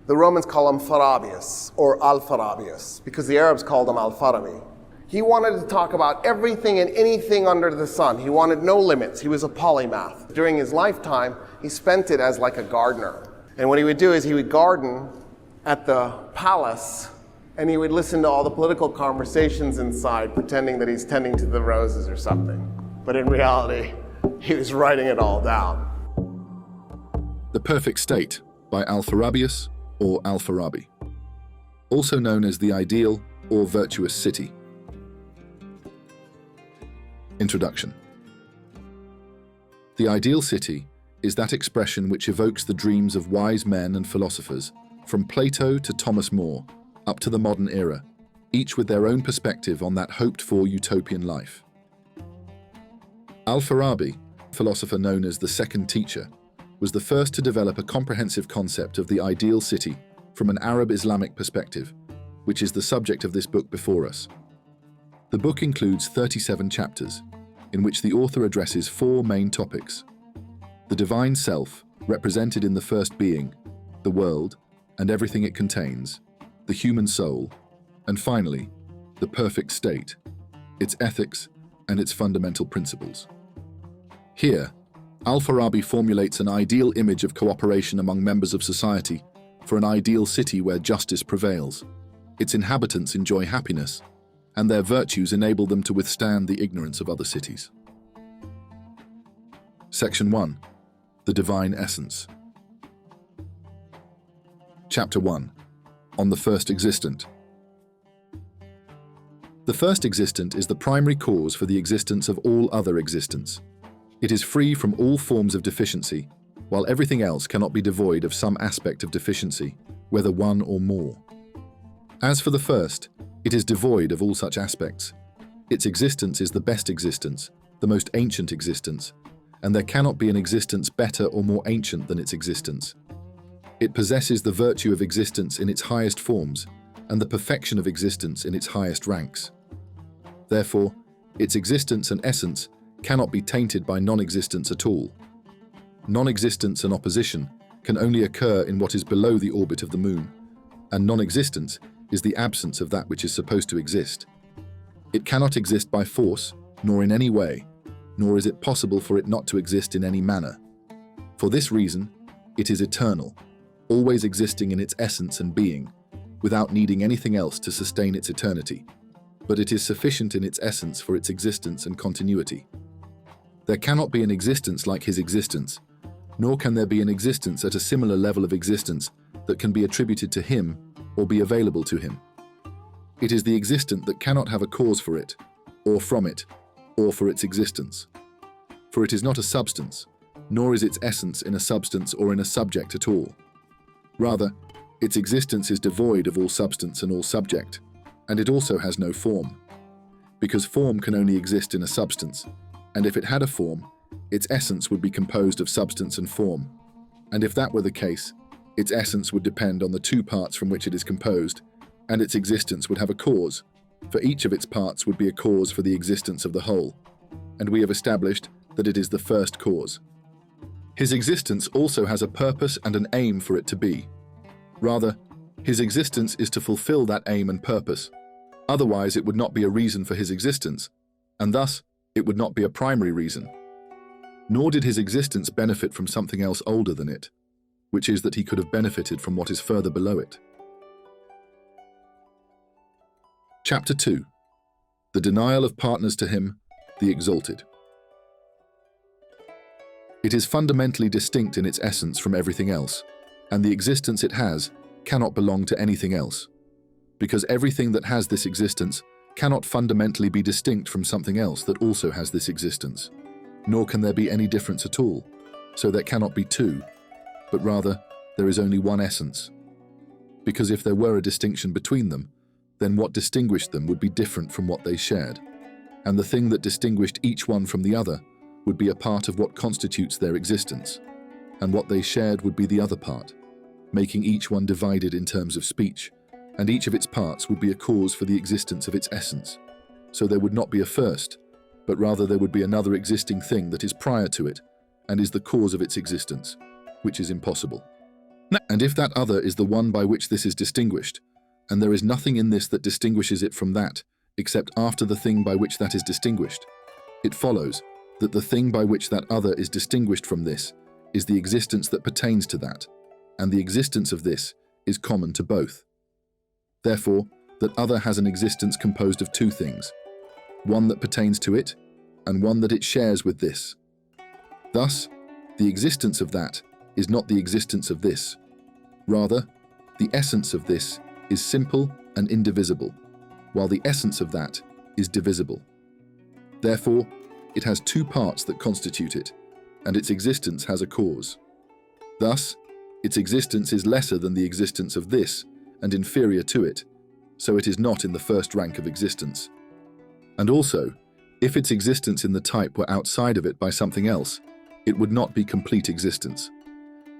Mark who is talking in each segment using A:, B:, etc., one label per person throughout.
A: The Romans call him Farabius or Al-Farabius because the Arabs called him Al-Farabi. He wanted to talk about everything and anything under the sun. He wanted no limits. He was a polymath. During his lifetime, he spent it as like a gardener. And what he would do is he would garden at the palace, and he would listen to all the political conversations inside, pretending that he's tending to the roses or something. But in reality, he was writing it all down.
B: The Perfect State by Alpharabius or Al-Farabi, also known as the Ideal or Virtuous City. Introduction. The ideal city is that expression which evokes the dreams of wise men and philosophers, from Plato to Thomas More, up to the modern era, each with their own perspective on that hoped-for utopian life. Al-Farabi, philosopher known as the Second Teacher, was the first to develop a comprehensive concept of the ideal city from an Arab Islamic perspective, which is the subject of this book before us. The book includes 37 chapters, in which the author addresses 4 main topics: the divine self, represented in the first being, the world, and everything it contains, the human soul, and finally, the perfect state, its ethics, and its fundamental principles. Here, Al-Farabi formulates an ideal image of cooperation among members of society for an ideal city where justice prevails, its inhabitants enjoy happiness, and their virtues enable them to withstand the ignorance of other cities. Section 1. The Divine Essence. Chapter 1. On the First Existent. The first existent is the primary cause for the existence of all other existence. It is free from all forms of deficiency, while everything else cannot be devoid of some aspect of deficiency, whether one or more. As for the first, it is devoid of all such aspects. Its existence is the best existence, the most ancient existence, and there cannot be an existence better or more ancient than its existence. It possesses the virtue of existence in its highest forms, and the perfection of existence in its highest ranks. Therefore, its existence and essence cannot be tainted by non-existence at all. Non-existence and opposition can only occur in what is below the orbit of the moon, and non-existence is the absence of that which is supposed to exist. It cannot exist by force, nor in any way, nor is it possible for it not to exist in any manner. For this reason, it is eternal, always existing in its essence and being, without needing anything else to sustain its eternity, but it is sufficient in its essence for its existence and continuity. There cannot be an existence like his existence, nor can there be an existence at a similar level of existence that can be attributed to him or be available to him. It is the existent that cannot have a cause for it, or from it, or for its existence. For it is not a substance, nor is its essence in a substance or in a subject at all. Rather, its existence is devoid of all substance and all subject, and it also has no form. Because form can only exist in a substance, and if it had a form, its essence would be composed of substance and form. And if that were the case, its essence would depend on the 2 parts from which it is composed, and its existence would have a cause, for each of its parts would be a cause for the existence of the whole, and we have established that it is the first cause. His existence also has a purpose and an aim for it to be. Rather, his existence is to fulfill that aim and purpose. Otherwise, it would not be a reason for his existence, and thus, it would not be a primary reason. Nor did his existence benefit from something else older than it, which is that he could have benefited from what is further below it. Chapter 2. The Denial of Partners to Him, the Exalted. It is fundamentally distinct in its essence from everything else, and the existence it has cannot belong to anything else, because everything that has this existence cannot fundamentally be distinct from something else that also has this existence, nor can there be any difference at all, so there cannot be 2, but rather there is only one essence. Because if there were a distinction between them, then what distinguished them would be different from what they shared, and the thing that distinguished each one from the other would be a part of what constitutes their existence, and what they shared would be the other part, making each one divided in terms of speech, and each of its parts would be a cause for the existence of its essence. So there would not be a first, but rather there would be another existing thing that is prior to it, and is the cause of its existence, which is impossible. And if that other is the one by which this is distinguished, and there is nothing in this that distinguishes it from that, except after the thing by which that is distinguished, it follows that the thing by which that other is distinguished from this is the existence that pertains to that, and the existence of this is common to both. Therefore, that other has an existence composed of two things, one that pertains to it, and one that it shares with this. Thus, the existence of that is not the existence of this. Rather, the essence of this is simple and indivisible, while the essence of that is divisible. Therefore, it has two parts that constitute it, and its existence has a cause. Thus, its existence is lesser than the existence of this and inferior to it, so it is not in the first rank of existence. And also, if its existence in the type were outside of it by something else, it would not be complete existence,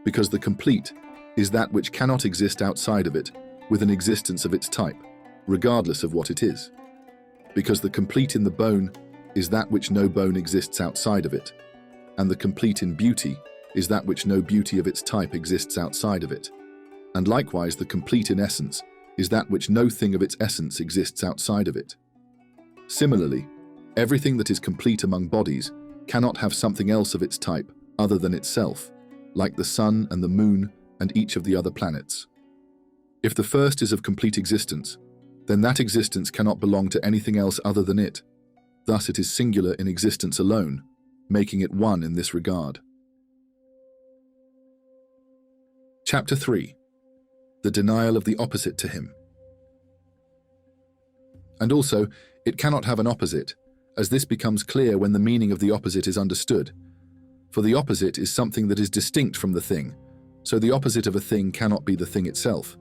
B: because the complete is that which cannot exist outside of it with an existence of its type, regardless of what it is. Because the complete in the bone is that which no bone exists outside of it, and the complete in beauty is that which no beauty of its type exists outside of it. And likewise, the complete in essence is that which no thing of its essence exists outside of it. Similarly, everything that is complete among bodies cannot have something else of its type other than itself, like the sun and the moon and each of the other planets. If the first is of complete existence, then that existence cannot belong to anything else other than it. Thus it is singular in existence alone, making it one in this regard. Chapter 3. The denial of the opposite to him. And also, it cannot have an opposite, as this becomes clear when the meaning of the opposite is understood. For the opposite is something that is distinct from the thing, so the opposite of a thing cannot be the thing itself.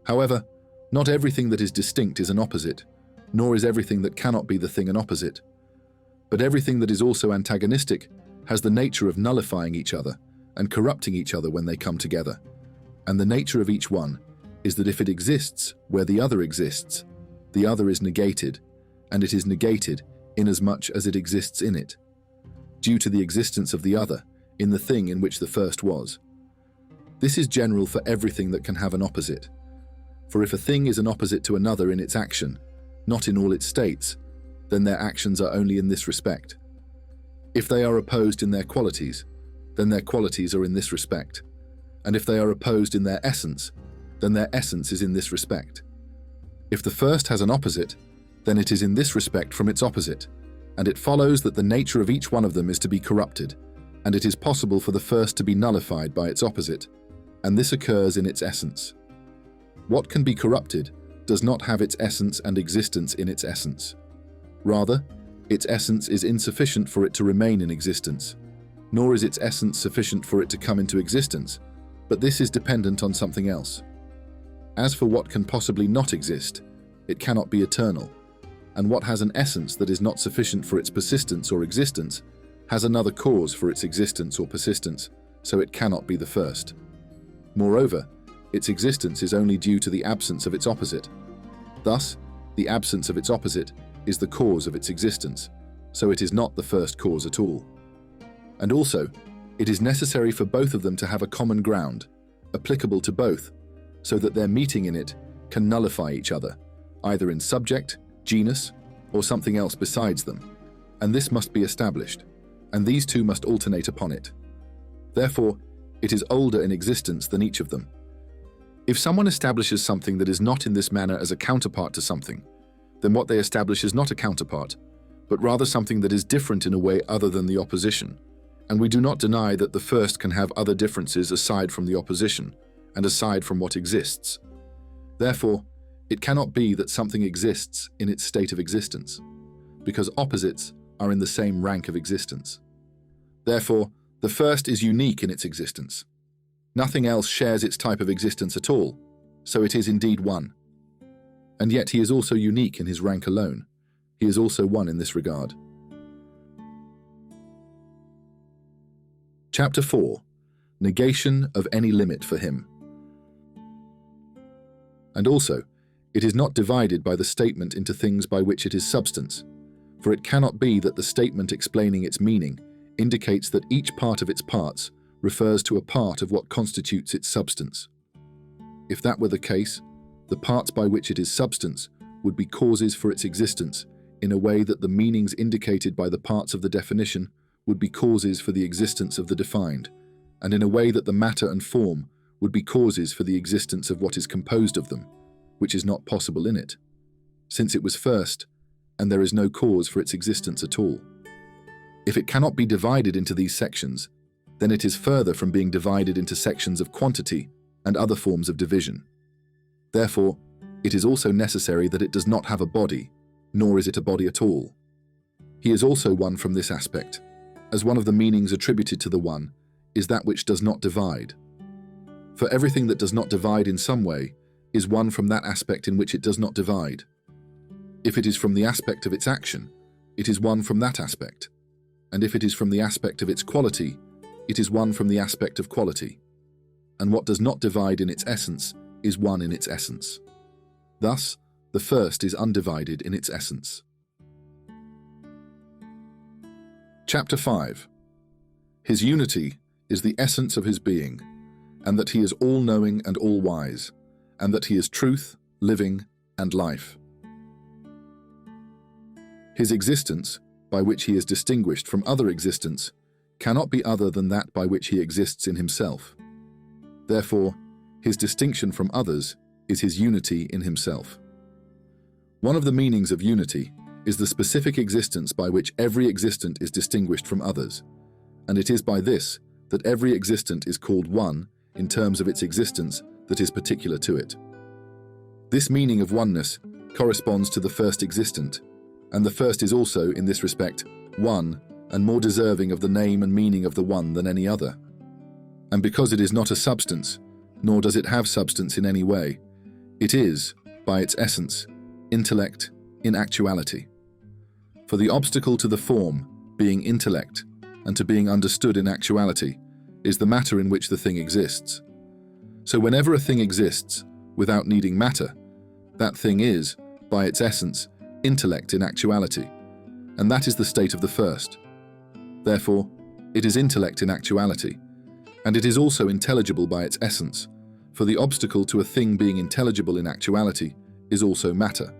B: However, not everything that is distinct is an opposite, nor is everything that cannot be the thing an opposite. But everything that is also antagonistic has the nature of nullifying each other and corrupting each other when they come together. And the nature of each one is that if it exists where the other exists, the other is negated, and it is negated inasmuch as it exists in it, due to the existence of the other in the thing in which the first was. This is general for everything that can have an opposite. For if a thing is an opposite to another in its action, not in all its states, then their actions are only in this respect. If they are opposed in their qualities, then their qualities are in this respect. And if they are opposed in their essence, then their essence is in this respect. If the first has an opposite, then it is in this respect from its opposite, and it follows that the nature of each one of them is to be corrupted, and it is possible for the first to be nullified by its opposite, and this occurs in its essence. What can be corrupted does not have its essence and existence in its essence. Rather, its essence is insufficient for it to remain in existence, nor is its essence sufficient for it to come into existence, but this is dependent on something else. As for what can possibly not exist, it cannot be eternal, and what has an essence that is not sufficient for its persistence or existence has another cause for its existence or persistence, so it cannot be the first. Moreover, its existence is only due to the absence of its opposite. Thus, the absence of its opposite is the cause of its existence, so it is not the first cause at all. And also, it is necessary for both of them to have a common ground, applicable to both, so that their meeting in it can nullify each other, either in subject, genus, or something else besides them, and this must be established, and these two must alternate upon it. Therefore, it is older in existence than each of them. If someone establishes something that is not in this manner as a counterpart to something, then what they establish is not a counterpart, but rather something that is different in a way other than the opposition. And we do not deny that the first can have other differences aside from the opposition, and aside from what exists. Therefore, it cannot be that something exists in its state of existence, because opposites are in the same rank of existence. Therefore, the first is unique in its existence. Nothing else shares its type of existence at all, so it is indeed one. And yet he is also unique in his rank alone. He is also one in this regard. Chapter 4. Negation of any limit for him. And also, it is not divided by the statement into things by which it is substance, for it cannot be that the statement explaining its meaning indicates that each part of its parts refers to a part of what constitutes its substance. If that were the case, the parts by which it is substance would be causes for its existence, in a way that the meanings indicated by the parts of the definition would be causes for the existence of the defined, and in a way that the matter and form would be causes for the existence of what is composed of them, which is not possible in it, since it was first, and there is no cause for its existence at all. If it cannot be divided into these sections, then it is further from being divided into sections of quantity and other forms of division. Therefore, it is also necessary that it does not have a body, nor is it a body at all. He is also one from this aspect, as one of the meanings attributed to the one is that which does not divide. For everything that does not divide in some way is one from that aspect in which it does not divide. If it is from the aspect of its action, it is one from that aspect, and if it is from the aspect of its quality, it is one from the aspect of quality. And what does not divide in its essence is one in its essence. Thus, the first is undivided in its essence. Chapter 5. His unity is the essence of his being, and that he is all-knowing and all-wise, and that he is truth, living, and life. His existence, by which he is distinguished from other existence, cannot be other than that by which he exists in himself. Therefore, his distinction from others is his unity in himself. One of the meanings of unity is the specific existence by which every existent is distinguished from others, and it is by this that every existent is called one in terms of its existence that is particular to it. This meaning of oneness corresponds to the first existent, and the first is also, in this respect, one and more deserving of the name and meaning of the one than any other. And because it is not a substance, nor does it have substance in any way, it is, by its essence, intellect in actuality. For the obstacle to the form, being intellect, and to being understood in actuality, is the matter in which the thing exists. So whenever a thing exists, without needing matter, that thing is, by its essence, intellect in actuality, and that is the state of the first. Therefore, it is intellect in actuality, and it is also intelligible by its essence, for the obstacle to a thing being intelligible in actuality is also matter.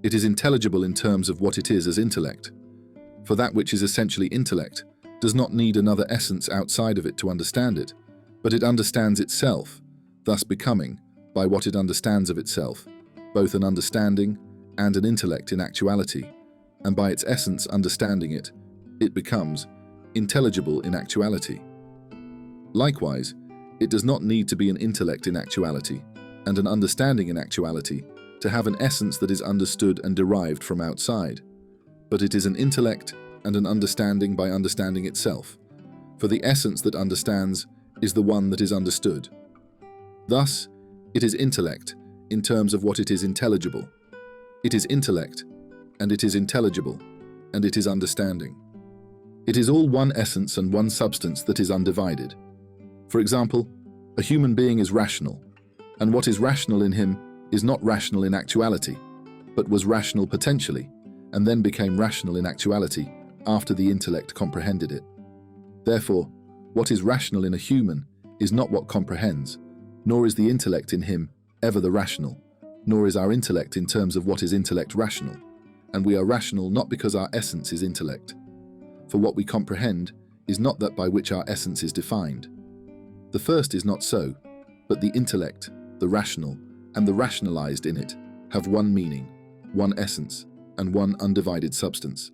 B: It is intelligible in terms of what it is as intellect, for that which is essentially intellect does not need another essence outside of it to understand it, but it understands itself, thus becoming, by what it understands of itself, both an understanding and an intellect in actuality, and by its essence understanding it, it becomes intelligible in actuality. Likewise, it does not need to be an intellect in actuality and an understanding in actuality to have an essence that is understood and derived from outside, but it is an intellect and an understanding by understanding itself, for the essence that understands is the one that is understood. Thus, it is intellect in terms of what it is intelligible. It is intellect, and it is intelligible, and it is understanding. It is all one essence and one substance that is undivided. For example, a human being is rational, and what is rational in him is not rational in actuality, but was rational potentially, and then became rational in actuality after the intellect comprehended it. Therefore, what is rational in a human is not what comprehends, nor is the intellect in him ever the rational, nor is our intellect in terms of what is intellect rational, and we are rational not because our essence is intellect. For what we comprehend is not that by which our essence is defined. The first is not so, but the intellect, the rational, and the rationalized in it have one meaning, one essence, and one undivided substance.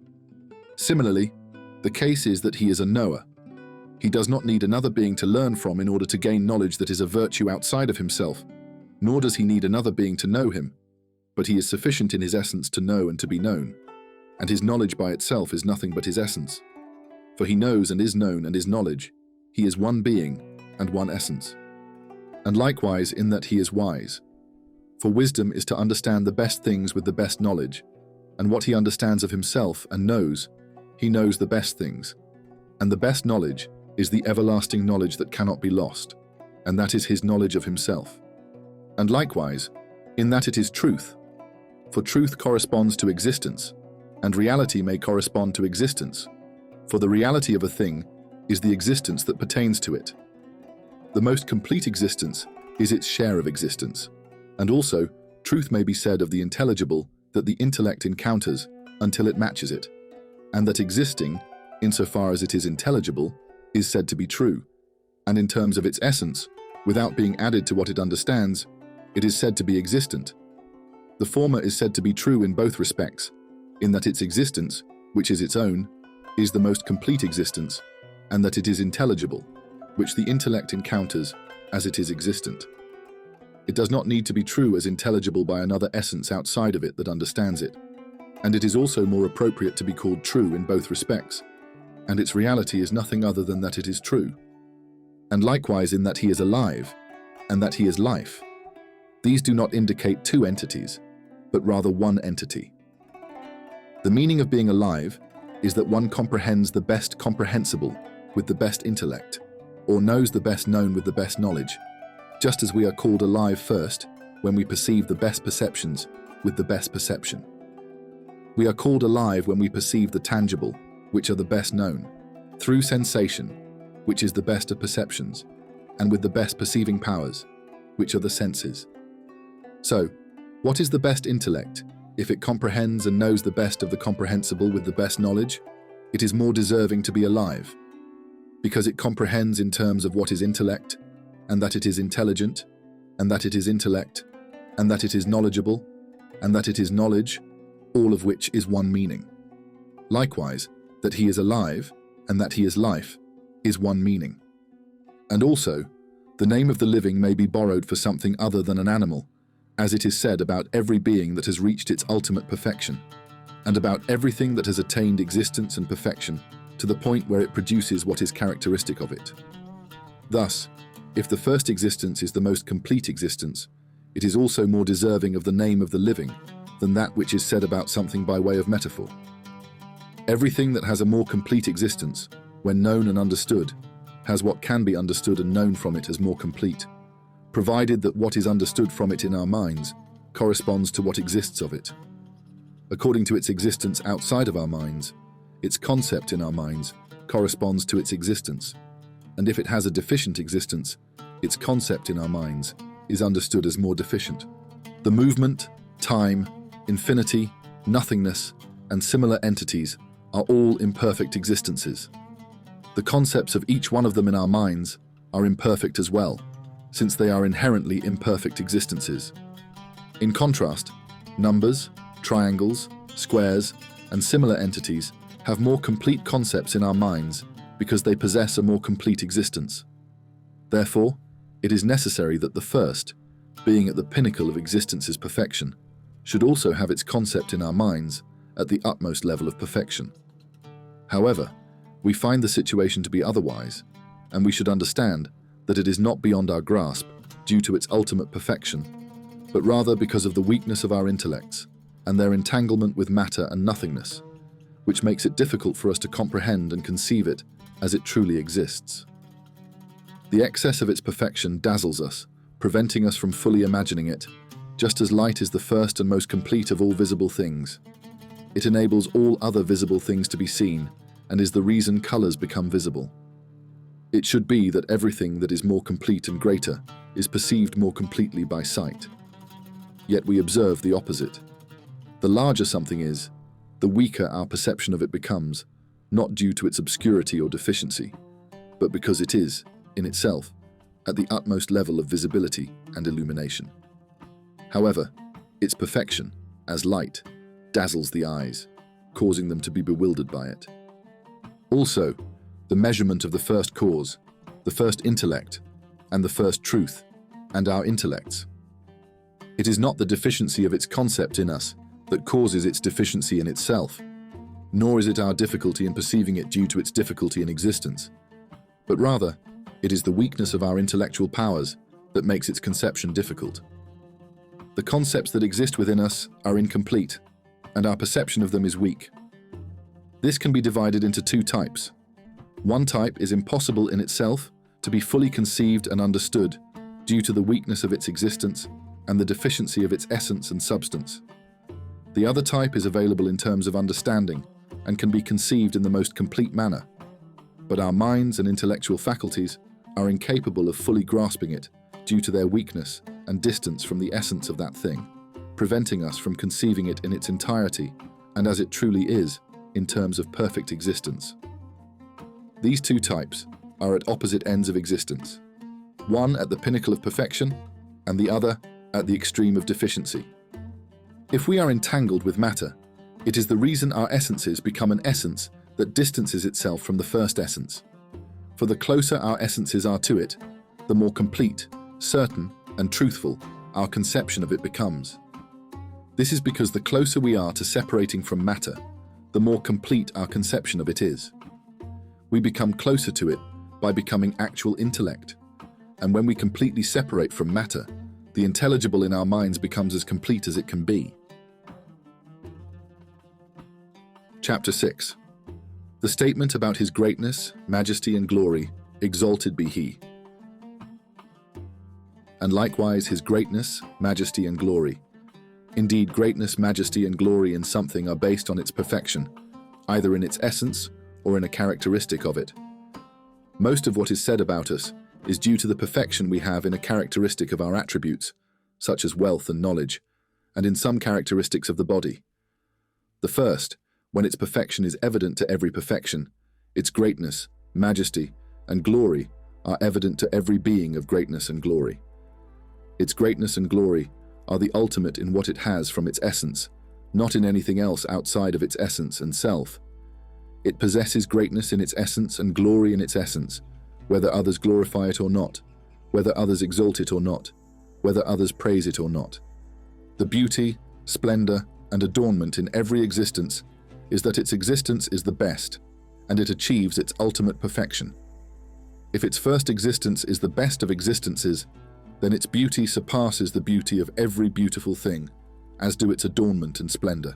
B: Similarly, the case is that he is a knower. He does not need another being to learn from in order to gain knowledge that is a virtue outside of himself, nor does he need another being to know him, but he is sufficient in his essence to know and to be known, and his knowledge by itself is nothing but his essence. For he knows and is known and is knowledge. He is one being and one essence. And likewise in that he is wise. For wisdom is to understand the best things with the best knowledge, and what he understands of himself and knows, he knows the best things. And the best knowledge is the everlasting knowledge that cannot be lost, and that is his knowledge of himself. And likewise, in that it is truth, for truth corresponds to existence, and reality may correspond to existence, for the reality of a thing is the existence that pertains to it. The most complete existence is its share of existence, and also truth may be said of the intelligible that the intellect encounters until it matches it, and that existing, insofar as it is intelligible, is said to be true, and in terms of its essence, without being added to what it understands, it is said to be existent. The former is said to be true in both respects, in that its existence, which is its own, is the most complete existence, and that it is intelligible, which the intellect encounters as it is existent. It does not need to be true as intelligible by another essence outside of it that understands it, and it is also more appropriate to be called true in both respects, and its reality is nothing other than that it is true. And likewise in that he is alive, and that he is life. These do not indicate two entities, but rather one entity. The meaning of being alive is that one comprehends the best comprehensible with the best intellect, or knows the best known with the best knowledge, just as we are called alive first when we perceive the best perceptions with the best perception. We are called alive when we perceive the tangible, which are the best known, through sensation, which is the best of perceptions, and with the best perceiving powers, which are the senses. So, what is the best intellect? If it comprehends and knows the best of the comprehensible with the best knowledge, it is more deserving to be alive, because it comprehends in terms of what is intellect, and that it is intelligent, and that it is intellect, and that it is knowledgeable, and that it is knowledge, all of which is one meaning. Likewise, that he is alive, and that he is life, is one meaning. And also, the name of the living may be borrowed for something other than an animal, as it is said about every being that has reached its ultimate perfection, and about everything that has attained existence and perfection to the point where it produces what is characteristic of it. Thus, if the first existence is the most complete existence, it is also more deserving of the name of the living than that which is said about something by way of metaphor. Everything that has a more complete existence, when known and understood, has what can be understood and known from it as more complete, provided that what is understood from it in our minds corresponds to what exists of it. According to its existence outside of our minds, its concept in our minds corresponds to its existence, and if it has a deficient existence, its concept in our minds is understood as more deficient. The movement, time, infinity, nothingness, and similar entities are all imperfect existences. The concepts of each one of them in our minds are imperfect as well, since they are inherently imperfect existences. In contrast, numbers, triangles, squares, and similar entities have more complete concepts in our minds because they possess a more complete existence. Therefore, it is necessary that the first, being at the pinnacle of existence's perfection, should also have its concept in our minds at the utmost level of perfection. However, we find the situation to be otherwise, and we should understand that it is not beyond our grasp due to its ultimate perfection, but rather because of the weakness of our intellects and their entanglement with matter and nothingness, which makes it difficult for us to comprehend and conceive it as it truly exists. The excess of its perfection dazzles us, preventing us from fully imagining it, just as light is the first and most complete of all visible things. It enables all other visible things to be seen, and is the reason colors become visible. It should be that everything that is more complete and greater is perceived more completely by sight. Yet we observe the opposite. The larger something is, the weaker our perception of it becomes, not due to its obscurity or deficiency, but because it is, in itself, at the utmost level of visibility and illumination. However, its perfection, as light, dazzles the eyes, causing them to be bewildered by it. Also, the measurement of the first cause, the first intellect, and the first truth, and our intellects. It is not the deficiency of its concept in us that causes its deficiency in itself, nor is it our difficulty in perceiving it due to its difficulty in existence, but rather, it is the weakness of our intellectual powers that makes its conception difficult. The concepts that exist within us are incomplete, and our perception of them is weak. This can be divided into two types. One type is impossible in itself to be fully conceived and understood due to the weakness of its existence and the deficiency of its essence and substance. The other type is available in terms of understanding and can be conceived in the most complete manner. but our minds and intellectual faculties are incapable of fully grasping it due to their weakness and distance from the essence of that thing, preventing us from conceiving it in its entirety and as it truly is in terms of perfect existence. These two types are at opposite ends of existence, one at the pinnacle of perfection and the other at the extreme of deficiency. If we are entangled with matter, it is the reason our essences become an essence that distances itself from the first essence. For the closer our essences are to it, the more complete, certain, and truthful our conception of it becomes. This is because the closer we are to separating from matter, the more complete our conception of it is. We become closer to it by becoming actual intellect, and when we completely separate from matter, the intelligible in our minds becomes as complete as it can be. Chapter 6. The statement about his greatness, majesty, and glory, exalted be he. And likewise his greatness, majesty, and glory. Indeed, greatness, majesty, and glory in something are based on its perfection, either in its essence or in a characteristic of it. Most of what is said about us is due to the perfection we have in a characteristic of our attributes, such as wealth and knowledge, and in some characteristics of the body. The first, when its perfection is evident to every perfection, its greatness, majesty, and glory are evident to every being of greatness and glory. Its greatness and glory are the ultimate in what it has from its essence, not in anything else outside of its essence and self. It possesses greatness in its essence and glory in its essence, whether others glorify it or not, whether others exalt it or not, whether others praise it or not. The beauty, splendor, and adornment in every existence is that its existence is the best, and it achieves its ultimate perfection. If its first existence is the best of existences, then its beauty surpasses the beauty of every beautiful thing, as do its adornment and splendor.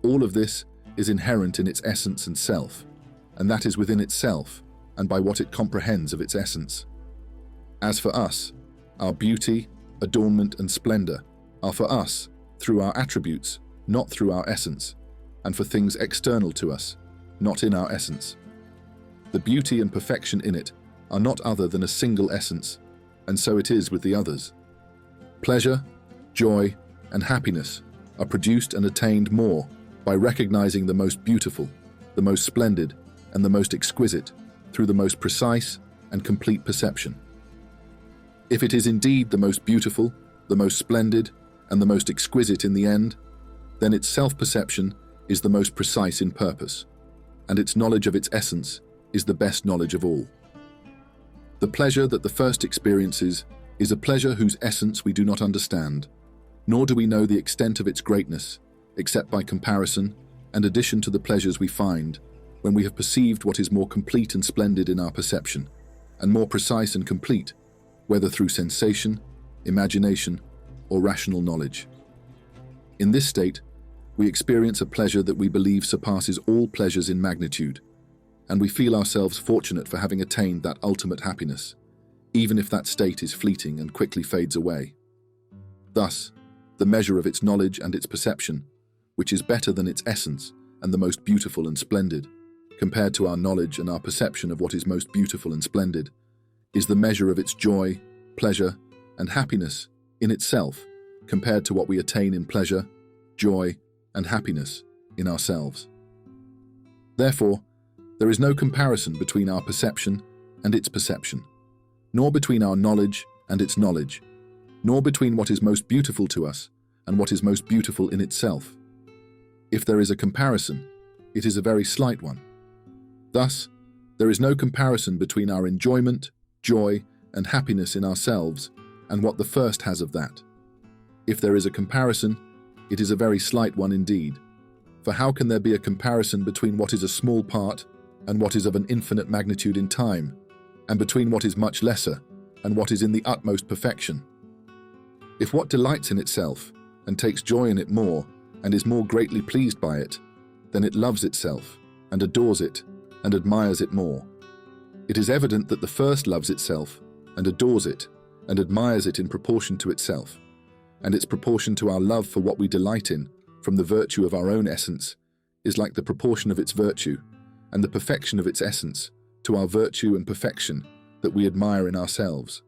B: All of this is inherent in its essence and self, and that is within itself and by what it comprehends of its essence. As for us, our beauty, adornment, and splendor are for us through our attributes, not through our essence, and for things external to us, not in our essence. The beauty and perfection in it are not other than a single essence, and so it is with the others. Pleasure, joy, and happiness are produced and attained more by recognizing the most beautiful, the most splendid, and the most exquisite through the most precise and complete perception. If it is indeed the most beautiful, the most splendid, and the most exquisite in the end, then its self-perception is the most precise in purpose, and its knowledge of its essence is the best knowledge of all. The pleasure that the first experiences is a pleasure whose essence we do not understand, nor do we know the extent of its greatness, except by comparison and addition to the pleasures we find when we have perceived what is more complete and splendid in our perception, and more precise and complete, whether through sensation, imagination, or rational knowledge. In this state, we experience a pleasure that we believe surpasses all pleasures in magnitude, and we feel ourselves fortunate for having attained that ultimate happiness, even if that state is fleeting and quickly fades away. Thus, the measure of its knowledge and its perception, which is better than its essence and the most beautiful and splendid, compared to our knowledge and our perception of what is most beautiful and splendid, is the measure of its joy, pleasure, and happiness in itself, compared to what we attain in pleasure, joy, and happiness in ourselves. Therefore, there is no comparison between our perception and its perception, nor between our knowledge and its knowledge, nor between what is most beautiful to us and what is most beautiful in itself. If there is a comparison, it is a very slight one. Thus, there is no comparison between our enjoyment, joy, and happiness in ourselves and what the first has of that. If there is a comparison, it is a very slight one indeed. For how can there be a comparison between what is a small part and what is of an infinite magnitude in time, and between what is much lesser and what is in the utmost perfection? If what delights in itself and takes joy in it more and is more greatly pleased by it, then it loves itself and adores it and admires it more. It is evident that the first loves itself and adores it and admires it in proportion to itself, and its proportion to our love for what we delight in from the virtue of our own essence is like the proportion of its virtue, and the perfection of its essence to our virtue and perfection that we admire in ourselves.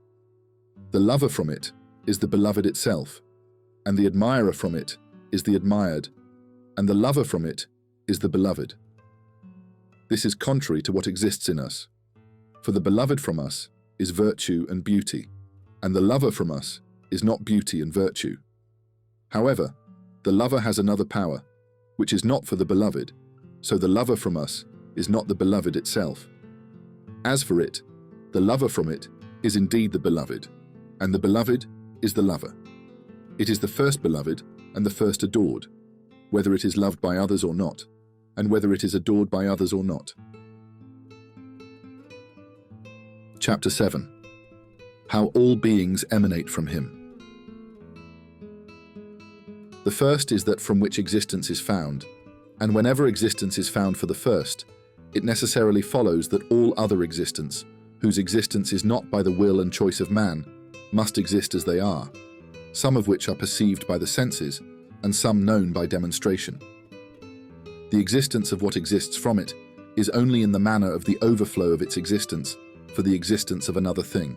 B: The lover from it is the beloved itself, and the admirer from it is the admired, and the lover from it is the beloved. This is contrary to what exists in us, for the beloved from us is virtue and beauty, and the lover from us is not beauty and virtue. However, the lover has another power, which is not for the beloved, so the lover from us is not the beloved itself. As for it, the lover from it is indeed the beloved, and the beloved is the lover. It is the first beloved and the first adored, whether it is loved by others or not, and whether it is adored by others or not. Chapter 7. How all beings emanate from him. The first is that from which existence is found, and whenever existence is found for the first, it necessarily follows that all other existence, whose existence is not by the will and choice of man, must exist as they are, some of which are perceived by the senses, and some known by demonstration. The existence of what exists from it is only in the manner of the overflow of its existence for the existence of another thing,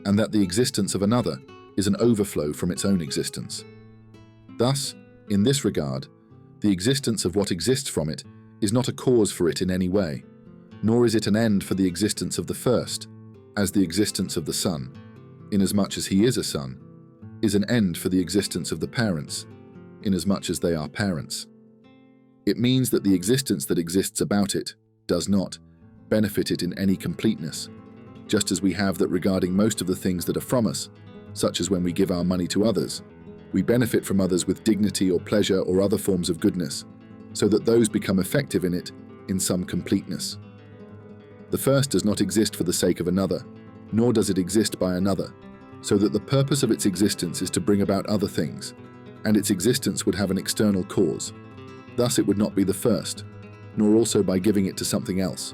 B: and that the existence of another is an overflow from its own existence. Thus, in this regard, the existence of what exists from it is not a cause for it in any way, nor is it an end for the existence of the first, as the existence of the son, inasmuch as he is a son, is an end for the existence of the parents, inasmuch as they are parents. It means that the existence that exists about it does not benefit it in any completeness, just as we have that regarding most of the things that are from us, such as when we give our money to others, we benefit from others with dignity or pleasure or other forms of goodness, so that those become effective in it in some completeness. The first does not exist for the sake of another, nor does it exist by another, so that the purpose of its existence is to bring about other things, and its existence would have an external cause. Thus it would not be the first, nor also by giving it to something else.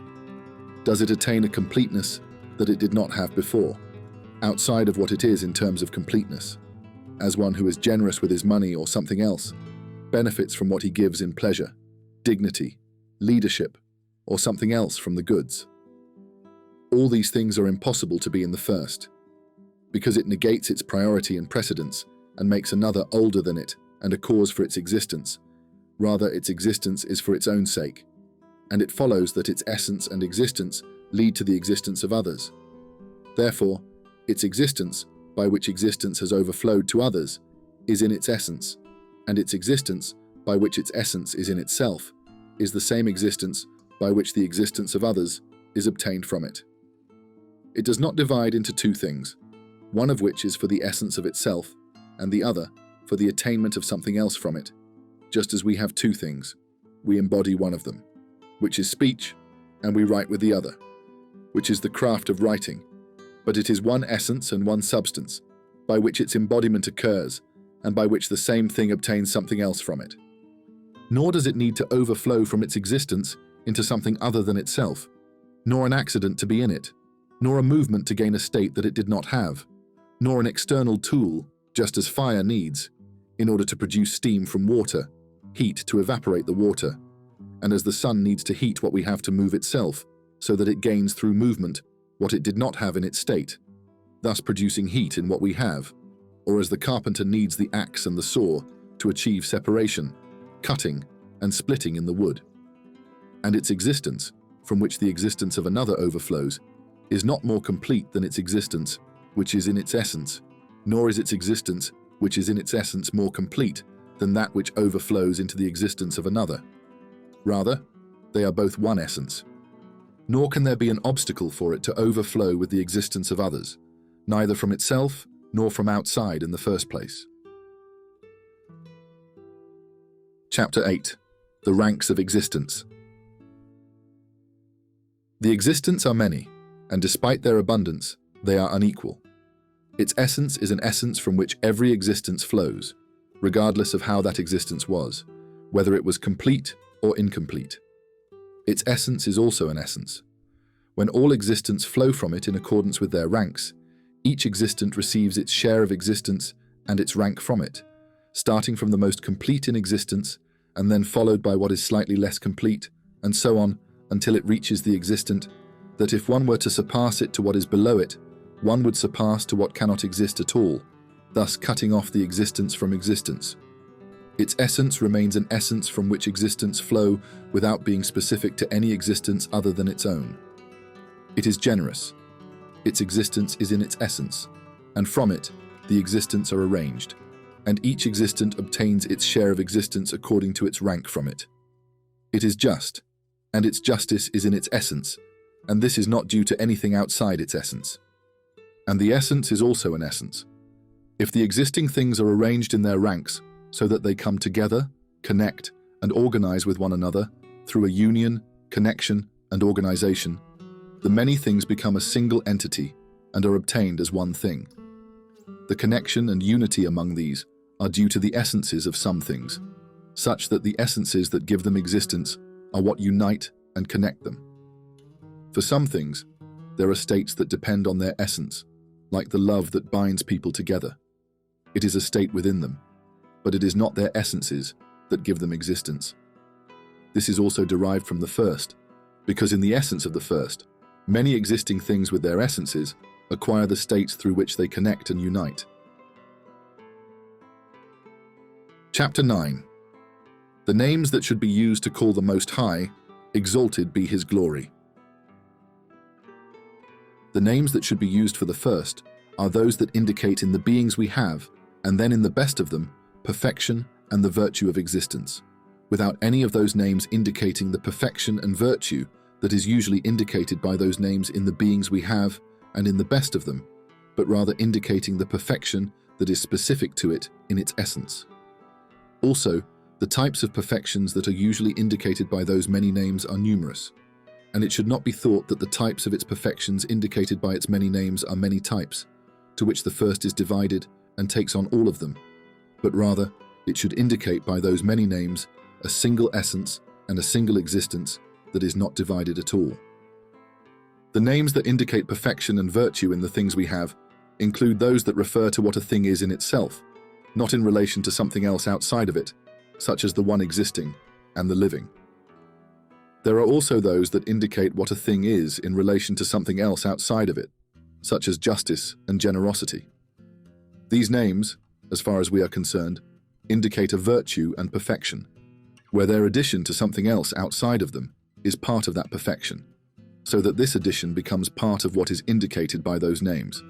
B: Does it attain a completeness that it did not have before, outside of what it is in terms of completeness, as one who is generous with his money or something else benefits from what he gives in pleasure, dignity, leadership, or something else from the goods. All these things are impossible to be in the first, because it negates its priority and precedence and makes another older than it and a cause for its existence. Rather, its existence is for its own sake, and it follows that its essence and existence lead to the existence of others. Therefore, its existence, by which existence has overflowed to others, is in its essence, and its existence, by which its essence is in itself, is the same existence by which the existence of others is obtained from it. It does not divide into two things, one of which is for the essence of itself, and the other for the attainment of something else from it. Just as we have two things, we embody one of them, which is speech, and we write with the other, which is the craft of writing, but it is one essence and one substance, by which its embodiment occurs, and by which the same thing obtains something else from it. Nor does it need to overflow from its existence into something other than itself, nor an accident to be in it, nor a movement to gain a state that it did not have, nor an external tool, just as fire needs, in order to produce steam from water, heat to evaporate the water, and as the sun needs to heat what we have to move itself, so that it gains through movement what it did not have in its state, thus producing heat in what we have, or as the carpenter needs the axe and the saw to achieve separation, cutting, and splitting in the wood. And its existence, from which the existence of another overflows, is not more complete than its existence, which is in its essence, nor is its existence, which is in its essence, more complete than that which overflows into the existence of another. Rather, they are both one essence. Nor can there be an obstacle for it to overflow with the existence of others, neither from itself nor from outside in the first place. Chapter 8. The Ranks of Existence. The existents are many, and despite their abundance, they are unequal. Its essence is an essence from which every existence flows, regardless of how that existence was, whether it was complete or incomplete. Its essence is also an essence. When all existents flow from it in accordance with their ranks, each existent receives its share of existence and its rank from it, starting from the most complete in existence and then followed by what is slightly less complete, and so on until it reaches the existent that if one were to surpass it to what is below it, one would surpass to what cannot exist at all, thus cutting off the existence from existence. Its essence remains an essence from which existence flow without being specific to any existence other than its own. It is generous. Its existence is in its essence, and from it, the existents are arranged, and each existent obtains its share of existence according to its rank from it. It is just, and its justice is in its essence, and this is not due to anything outside its essence. And the essence is also an essence. If the existing things are arranged in their ranks so that they come together, connect, and organize with one another through a union, connection, and organization, the many things become a single entity and are obtained as one thing. The connection and unity among these are due to the essences of some things, such that the essences that give them existence are what unite and connect them. For some things, there are states that depend on their essence, like the love that binds people together. It is a state within them, but it is not their essences that give them existence. This is also derived from the first, because in the essence of the first, many existing things with their essences acquire the states through which they connect and unite. Chapter 9. The names that should be used to call the Most High, exalted be His glory. The names that should be used for the first are those that indicate in the beings we have, and then in the best of them, perfection and the virtue of existence, without any of those names indicating the perfection and virtue that is usually indicated by those names in the beings we have and in the best of them, but rather indicating the perfection that is specific to it in its essence. Also, the types of perfections that are usually indicated by those many names are numerous, and it should not be thought that the types of its perfections indicated by its many names are many types, to which the first is divided and takes on all of them, but rather it should indicate by those many names a single essence and a single existence that is not divided at all. The names that indicate perfection and virtue in the things we have include those that refer to what a thing is in itself, not in relation to something else outside of it, such as the one existing and the living. There are also those that indicate what a thing is in relation to something else outside of it, such as justice and generosity. These names, as far as we are concerned, indicate a virtue and perfection, where their addition to something else outside of them is part of that perfection, so that this addition becomes part of what is indicated by those names,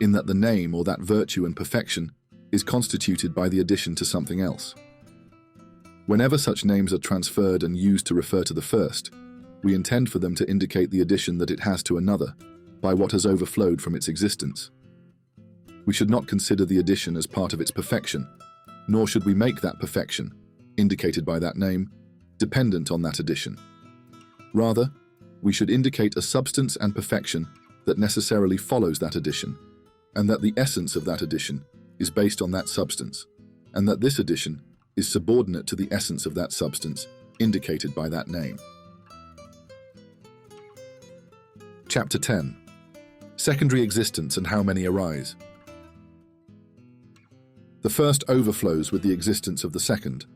B: in that the name or that virtue and perfection is constituted by the addition to something else. Whenever such names are transferred and used to refer to the first, we intend for them to indicate the addition that it has to another by what has overflowed from its existence. We should not consider the addition as part of its perfection, nor should we make that perfection, indicated by that name, dependent on that addition. Rather, we should indicate a substance and perfection that necessarily follows that addition, and that the essence of that addition is based on that substance, and that this addition is subordinate to the essence of that substance, indicated by that name. Chapter 10. Secondary existence and how many arise. The first overflows with the existence of the second.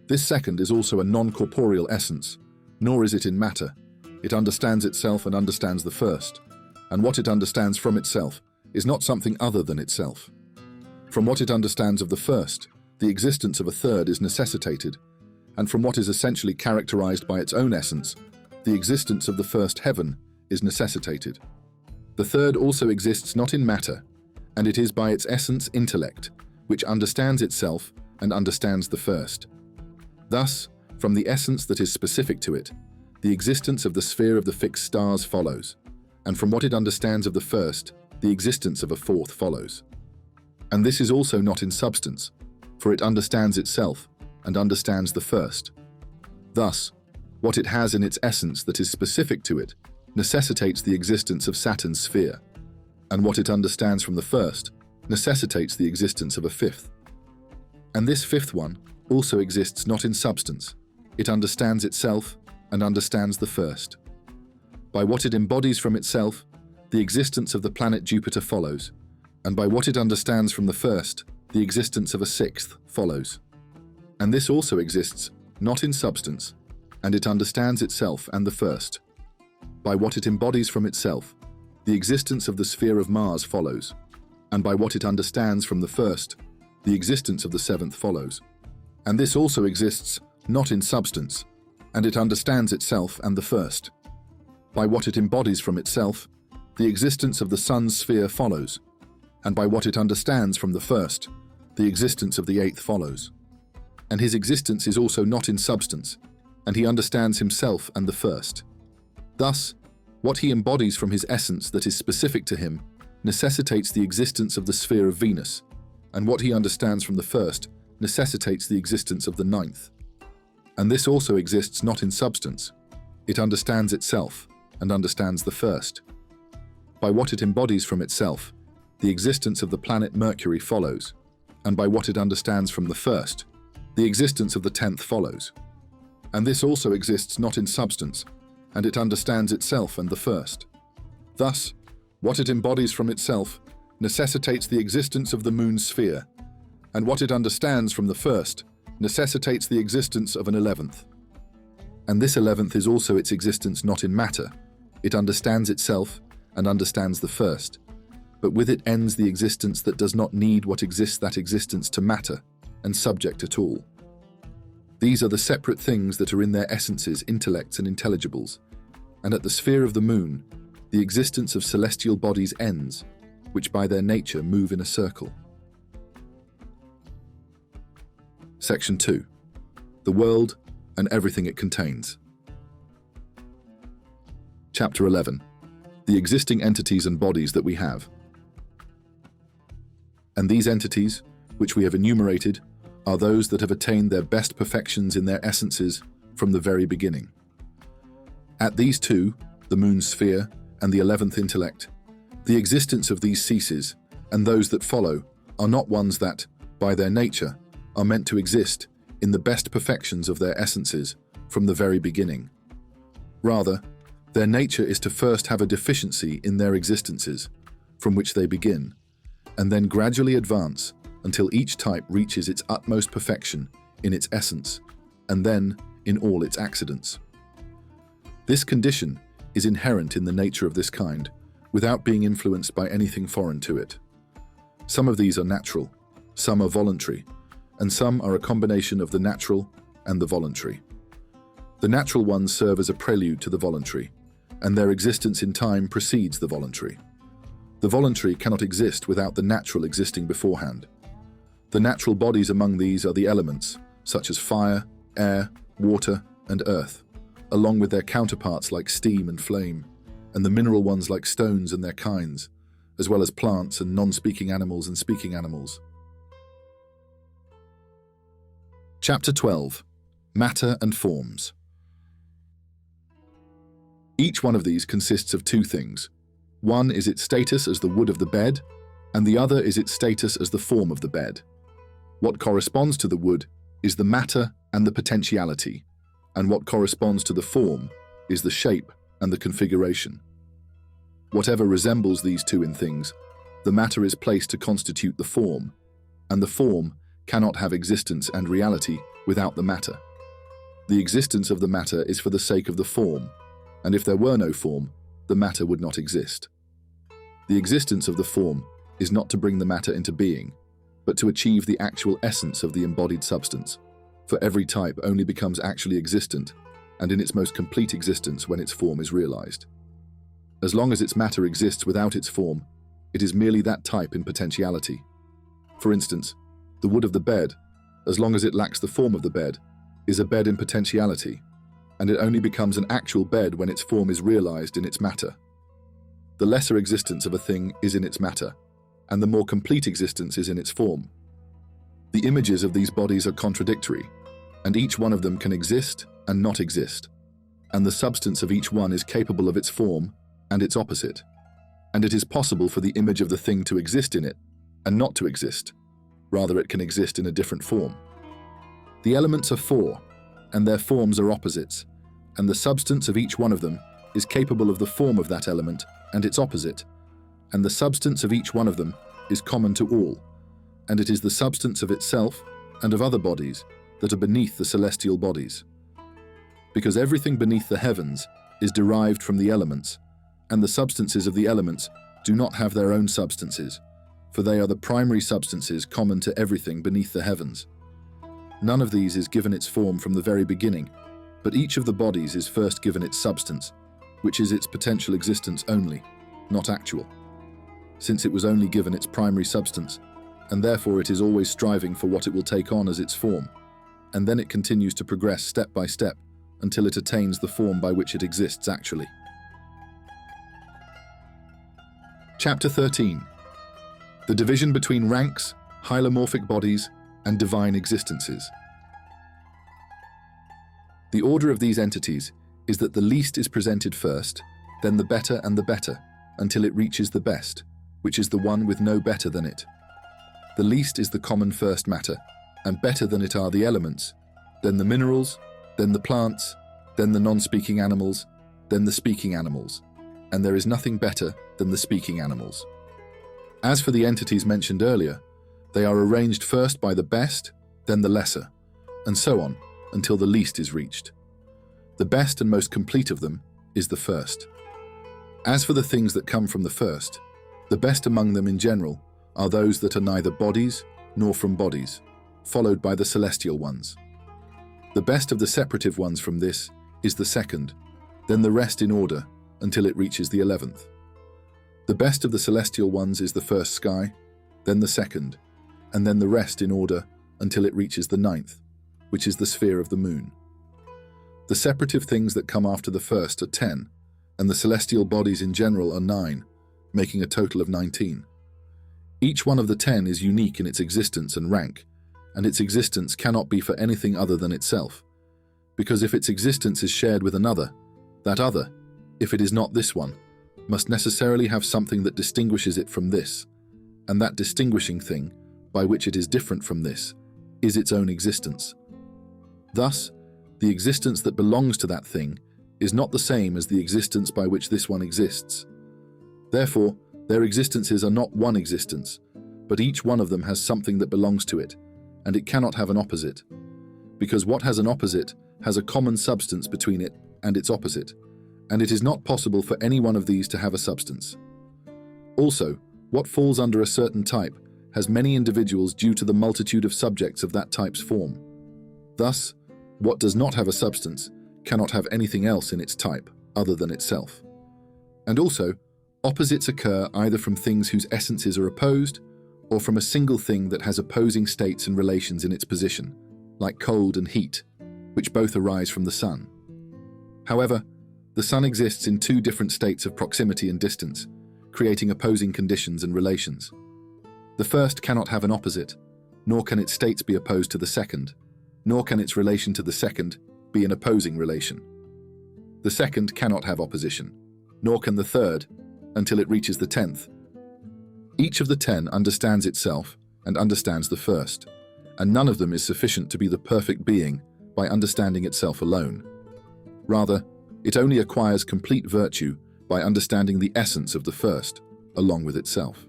B: This second is also a non-corporeal essence, nor is it in matter. It understands itself and understands the first, and what it understands from itself is not something other than itself. From what it understands of the first, the existence of a third is necessitated, and from what is essentially characterized by its own essence, the existence of the first heaven is necessitated. The third also exists not in matter, and it is by its essence intellect, which understands itself and understands the first. Thus, from the essence that is specific to it, the existence of the sphere of the fixed stars follows, and from what it understands of the first, the existence of a fourth follows. And this is also not in substance, for it understands itself and understands the first. Thus, what it has in its essence that is specific to it necessitates the existence of Saturn's sphere, and what it understands from the first necessitates the existence of a fifth. And this fifth one also exists not in substance. It understands itself and understands the first. By what it embodies from itself, the existence of the planet Jupiter follows, and by what it understands from the first, the existence of a sixth follows. And this also exists not in substance, and it understands itself and the first. By what it embodies from itself, the existence of the sphere of Mars follows, and by what it understands from the first, the existence of the seventh follows. And this also exists not in substance, and it understands itself and the first. By what it embodies from itself, the existence of the sun's sphere follows, and by what it understands from the first, the existence of the eighth follows. And his existence is also not in substance, and he understands himself and the first. Thus, what he embodies from his essence that is specific to him necessitates the existence of the sphere of Venus, and what he understands from the first necessitates the existence of the ninth. And this also exists not in substance. It understands itself and understands the first. By what it embodies from itself, the existence of the planet Mercury follows, and by what it understands from the first, the existence of the 10th follows. And this also exists not in substance, and it understands itself and the first. Thus, what it embodies from itself necessitates the existence of the moon's sphere, and what it understands from the first necessitates the existence of an 11th. And this 11th is also its existence not in matter. It understands itself and understands the first, but with it ends the existence that does not need what exists that existence to matter and subject at all. These are the separate things that are in their essences intellects and intelligibles, and at the sphere of the moon, the existence of celestial bodies ends, which by their nature move in a circle. Section 2. The world and everything it contains. Chapter 11. The existing entities and bodies that we have. And these entities, which we have enumerated, are those that have attained their best perfections in their essences from the very beginning. At these two, the moon's sphere and the 11th intellect, the existence of these ceases, and those that follow are not ones that, by their nature, are meant to exist in the best perfections of their essences from the very beginning. Rather, their nature is to first have a deficiency in their existences, from which they begin, and then gradually advance until each type reaches its utmost perfection in its essence, and then in all its accidents. This condition is inherent in the nature of this kind, without being influenced by anything foreign to it. Some of these are natural, some are voluntary, and some are a combination of the natural and the voluntary. The natural ones serve as a prelude to the voluntary, and their existence in time precedes the voluntary. The voluntary cannot exist without the natural existing beforehand. The natural bodies among these are the elements, such as fire, air, water, and earth, along with their counterparts like steam and flame, and the mineral ones like stones and their kinds, as well as plants and non-speaking animals and speaking animals. Chapter 12. Matter and Forms. Each one of these consists of two things. One is its status as the wood of the bed, and the other is its status as the form of the bed. What corresponds to the wood is the matter and the potentiality, and what corresponds to the form is the shape and the configuration. Whatever resembles these two in things, the matter is placed to constitute the form, and the form cannot have existence and reality without the matter. The existence of the matter is for the sake of the form, and if there were no form, the matter would not exist. The existence of the form is not to bring the matter into being, but to achieve the actual essence of the embodied substance, for every type only becomes actually existent, and in its most complete existence when its form is realized. As long as its matter exists without its form, it is merely that type in potentiality. For instance, the wood of the bed, as long as it lacks the form of the bed, is a bed in potentiality, and it only becomes an actual bed when its form is realized in its matter. The lesser existence of a thing is in its matter, and the more complete existence is in its form. The images of these bodies are contradictory, and each one of them can exist and not exist, and the substance of each one is capable of its form and its opposite, and it is possible for the image of the thing to exist in it and not to exist. Rather, it can exist in a different form. The elements are four, and their forms are opposites, and the substance of each one of them is capable of the form of that element and its opposite, and the substance of each one of them is common to all, and it is the substance of itself and of other bodies that are beneath the celestial bodies. Because everything beneath the heavens is derived from the elements, and the substances of the elements do not have their own substances, for they are the primary substances common to everything beneath the heavens. None of these is given its form from the very beginning, but each of the bodies is first given its substance, which is its potential existence only, not actual, since it was only given its primary substance, and therefore it is always striving for what it will take on as its form, and then it continues to progress step by step until it attains the form by which it exists actually. Chapter 13. The division between ranks, hylomorphic bodies, and divine existences. The order of these entities is that the least is presented first, then the better and the better, until it reaches the best, which is the one with no better than it. The least is the common first matter, and better than it are the elements, then the minerals, then the plants, then the non-speaking animals, then the speaking animals, and there is nothing better than the speaking animals. As for the entities mentioned earlier, they are arranged first by the best, then the lesser, and so on until the least is reached. The best and most complete of them is the first. As for the things that come from the first, the best among them in general are those that are neither bodies nor from bodies, followed by the celestial ones. The best of the separative ones from this is the second, then the rest in order until it reaches the 11th. The best of the celestial ones is the first sky, then the second, and then the rest in order until it reaches the 9th, which is the sphere of the moon. The separative things that come after the first are 10, and the celestial bodies in general are 9, making a total of 19. Each one of the 10 is unique in its existence and rank, and its existence cannot be for anything other than itself, because if its existence is shared with another, that other, if it is not this one, must necessarily have something that distinguishes it from this, and that distinguishing thing, by which it is different from this, is its own existence. Thus, the existence that belongs to that thing is not the same as the existence by which this one exists. Therefore, their existences are not one existence, but each one of them has something that belongs to it, and it cannot have an opposite, because what has an opposite has a common substance between it and its opposite, and it is not possible for any one of these to have a substance. Also, what falls under a certain type has many individuals due to the multitude of subjects of that type's form. Thus, what does not have a substance cannot have anything else in its type other than itself. And also, opposites occur either from things whose essences are opposed, or from a single thing that has opposing states and relations in its position, like cold and heat, which both arise from the sun. However, the sun exists in two different states of proximity and distance, creating opposing conditions and relations. The first cannot have an opposite, nor can its states be opposed to the second, nor can its relation to the second be an opposing relation. The second cannot have opposition, nor can the third, until it reaches the 10th. Each of the 10 understands itself and understands the first, and none of them is sufficient to be the perfect being by understanding itself alone. Rather, it only acquires complete virtue by understanding the essence of the first, along with itself.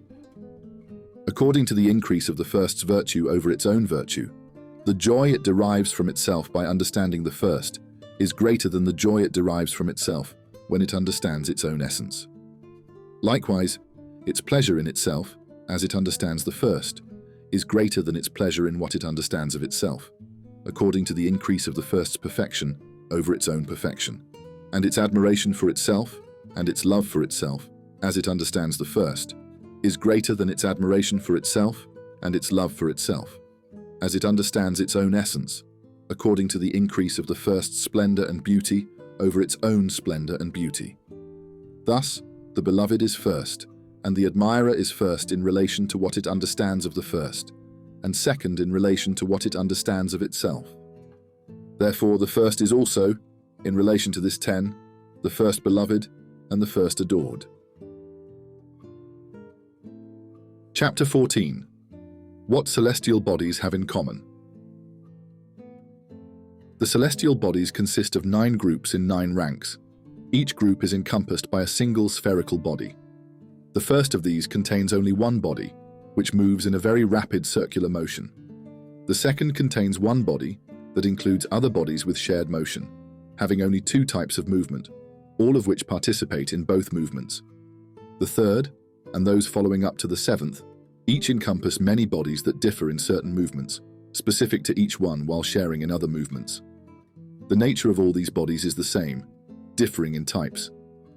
B: According to the increase of the first's virtue over its own virtue, the joy it derives from itself by understanding the first is greater than the joy it derives from itself when it understands its own essence. Likewise, its pleasure in itself, as it understands the first, is greater than its pleasure in what it understands of itself, according to the increase of the first's perfection over its own perfection, and its admiration for itself and its love for itself, as it understands the first, is greater than its admiration for itself and its love for itself, as it understands its own essence, according to the increase of the first's splendor and beauty over its own splendor and beauty. Thus, the beloved is first, and the admirer is first in relation to what it understands of the first, and second in relation to what it understands of itself. Therefore, the first is also, in relation to this 10, the first beloved and the first adored. Chapter 14. What celestial bodies have in common. The celestial bodies consist of 9 groups in 9 ranks. Each group is encompassed by a single spherical body. The first of these contains only one body, which moves in a very rapid circular motion. The second contains one body that includes other bodies with shared motion, having only 2 types of movement, all of which participate in both movements. The third, and those following up to the seventh, each encompass many bodies that differ in certain movements, specific to each one while sharing in other movements. The nature of all these bodies is the same, differing in types,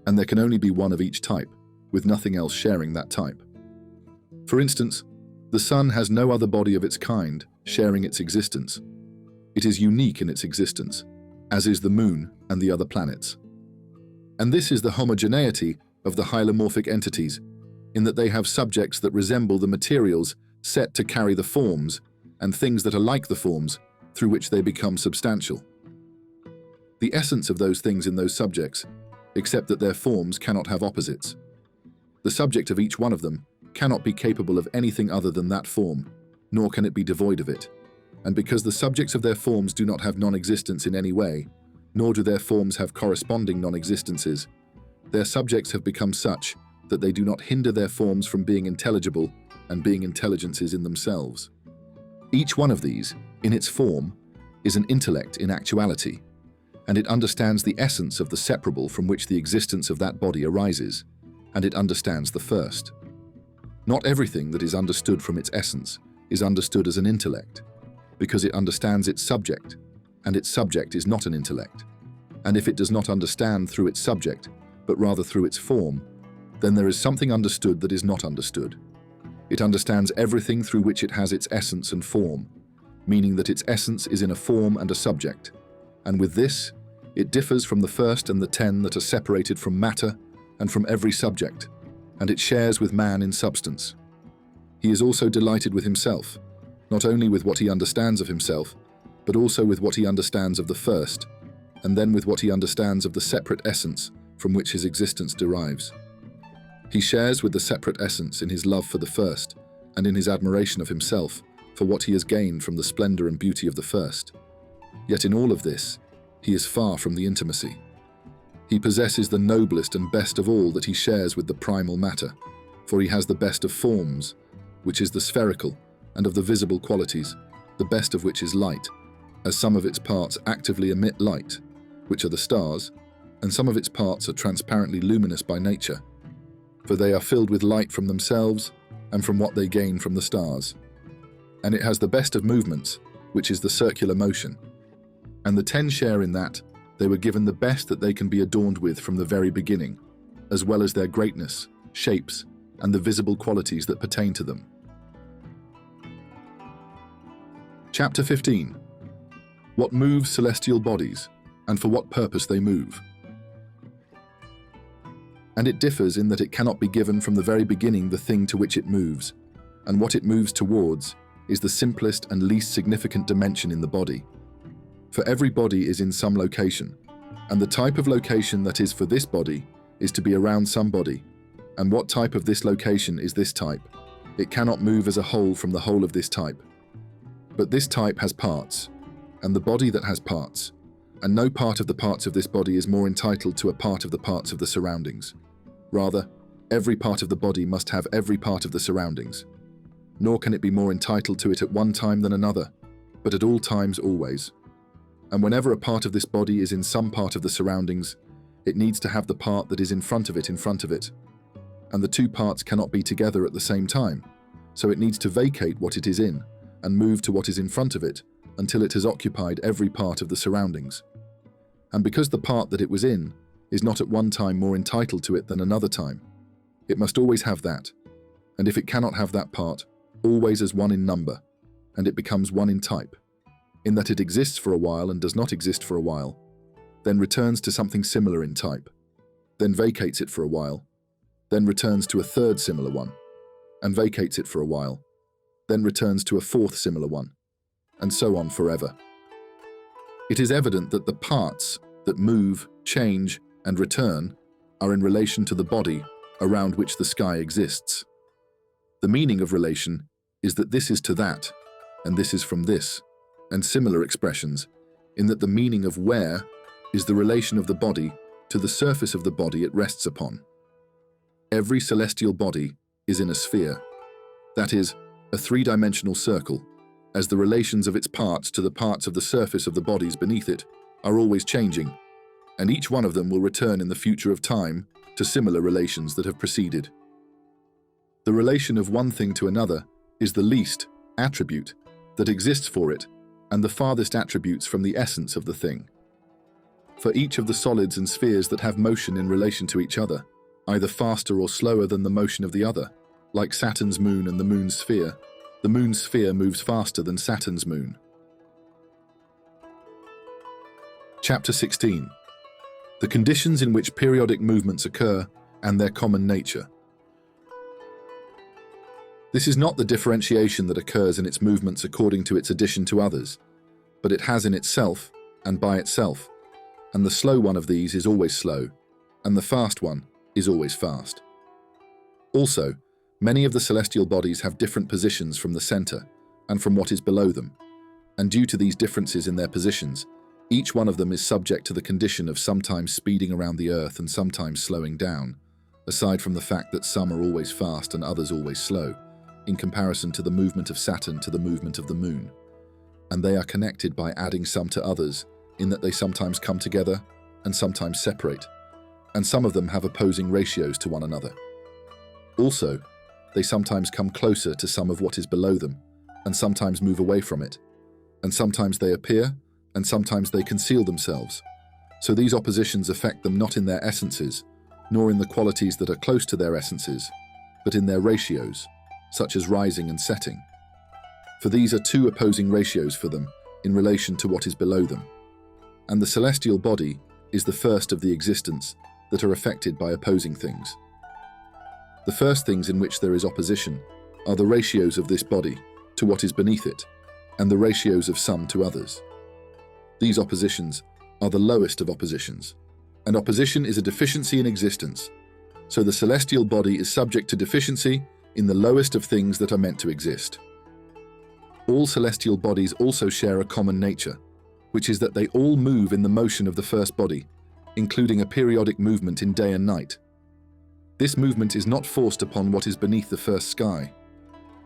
B: and there can only be one of each type, with nothing else sharing that type. For instance, the sun has no other body of its kind sharing its existence. It is unique in its existence, as is the moon and the other planets. And this is the homogeneity of the hylomorphic entities, in that they have subjects that resemble the materials set to carry the forms, and things that are like the forms, through which they become substantial. The essence of those things in those subjects, except that their forms cannot have opposites. The subject of each one of them cannot be capable of anything other than that form, nor can it be devoid of it. And because the subjects of their forms do not have non-existence in any way, nor do their forms have corresponding non-existences, their subjects have become such that they do not hinder their forms from being intelligible and being intelligences in themselves. Each one of these, in its form, is an intellect in actuality, and it understands the essence of the separable from which the existence of that body arises, and it understands the first. Not everything that is understood from its essence is understood as an intellect, because it understands its subject, and its subject is not an intellect. And if it does not understand through its subject, but rather through its form, then there is something understood that is not understood. It understands everything through which it has its essence and form, meaning that its essence is in a form and a subject. And with this, it differs from the first and the 10 that are separated from matter and from every subject, and it shares with man in substance. He is also delighted with himself, not only with what he understands of himself, but also with what he understands of the first, and then with what he understands of the separate essence from which his existence derives. He shares with the separate essence in his love for the first, and in his admiration of himself for what he has gained from the splendor and beauty of the first. Yet in all of this, he is far from the intimacy. He possesses the noblest and best of all that he shares with the primal matter, for he has the best of forms, which is the spherical, and of the visible qualities, the best of which is light, as some of its parts actively emit light, which are the stars, and some of its parts are transparently luminous by nature, for they are filled with light from themselves and from what they gain from the stars. And it has the best of movements, which is the circular motion. And the 10 share in that they were given the best that they can be adorned with from the very beginning, as well as their greatness, shapes, and the visible qualities that pertain to them. Chapter 15. What moves celestial bodies, and for what purpose they move. And it differs in that it cannot be given from the very beginning the thing to which it moves, and what it moves towards is the simplest and least significant dimension in the body. For every body is in some location, and the type of location that is for this body is to be around somebody, and what type of this location is this type. It cannot move as a whole from the whole of this type. But this type has parts, and the body that has parts, and no part of the parts of this body is more entitled to a part of the parts of the surroundings. Rather, every part of the body must have every part of the surroundings. Nor can it be more entitled to it at one time than another, but at all times always. And whenever a part of this body is in some part of the surroundings, it needs to have the part that is in front of it. And the two parts cannot be together at the same time, so it needs to vacate what it is in and move to what is in front of it until it has occupied every part of the surroundings. And because the part that it was in is not at one time more entitled to it than another time, it must always have that, and if it cannot have that part, always as one in number, and it becomes one in type, in that it exists for a while and does not exist for a while, then returns to something similar in type, then vacates it for a while, then returns to a third similar one, and vacates it for a while, then returns to a fourth similar one, and so on forever. It is evident that the parts that move, change, and return are in relation to the body around which the sky exists. The meaning of relation is that this is to that, and this is from this, and similar expressions, in that the meaning of where is the relation of the body to the surface of the body it rests upon. Every celestial body is in a sphere, that is, a three-dimensional circle, as the relations of its parts to the parts of the surface of the bodies beneath it are always changing, and each one of them will return in the future of time to similar relations that have preceded. The relation of one thing to another is the least attribute that exists for it, and the farthest attributes from the essence of the thing. For each of the solids and spheres that have motion in relation to each other, either faster or slower than the motion of the other, like Saturn's moon and the moon's sphere, the moon's sphere moves faster than Saturn's moon. Chapter 16. The conditions in which periodic movements occur and their common nature. This is not the differentiation that occurs in its movements according to its addition to others, but it has in itself and by itself, and the slow one of these is always slow, and the fast one is always fast. Also, many of the celestial bodies have different positions from the center and from what is below them, and due to these differences in their positions, each one of them is subject to the condition of sometimes speeding around the earth and sometimes slowing down, aside from the fact that some are always fast and others always slow, in comparison to the movement of Saturn to the movement of the moon. And they are connected by adding some to others, in that they sometimes come together and sometimes separate, and some of them have opposing ratios to one another. Also, they sometimes come closer to some of what is below them, and sometimes move away from it, and sometimes they appear, and sometimes they conceal themselves. So these oppositions affect them not in their essences, nor in the qualities that are close to their essences, but in their ratios, such as rising and setting. For these are two opposing ratios for them in relation to what is below them. And the celestial body is the first of the existents that are affected by opposing things. The first things in which there is opposition are the ratios of this body to what is beneath it, and the ratios of some to others. These oppositions are the lowest of oppositions, and opposition is a deficiency in existence, so the celestial body is subject to deficiency in the lowest of things that are meant to exist. All celestial bodies also share a common nature, which is that they all move in the motion of the first body, including a periodic movement in day and night. This movement is not forced upon what is beneath the first sky,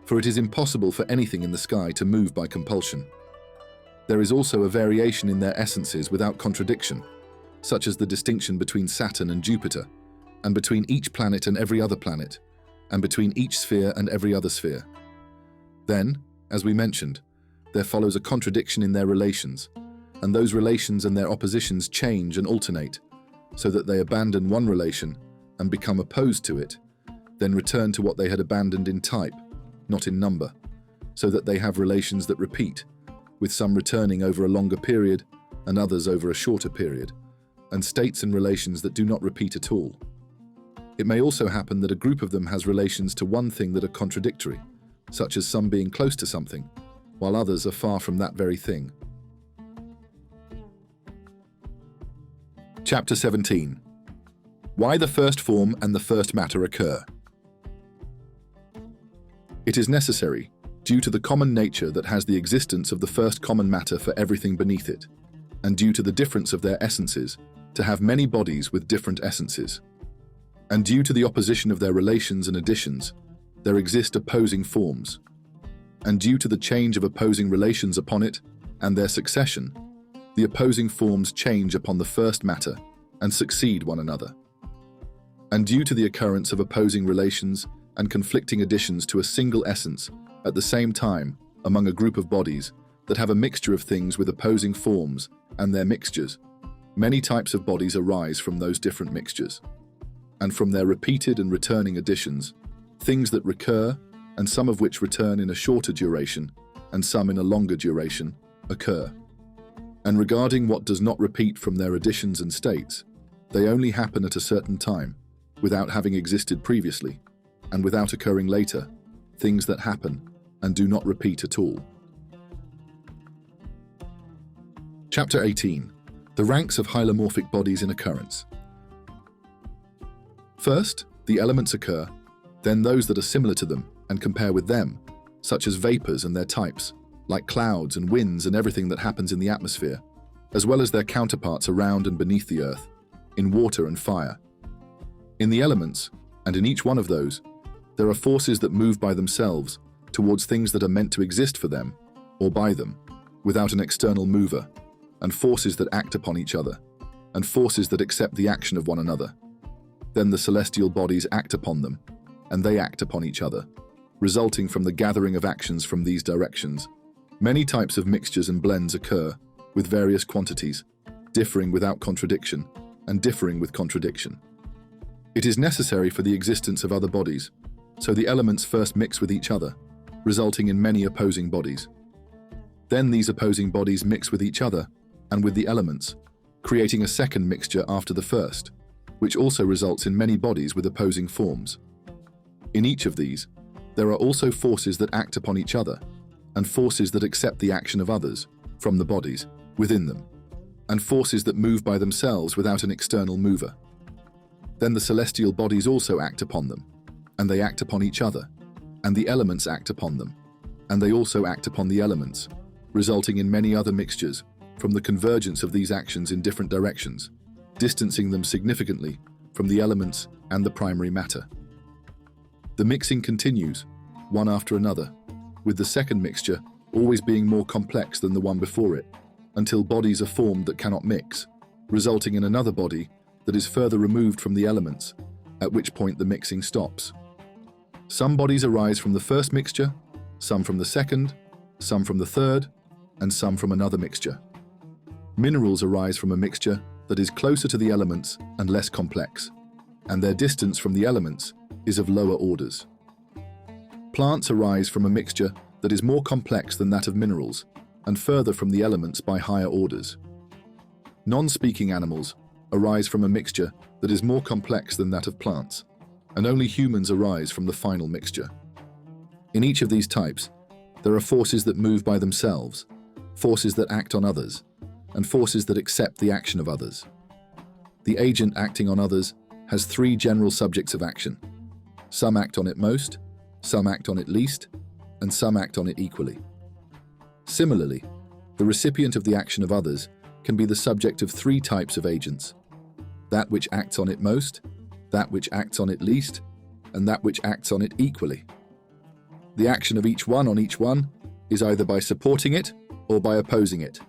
B: for it is impossible for anything in the sky to move by compulsion. There is also a variation in their essences without contradiction, such as the distinction between Saturn and Jupiter, and between each planet and every other planet, and between each sphere and every other sphere. Then, as we mentioned, there follows a contradiction in their relations, and those relations and their oppositions change and alternate, so that they abandon one relation and become opposed to it, then return to what they had abandoned in type, not in number, so that they have relations that repeat, with some returning over a longer period and others over a shorter period, and states and relations that do not repeat at all. It may also happen that a group of them has relations to one thing that are contradictory, such as some being close to something, while others are far from that very thing. Chapter 17. Why the first form and the first matter occur. It is necessary, due to the common nature that has the existence of the first common matter for everything beneath it, and due to the difference of their essences, to have many bodies with different essences. And due to the opposition of their relations and additions, there exist opposing forms. And due to the change of opposing relations upon it, and their succession, the opposing forms change upon the first matter and succeed one another. And due to the occurrence of opposing relations and conflicting additions to a single essence at the same time among a group of bodies that have a mixture of things with opposing forms and their mixtures, many types of bodies arise from those different mixtures. And from their repeated and returning additions, things that recur, and some of which return in a shorter duration, and some in a longer duration, occur. And regarding what does not repeat from their additions and states, they only happen at a certain time, without having existed previously, and without occurring later, things that happen and do not repeat at all. Chapter 18. The ranks of hylomorphic bodies in occurrence. First, the elements occur, then those that are similar to them and compare with them, such as vapors and their types, like clouds and winds and everything that happens in the atmosphere, as well as their counterparts around and beneath the earth, in water and fire. In the elements, and in each one of those, there are forces that move by themselves towards things that are meant to exist for them, or by them, without an external mover, and forces that act upon each other, and forces that accept the action of one another. Then the celestial bodies act upon them, and they act upon each other, resulting from the gathering of actions from these directions. Many types of mixtures and blends occur, with various quantities, differing without contradiction, and differing with contradiction. It is necessary for the existence of other bodies, so the elements first mix with each other, resulting in many opposing bodies. Then these opposing bodies mix with each other and with the elements, creating a second mixture after the first, which also results in many bodies with opposing forms. In each of these, there are also forces that act upon each other, and forces that accept the action of others, from the bodies, within them, and forces that move by themselves without an external mover. Then the celestial bodies also act upon them, and they act upon each other, and the elements act upon them, and they also act upon the elements, resulting in many other mixtures from the convergence of these actions in different directions, distancing them significantly from the elements and the primary matter. The mixing continues, one after another, with the second mixture always being more complex than the one before it, until bodies are formed that cannot mix, resulting in another body that is further removed from the elements, at which point the mixing stops. Some bodies arise from the first mixture, some from the second, some from the third, and some from another mixture. Minerals arise from a mixture that is closer to the elements and less complex, and their distance from the elements is of lower orders. Plants arise from a mixture that is more complex than that of minerals, and further from the elements by higher orders. Non-speaking animals arise from a mixture that is more complex than that of plants, and only humans arise from the final mixture. In each of these types, there are forces that move by themselves, forces that act on others, and forces that accept the action of others. The agent acting on others has three general subjects of action. Some act on it most, some act on it least, and some act on it equally. Similarly, the recipient of the action of others can be the subject of three types of agents: that which acts on it most, that which acts on it least, and that which acts on it equally. The action of each one on each one is either by supporting it or by opposing it.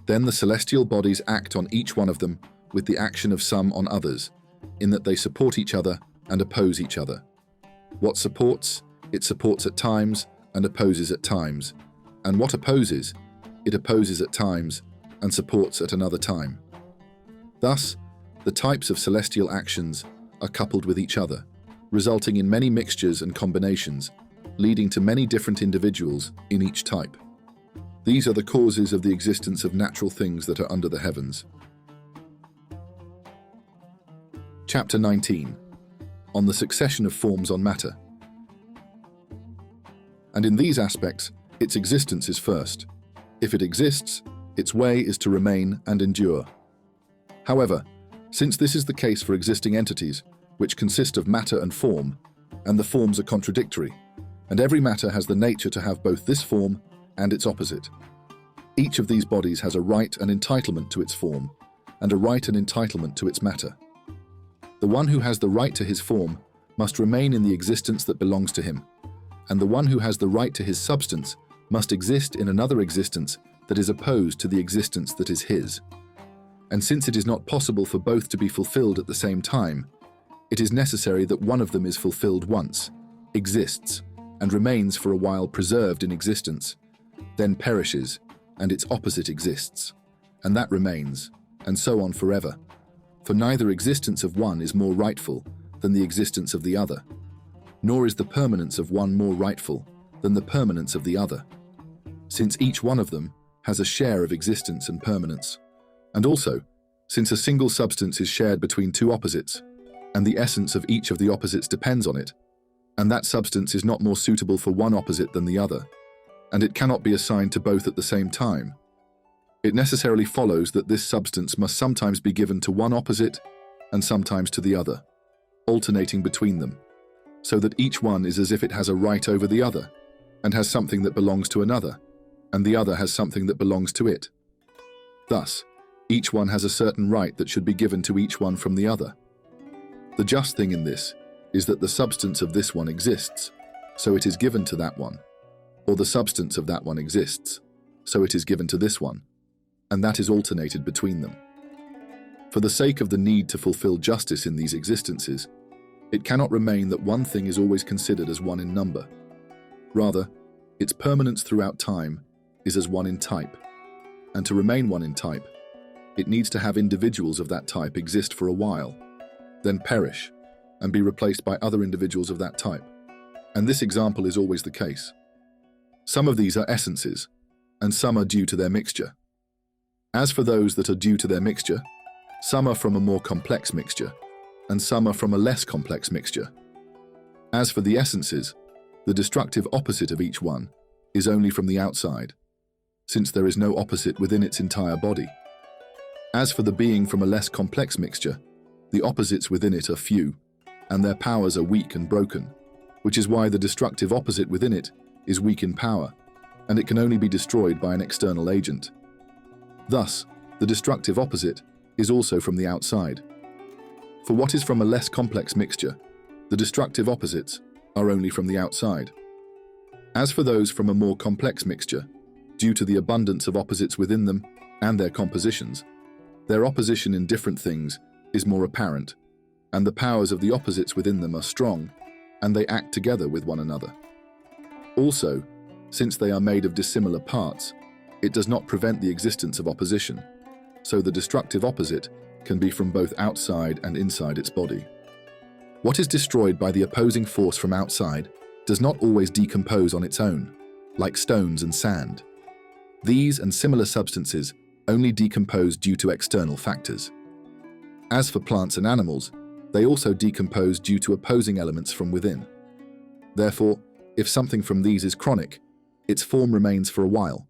B: Then the celestial bodies act on each one of them with the action of some on others, in that they support each other and oppose each other. What supports, it supports at times and opposes at times, and what opposes, it opposes at times and supports at another time. Thus, the types of celestial actions are coupled with each other, resulting in many mixtures and combinations, leading to many different individuals in each type. These are the causes of the existence of natural things that are under the heavens. Chapter 19. On the succession of forms on matter. And in these aspects, its existence is first. If it exists, its way is to remain and endure. However, since this is the case for existing entities, which consist of matter and form, and the forms are contradictory, and every matter has the nature to have both this form and its opposite. Each of these bodies has a right and entitlement to its form, and a right and entitlement to its matter. The one who has the right to his form must remain in the existence that belongs to him, and the one who has the right to his substance must exist in another existence that is opposed to the existence that is his. And since it is not possible for both to be fulfilled at the same time, it is necessary that one of them is fulfilled once, exists, and remains for a while preserved in existence, then perishes, and its opposite exists, and that remains, and so on forever. For neither existence of one is more rightful than the existence of the other, nor is the permanence of one more rightful than the permanence of the other, since each one of them has a share of existence and permanence. And also, since a single substance is shared between two opposites, and the essence of each of the opposites depends on it, and that substance is not more suitable for one opposite than the other, and it cannot be assigned to both at the same time, it necessarily follows that this substance must sometimes be given to one opposite and sometimes to the other, alternating between them, so that each one is as if it has a right over the other, and has something that belongs to another, and the other has something that belongs to it. Thus, each one has a certain right that should be given to each one from the other. The just thing in this is that the substance of this one exists, so it is given to that one, or the substance of that one exists, so it is given to this one, and that is alternated between them. For the sake of the need to fulfill justice in these existences, it cannot remain that one thing is always considered as one in number. Rather, its permanence throughout time is as one in type, and to remain one in type, it needs to have individuals of that type exist for a while, then perish, and be replaced by other individuals of that type. And this example is always the case. Some of these are essences, and some are due to their mixture. As for those that are due to their mixture, some are from a more complex mixture, and some are from a less complex mixture. As for the essences, the destructive opposite of each one is only from the outside, since there is no opposite within its entire body. As for the being from a less complex mixture, the opposites within it are few, and their powers are weak and broken, which is why the destructive opposite within it is weak in power, and it can only be destroyed by an external agent. Thus, the destructive opposite is also from the outside. For what is from a less complex mixture, the destructive opposites are only from the outside. As for those from a more complex mixture, due to the abundance of opposites within them and their compositions, their opposition in different things is more apparent, and the powers of the opposites within them are strong, and they act together with one another. Also, since they are made of dissimilar parts, it does not prevent the existence of opposition, so the destructive opposite can be from both outside and inside its body. What is destroyed by the opposing force from outside does not always decompose on its own, like stones and sand. These and similar substances only decompose due to external factors. As for plants and animals, they also decompose due to opposing elements from within. Therefore, if something from these is chronic, its form remains for a while,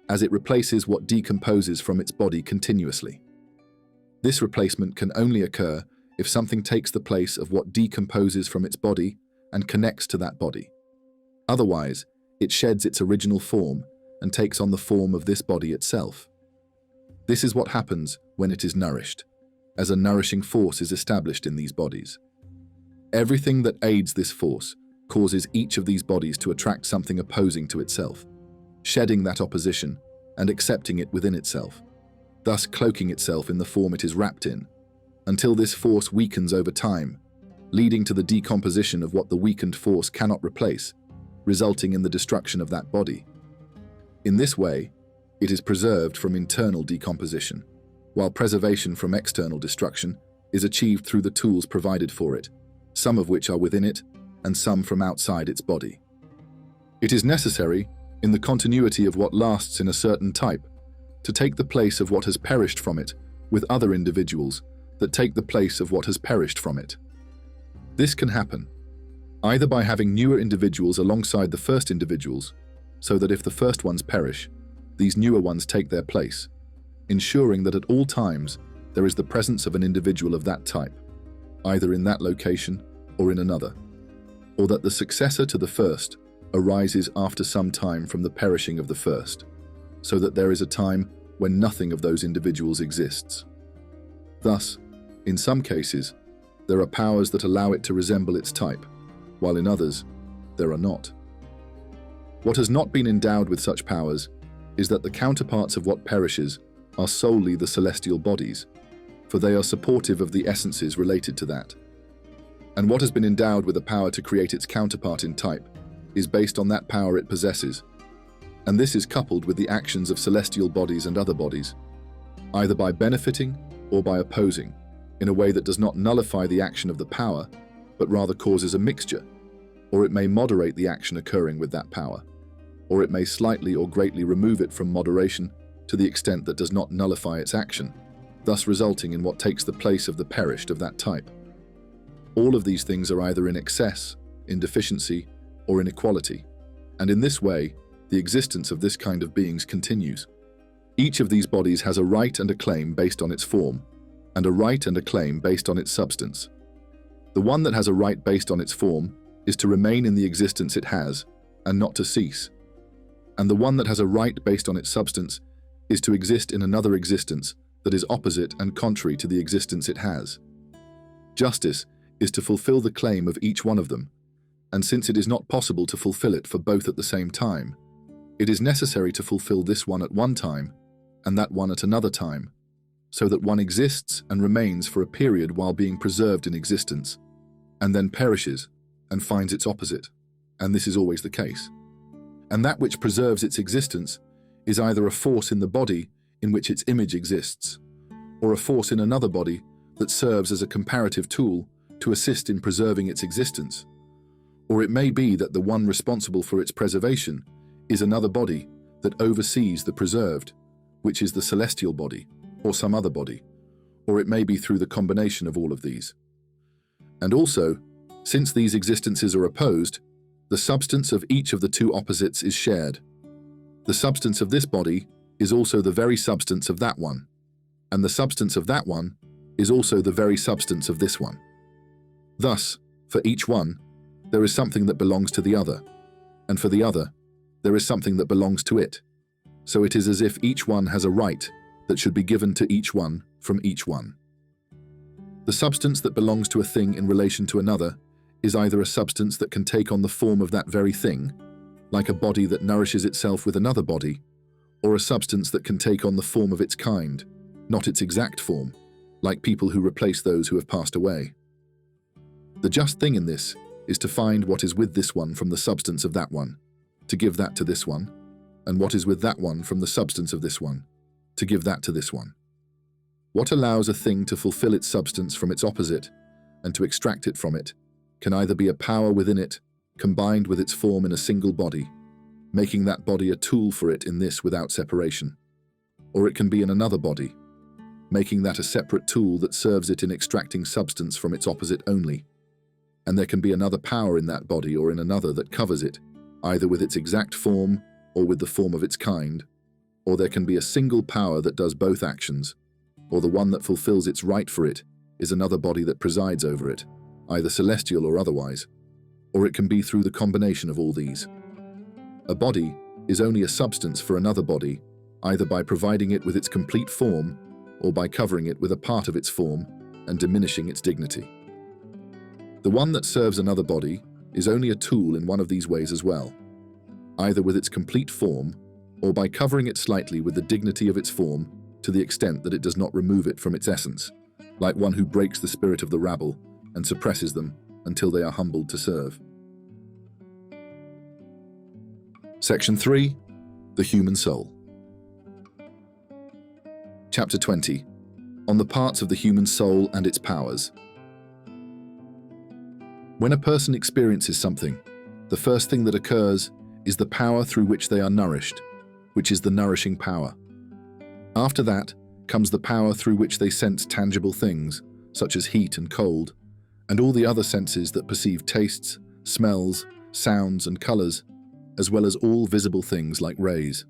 B: as it replaces what decomposes from its body continuously. This replacement can only occur if something takes the place of what decomposes from its body and connects to that body. Otherwise, it sheds its original form and takes on the form of this body itself. This is what happens when it is nourished, as a nourishing force is established in these bodies. Everything that aids this force causes each of these bodies to attract something opposing to itself, shedding that opposition and accepting it within itself, thus cloaking itself in the form it is wrapped in, until this force weakens over time, leading to the decomposition of what the weakened force cannot replace, resulting in the destruction of that body. In this way, it is preserved from internal decomposition, while preservation from external destruction is achieved through the tools provided for it, some of which are within it and some from outside its body. It is necessary, in the continuity of what lasts in a certain type, to take the place of what has perished from it with other individuals that take the place of what has perished from it. This can happen either by having newer individuals alongside the first individuals, so that if the first ones perish, these newer ones take their place, ensuring that at all times there is the presence of an individual of that type, either in that location or in another, or that the successor to the first arises after some time from the perishing of the first, so that there is a time when nothing of those individuals exists. Thus, in some cases, there are powers that allow it to resemble its type, while in others, there are not. What has not been endowed with such powers is that the counterparts of what perishes are solely the celestial bodies, for they are supportive of the essences related to that. And what has been endowed with a power to create its counterpart in type is based on that power it possesses, and this is coupled with the actions of celestial bodies and other bodies, either by benefiting or by opposing, in a way that does not nullify the action of the power, but rather causes a mixture, or it may moderate the action occurring with that power, or it may slightly or greatly remove it from moderation to the extent that does not nullify its action, thus resulting in what takes the place of the perished of that type. All of these things are either in excess, in deficiency, or in equality, and in this way, the existence of this kind of beings continues. Each of these bodies has a right and a claim based on its form, and a right and a claim based on its substance. The one that has a right based on its form is to remain in the existence it has, and not to cease. And the one that has a right based on its substance is to exist in another existence that is opposite and contrary to the existence it has. Justice is to fulfill the claim of each one of them, and since it is not possible to fulfill it for both at the same time, it is necessary to fulfill this one at one time and that one at another time, so that one exists and remains for a period while being preserved in existence, and then perishes and finds its opposite, and this is always the case. And that which preserves its existence is either a force in the body in which its image exists, or a force in another body that serves as a comparative tool to assist in preserving its existence. Or it may be that the one responsible for its preservation is another body that oversees the preserved, which is the celestial body, or some other body, or it may be through the combination of all of these. And also, since these existences are opposed, the substance of each of the two opposites is shared. The substance of this body is also the very substance of that one, and the substance of that one is also the very substance of this one. Thus, for each one, there is something that belongs to the other, and for the other, there is something that belongs to it. So it is as if each one has a right that should be given to each one from each one. The substance that belongs to a thing in relation to another is either a substance that can take on the form of that very thing, like a body that nourishes itself with another body, or a substance that can take on the form of its kind, not its exact form, like people who replace those who have passed away. The just thing in this is to find what is with this one from the substance of that one, to give that to this one, and what is with that one from the substance of this one, to give that to this one. What allows a thing to fulfill its substance from its opposite and to extract it from it can either be a power within it combined with its form in a single body, making that body a tool for it in this without separation, or it can be in another body, making that a separate tool that serves it in extracting substance from its opposite only. And there can be another power in that body or in another that covers it, either with its exact form or with the form of its kind, or there can be a single power that does both actions, or the one that fulfills its right for it is another body that presides over it, either celestial or otherwise, or it can be through the combination of all these. A body is only a substance for another body, either by providing it with its complete form or by covering it with a part of its form and diminishing its dignity. The one that serves another body is only a tool in one of these ways as well, either with its complete form or by covering it slightly with the dignity of its form to the extent that it does not remove it from its essence, like one who breaks the spirit of the rabble and suppresses them until they are humbled to serve. Section 3. The Human Soul. Chapter 20. On the parts of the human soul and its powers. When a person experiences something, the first thing that occurs is the power through which they are nourished, which is the nourishing power. After that comes the power through which they sense tangible things, such as heat and cold, and all the other senses that perceive tastes, smells, sounds, and colors, as well as all visible things like rays.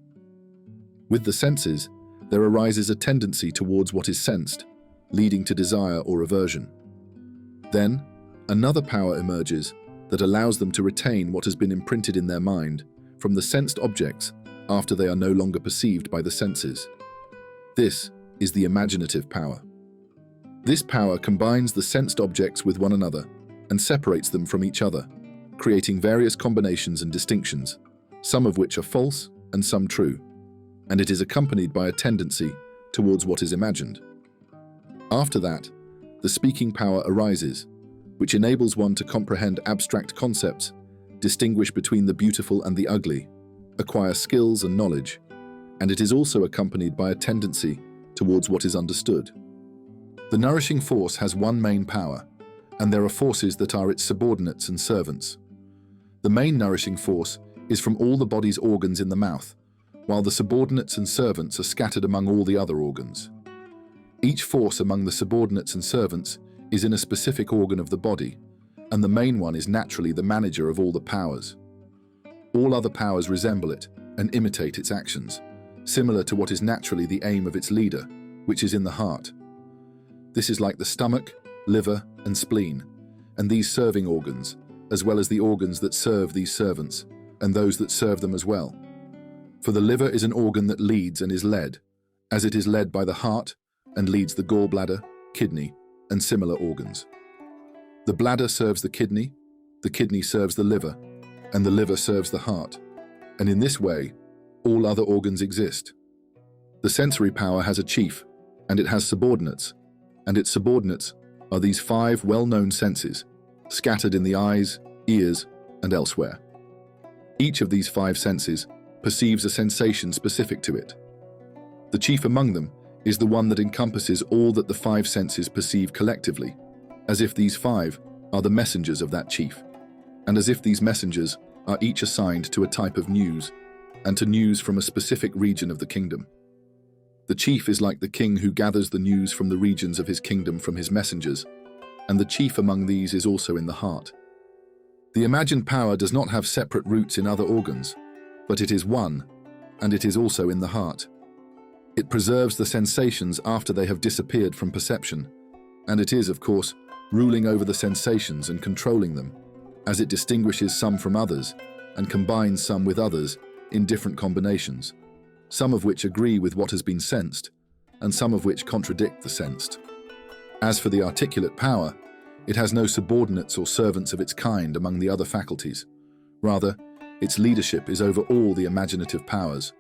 B: With the senses, there arises a tendency towards what is sensed, leading to desire or aversion. Then, another power emerges that allows them to retain what has been imprinted in their mind from the sensed objects after they are no longer perceived by the senses. This is the imaginative power. This power combines the sensed objects with one another and separates them from each other, creating various combinations and distinctions, some of which are false and some true, and it is accompanied by a tendency towards what is imagined. After that, the speaking power arises, which enables one to comprehend abstract concepts, distinguish between the beautiful and the ugly, acquire skills and knowledge, and it is also accompanied by a tendency towards what is understood. The nourishing force has one main power, and there are forces that are its subordinates and servants. The main nourishing force is from all the body's organs in the mouth, while the subordinates and servants are scattered among all the other organs. Each force among the subordinates and servants is in a specific organ of the body, and the main one is naturally the manager of all the powers. All other powers resemble it and imitate its actions, similar to what is naturally the aim of its leader, which is in the heart. This is like the stomach, liver, and spleen, and these serving organs, as well as the organs that serve these servants, and those that serve them as well. For the liver is an organ that leads and is led, as it is led by the heart and leads the gallbladder, kidney, and similar organs. The bladder serves the kidney serves the liver, and the liver serves the heart, and in this way, all other organs exist. The sensory power has a chief, and it has subordinates, and its subordinates are these 5 well-known senses, scattered in the eyes, ears, and elsewhere. Each of these 5 senses perceives a sensation specific to it. The chief among them is the one that encompasses all that the 5 senses perceive collectively, as if these 5 are the messengers of that chief, and as if these messengers are each assigned to a type of news, and to news from a specific region of the kingdom. The chief is like the king who gathers the news from the regions of his kingdom from his messengers, and the chief among these is also in the heart. The imagined power does not have separate roots in other organs, but it is one, and it is also in the heart. It preserves the sensations after they have disappeared from perception, and it is, of course, ruling over the sensations and controlling them, as it distinguishes some from others and combines some with others in different combinations, some of which agree with what has been sensed, and some of which contradict the sensed. As for the articulate power, it has no subordinates or servants of its kind among the other faculties. Rather, its leadership is over all the imaginative powers,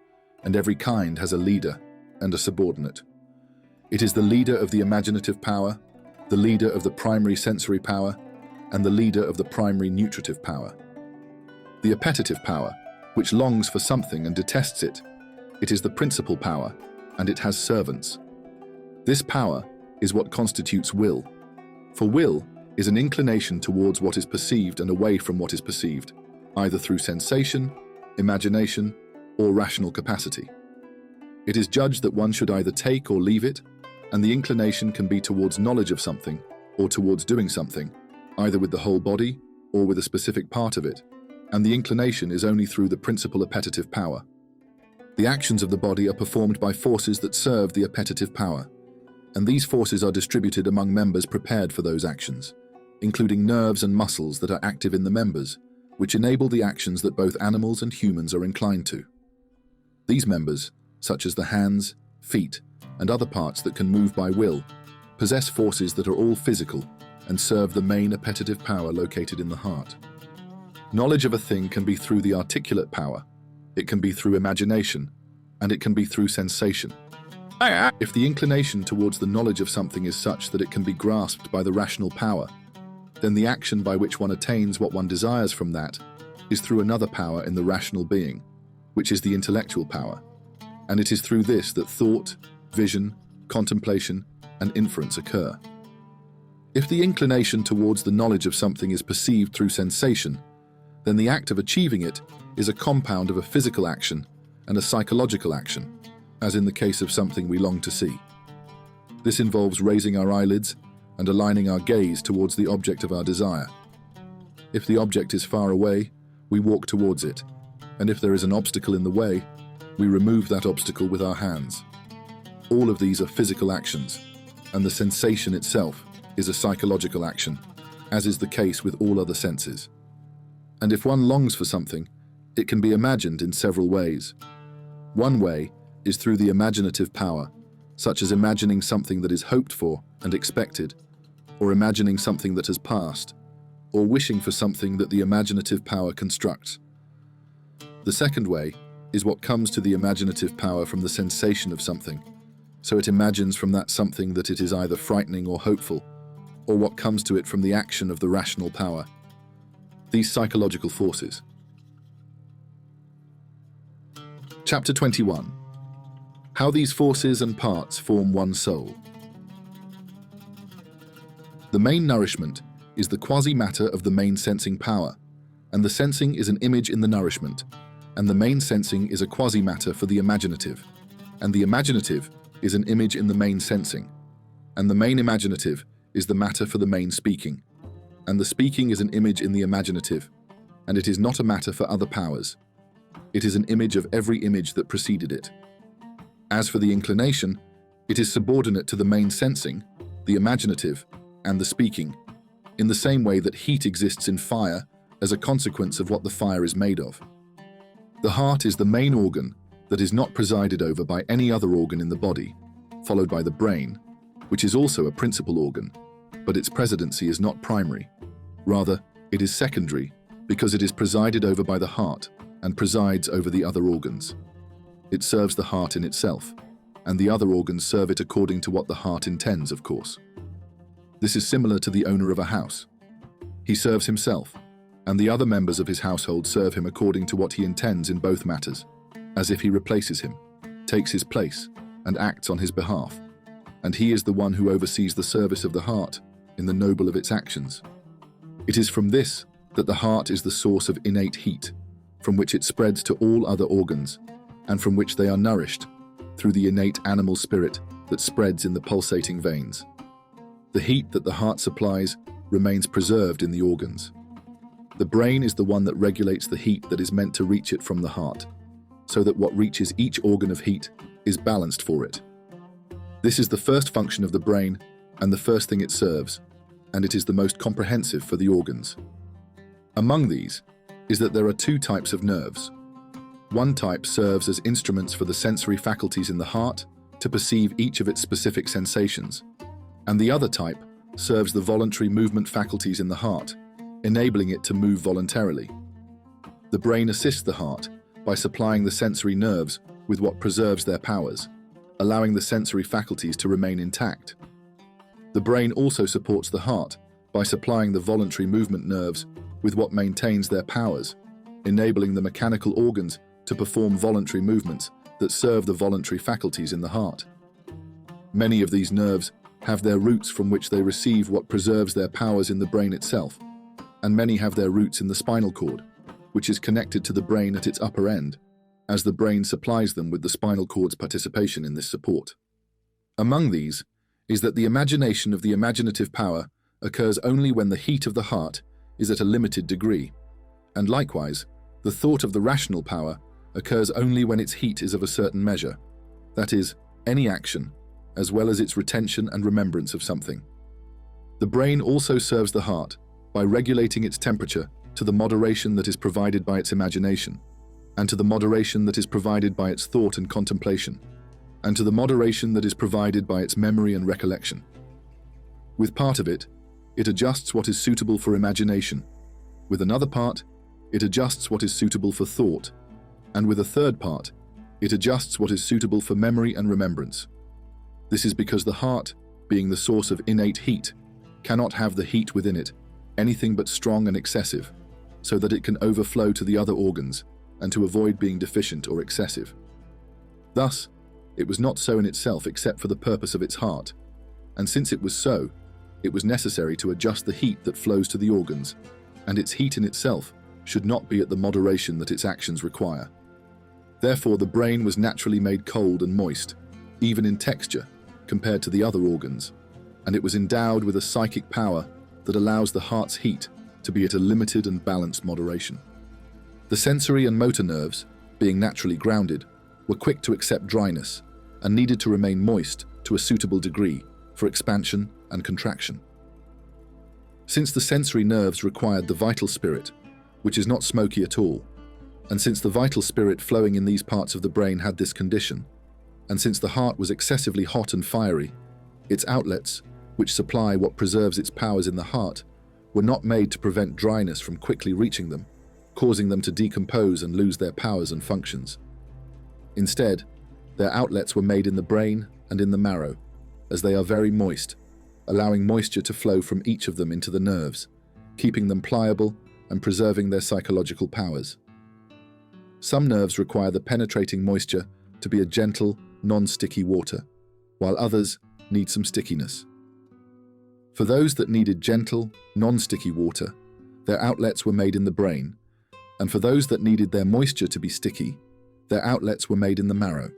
B: and every kind has a leader and a subordinate. It is the leader of the imaginative power, the leader of the primary sensory power, and the leader of the primary nutritive power. The appetitive power, which longs for something and detests it, it is the principal power, and it has servants. This power is what constitutes will, for will is an inclination towards what is perceived and away from what is perceived, either through sensation, imagination, or rational capacity. It is judged that one should either take or leave it, and the inclination can be towards knowledge of something or towards doing something, either with the whole body or with a specific part of it, and the inclination is only through the principal appetitive power. The actions of the body are performed by forces that serve the appetitive power, and these forces are distributed among members prepared for those actions, including nerves and muscles that are active in the members, which enable the actions that both animals and humans are inclined to. These members, such as the hands, feet, and other parts that can move by will, possess forces that are all physical and serve the main appetitive power located in the heart. Knowledge of a thing can be through the articulate power, it can be through imagination, and it can be through sensation. If the inclination towards the knowledge of something is such that it can be grasped by the rational power, then the action by which one attains what one desires from that is through another power in the rational being, which is the intellectual power, and it is through this that thought, vision, contemplation, and inference occur. If the inclination towards the knowledge of something is perceived through sensation, then the act of achieving it is a compound of a physical action and a psychological action, as in the case of something we long to see. This involves raising our eyelids and aligning our gaze towards the object of our desire. If the object is far away, we walk towards it, and if there is an obstacle in the way, we remove that obstacle with our hands. All of these are physical actions, and the sensation itself is a psychological action, as is the case with all other senses. And if one longs for something, it can be imagined in several ways. One way is through the imaginative power, such as imagining something that is hoped for and expected, or imagining something that has passed, or wishing for something that the imaginative power constructs. The second way is what comes to the imaginative power from the sensation of something, so it imagines from that something that it is either frightening or hopeful, or what comes to it from the action of the rational power. These psychological forces. Chapter 21. How these forces and parts form one soul. The main nourishment is the quasi-matter of the main sensing power, and the sensing is an image in the nourishment, and the main sensing is a quasi-matter for the imaginative, and the imaginative is an image in the main sensing, and the main imaginative is the matter for the main speaking, and the speaking is an image in the imaginative, and it is not a matter for other powers. It is an image of every image that preceded it. As for the inclination, it is subordinate to the main sensing, the imaginative, and the speaking, in the same way that heat exists in fire as a consequence of what the fire is made of. The heart is the main organ that is not presided over by any other organ in the body, followed by the brain, which is also a principal organ, but its presidency is not primary. Rather, it is secondary because it is presided over by the heart and presides over the other organs. It serves the heart in itself. and the other organs serve it according to what the heart intends, of course. This is similar to the owner of a house. He serves himself, and the other members of his household serve him according to what he intends in both matters, as if he replaces him, takes his place, and acts on his behalf. And he is the one who oversees the service of the heart in the noble of its actions. It is from this that the heart is the source of innate heat, from which it spreads to all other organs, and from which they are nourished through the innate animal spirit that spreads in the pulsating veins. The heat that the heart supplies remains preserved in the organs. The brain is the one that regulates the heat that is meant to reach it from the heart, so that what reaches each organ of heat is balanced for it. This is the first function of the brain and the first thing it serves, and it is the most comprehensive for the organs. Among these is that there are two types of nerves. One type serves as instruments for the sensory faculties in the heart to perceive each of its specific sensations, and the other type serves the voluntary movement faculties in the heart, enabling it to move voluntarily. The brain assists the heart by supplying the sensory nerves with what preserves their powers, allowing the sensory faculties to remain intact. The brain also supports the heart by supplying the voluntary movement nerves with what maintains their powers, enabling the mechanical organs to perform voluntary movements that serve the voluntary faculties in the heart. Many of these nerves have their roots from which they receive what preserves their powers in the brain itself, and many have their roots in the spinal cord, which is connected to the brain at its upper end, as the brain supplies them with the spinal cord's participation in this support. Among these is that the imagination of the imaginative power occurs only when the heat of the heart is at a limited degree, and likewise, the thought of the rational power occurs only when its heat is of a certain measure, that is, any action, as well as its retention and remembrance of something. The brain also serves the heart by regulating its temperature to the moderation that is provided by its imagination, and to the moderation that is provided by its thought and contemplation, and to the moderation that is provided by its memory and recollection. With part of it, it adjusts what is suitable for imagination. With another part, it adjusts what is suitable for thought, and with a third part, it adjusts what is suitable for memory and remembrance. This is because the heart, being the source of innate heat, cannot have the heat within it anything but strong and excessive, so that it can overflow to the other organs and to avoid being deficient or excessive. Thus, it was not so in itself except for the purpose of its heart, and since it was so, it was necessary to adjust the heat that flows to the organs, and its heat in itself should not be at the moderation that its actions require. Therefore, the brain was naturally made cold and moist, even in texture, compared to the other organs, and it was endowed with a psychic power that allows the heart's heat to be at a limited and balanced moderation. The sensory and motor nerves, being naturally grounded, were quick to accept dryness and needed to remain moist to a suitable degree for expansion and contraction. Since the sensory nerves required the vital spirit, which is not smoky at all, and since the vital spirit flowing in these parts of the brain had this condition, and since the heart was excessively hot and fiery, its outlets, which supply what preserves its powers in the heart, were not made to prevent dryness from quickly reaching them, causing them to decompose and lose their powers and functions. Instead, their outlets were made in the brain and in the marrow, as they are very moist, allowing moisture to flow from each of them into the nerves, keeping them pliable and preserving their psychological powers. Some nerves require the penetrating moisture to be a gentle, non-sticky water, while others need some stickiness. For those that needed gentle, non-sticky water, their outlets were made in the brain, and for those that needed their moisture to be sticky, their outlets were made in the marrow.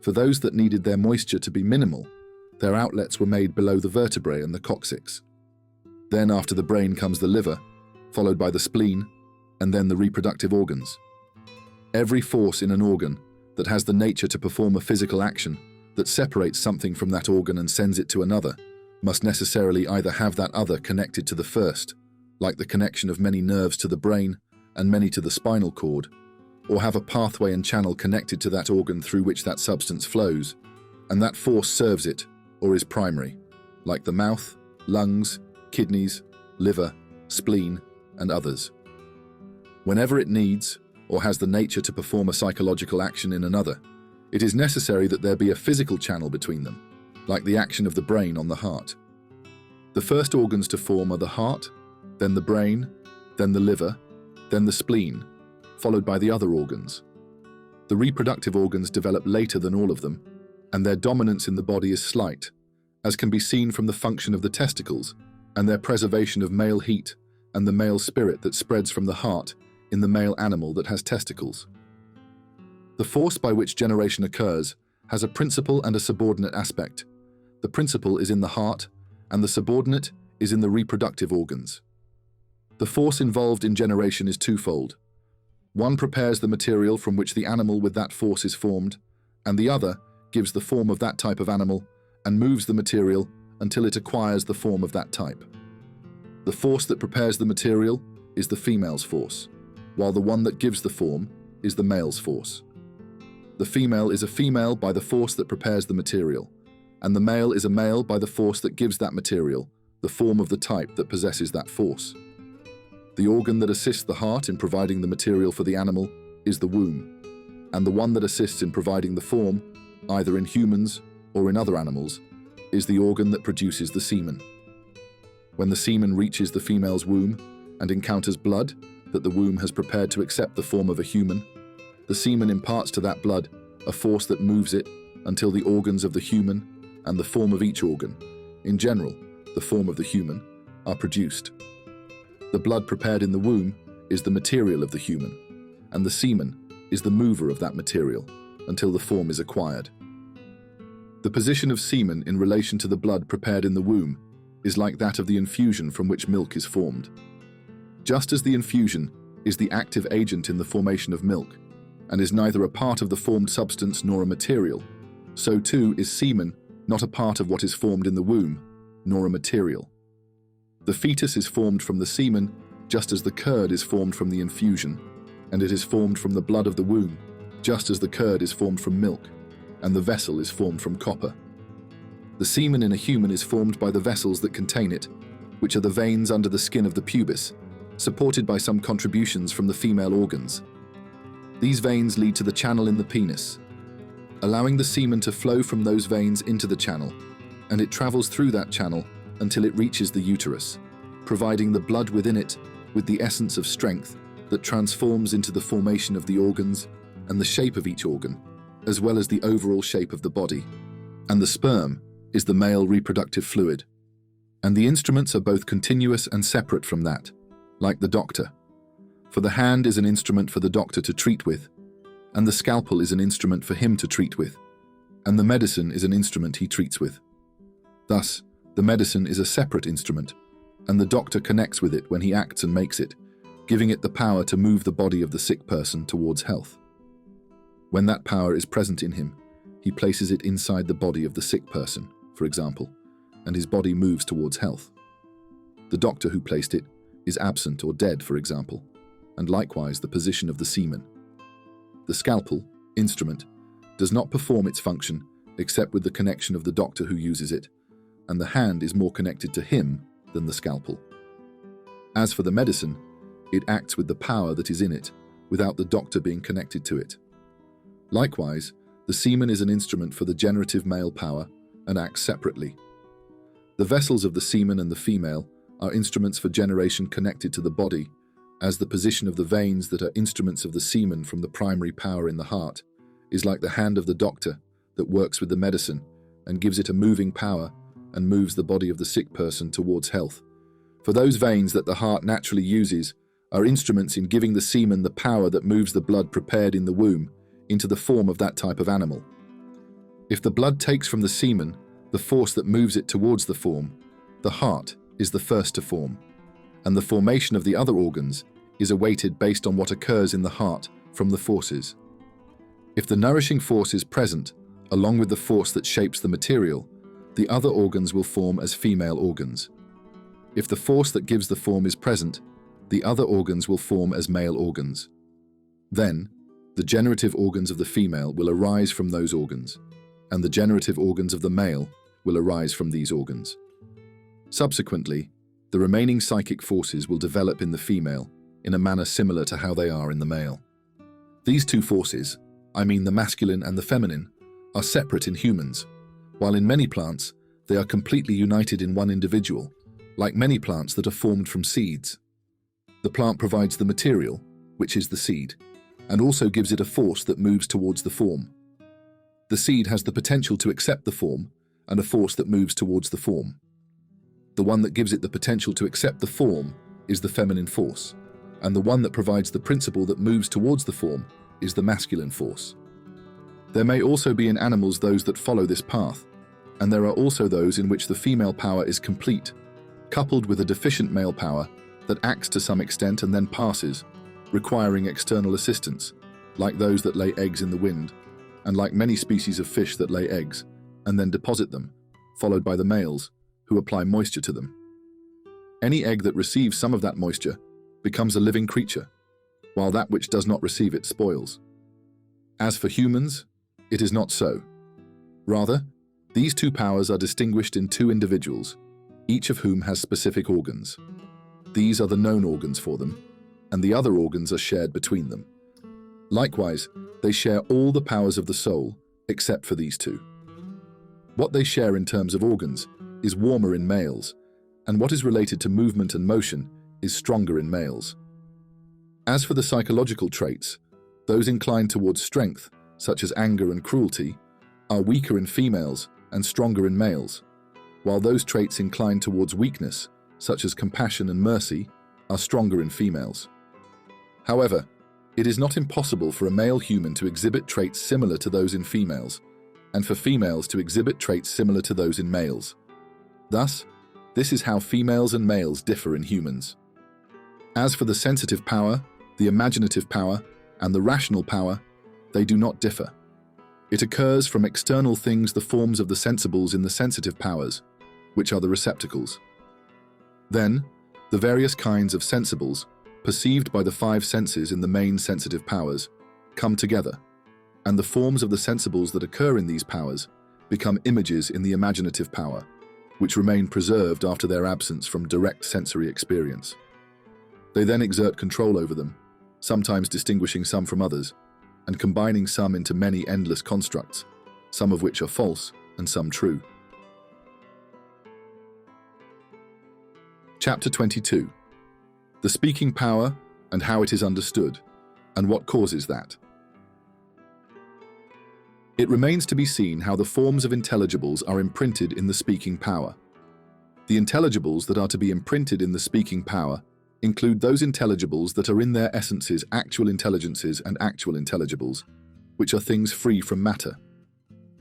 B: For those that needed their moisture to be minimal, their outlets were made below the vertebrae and the coccyx. Then after the brain comes the liver, followed by the spleen, and then the reproductive organs. Every force in an organ that has the nature to perform a physical action that separates something from that organ and sends it to another must necessarily either have that other connected to the first, like the connection of many nerves to the brain and many to the spinal cord, or have a pathway and channel connected to that organ through which that substance flows, and that force serves it or is primary, like the mouth, lungs, kidneys, liver, spleen, and others. Whenever it needs or has the nature to perform a psychological action in another, It is necessary that there be a physical channel between them, like the action of the brain on the heart. The first organs to form are the heart, then the brain, then the liver, then the spleen, followed by the other organs. The reproductive organs develop later than all of them, and their dominance in the body is slight, as can be seen from the function of the testicles and their preservation of male heat and the male spirit that spreads from the heart in the male animal that has testicles. The force by which generation occurs has a principal and a subordinate aspect. The principal is in the heart, and the subordinate is in the reproductive organs. The force involved in generation is twofold. One prepares the material from which the animal with that force is formed, and the other gives the form of that type of animal and moves the material until it acquires the form of that type. The force that prepares the material is the female's force, while the one that gives the form is the male's force. The female is a female by the force that prepares the material, and the male is a male by the force that gives that material the form of the type that possesses that force. The organ that assists the heart in providing the material for the animal is the womb, and the one that assists in providing the form, either in humans or in other animals, is the organ that produces the semen. When the semen reaches the female's womb and encounters blood that the womb has prepared to accept the form of a human, the semen imparts to that blood a force that moves it until the organs of the human and the form of each organ, in general, the form of the human, are produced. The blood prepared in the womb is the material of the human, and the semen is the mover of that material until the form is acquired. The position of semen in relation to the blood prepared in the womb is like that of the infusion from which milk is formed. Just as the infusion is the active agent in the formation of milk, and is neither a part of the formed substance nor a material, so too is semen not a part of what is formed in the womb, nor a material. The fetus is formed from the semen, just as the curd is formed from the infusion, and it is formed from the blood of the womb, just as the curd is formed from milk, and the vessel is formed from copper. The semen in a human is formed by the vessels that contain it, which are the veins under the skin of the pubis, supported by some contributions from the female organs. These veins lead to the channel in the penis, allowing the semen to flow from those veins into the channel, and it travels through that channel until it reaches the uterus, providing the blood within it with the essence of strength that transforms into the formation of the organs and the shape of each organ, as well as the overall shape of the body. And the sperm is the male reproductive fluid. And the instruments are both continuous and separate from that, like the doctor. For the hand is an instrument for the doctor to treat with, and the scalpel is an instrument for him to treat with, and the medicine is an instrument he treats with. Thus, the medicine is a separate instrument, and the doctor connects with it when he acts and makes it, giving it the power to move the body of the sick person towards health. When that power is present in him, he places it inside the body of the sick person, for example, and his body moves towards health. The doctor who placed it is absent or dead, for example, and likewise the position of the semen. The scalpel, instrument, does not perform its function except with the connection of the doctor who uses it, and the hand is more connected to him than the scalpel. As for the medicine, it acts with the power that is in it, without the doctor being connected to it. Likewise, the semen is an instrument for the generative male power and acts separately. The vessels of the semen and the female are instruments for generation connected to the body, as the position of the veins that are instruments of the semen from the primary power in the heart is like the hand of the doctor that works with the medicine and gives it a moving power and moves the body of the sick person towards health. For those veins that the heart naturally uses are instruments in giving the semen the power that moves the blood prepared in the womb into the form of that type of animal. If the blood takes from the semen the force that moves it towards the form, the heart is the first to form, and the formation of the other organs is awaited based on what occurs in the heart from the forces. If the nourishing force is present, along with the force that shapes the material, the other organs will form as female organs. If the force that gives the form is present, the other organs will form as male organs. Then, the generative organs of the female will arise from those organs, and the generative organs of the male will arise from these organs. Subsequently, the remaining psychic forces will develop in the female in a manner similar to how they are in the male. These two forces, I mean the masculine and the feminine, are separate in humans, while in many plants, they are completely united in one individual, like many plants that are formed from seeds. The plant provides the material, which is the seed, and also gives it a force that moves towards the form. The seed has the potential to accept the form and a force that moves towards the form. The one that gives it the potential to accept the form is the feminine force, and the one that provides the principle that moves towards the form is the masculine force. There may also be in animals those that follow this path, and there are also those in which the female power is complete, coupled with a deficient male power that acts to some extent and then passes, requiring external assistance, like those that lay eggs in the wind, and like many species of fish that lay eggs and then deposit them, followed by the males, who apply moisture to them. Any egg that receives some of that moisture becomes a living creature, while that which does not receive it spoils. As for humans, it is not so. Rather, these two powers are distinguished in two individuals, each of whom has specific organs. These are the known organs for them, and the other organs are shared between them. Likewise, they share all the powers of the soul, except for these two. What they share in terms of organs is warmer in males, and what is related to movement and motion is stronger in males. As for the psychological traits, those inclined towards strength, such as anger and cruelty, are weaker in females and stronger in males, while those traits inclined towards weakness, such as compassion and mercy, are stronger in females. However, it is not impossible for a male human to exhibit traits similar to those in females, and for females to exhibit traits similar to those in males. Thus, this is how females and males differ in humans. As for the sensitive power, the imaginative power, and the rational power, they do not differ. It occurs from external things, the forms of the sensibles in the sensitive powers, which are the receptacles. Then, the various kinds of sensibles, perceived by the five senses in the main sensitive powers, come together, and the forms of the sensibles that occur in these powers become images in the imaginative power, which remain preserved after their absence from direct sensory experience. They then exert control over them, sometimes distinguishing some from others, and combining some into many endless constructs, some of which are false and some true. Chapter 22. The speaking power and how it is understood, and what causes that. It remains to be seen how the forms of intelligibles are imprinted in the speaking power. The intelligibles that are to be imprinted in the speaking power include those intelligibles that are in their essences actual intelligences and actual intelligibles, which are things free from matter,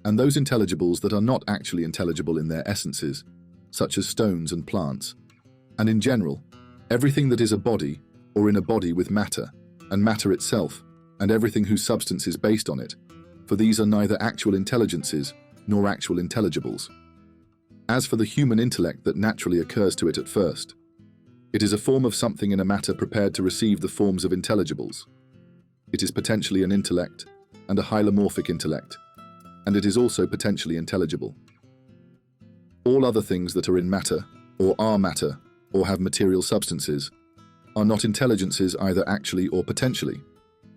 B: and those intelligibles that are not actually intelligible in their essences, such as stones and plants, and in general, everything that is a body or in a body with matter, and matter itself, and everything whose substance is based on it, for these are neither actual intelligences nor actual intelligibles. As for the human intellect that naturally occurs to it at first, it is a form of something in a matter prepared to receive the forms of intelligibles. It is potentially an intellect and a hylomorphic intellect, and it is also potentially intelligible. All other things that are in matter, or have material substances, are not intelligences either actually or potentially,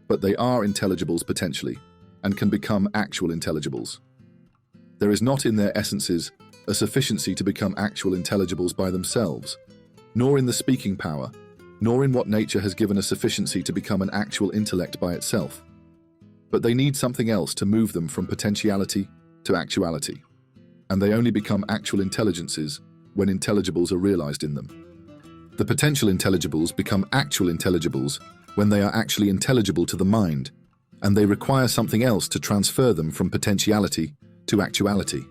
B: but they are intelligibles potentially, and can become actual intelligibles. There is not in their essences a sufficiency to become actual intelligibles by themselves, nor in the speaking power, nor in what nature has given a sufficiency to become an actual intellect by itself. But they need something else to move them from potentiality to actuality, and they only become actual intelligences when intelligibles are realized in them. The potential intelligibles become actual intelligibles when they are actually intelligible to the mind, and they require something else to transfer them from potentiality to actuality.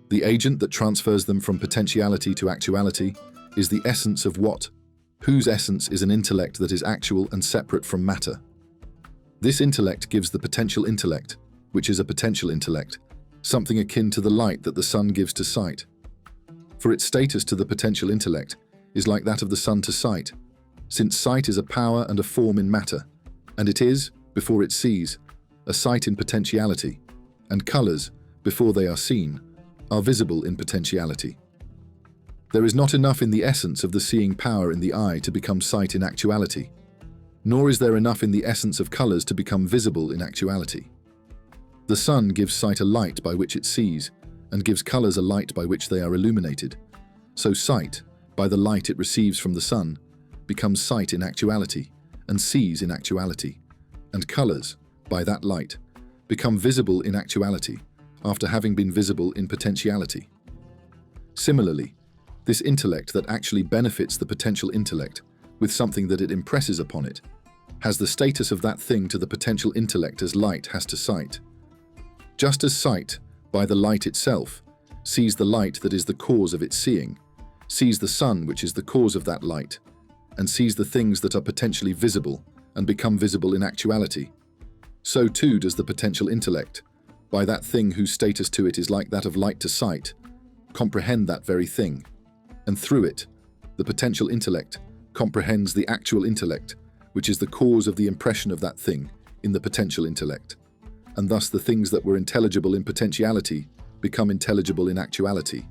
B: The agent that transfers them from potentiality to actuality is the essence of what, whose essence is an intellect that is actual and separate from matter. This intellect gives the potential intellect, which is a potential intellect, something akin to the light that the sun gives to sight. For its status to the potential intellect is like that of the sun to sight, since sight is a power and a form in matter, and it is, before it sees, a sight in potentiality, and colors, before they are seen, are visible in potentiality. There is not enough in the essence of the seeing power in the eye to become sight in actuality. nor is there enough in the essence of colors to become visible in actuality. The sun gives sight a light by which it sees, and gives colors a light by which they are illuminated. So sight, by the light it receives from the sun, becomes sight in actuality, and sees in actuality, and colors, by that light, become visible in actuality, after having been visible in potentiality. Similarly, this intellect that actually benefits the potential intellect with something that it impresses upon it, has the status of that thing to the potential intellect as light has to sight. Just as sight, by the light itself, sees the light that is the cause of its seeing, sees the sun which is the cause of that light, and sees the things that are potentially visible and become visible in actuality, so too does the potential intellect, by that thing whose status to it is like that of light to sight, comprehend that very thing, and through it, the potential intellect comprehends the actual intellect, which is the cause of the impression of that thing in the potential intellect, and thus the things that were intelligible in potentiality become intelligible in actuality,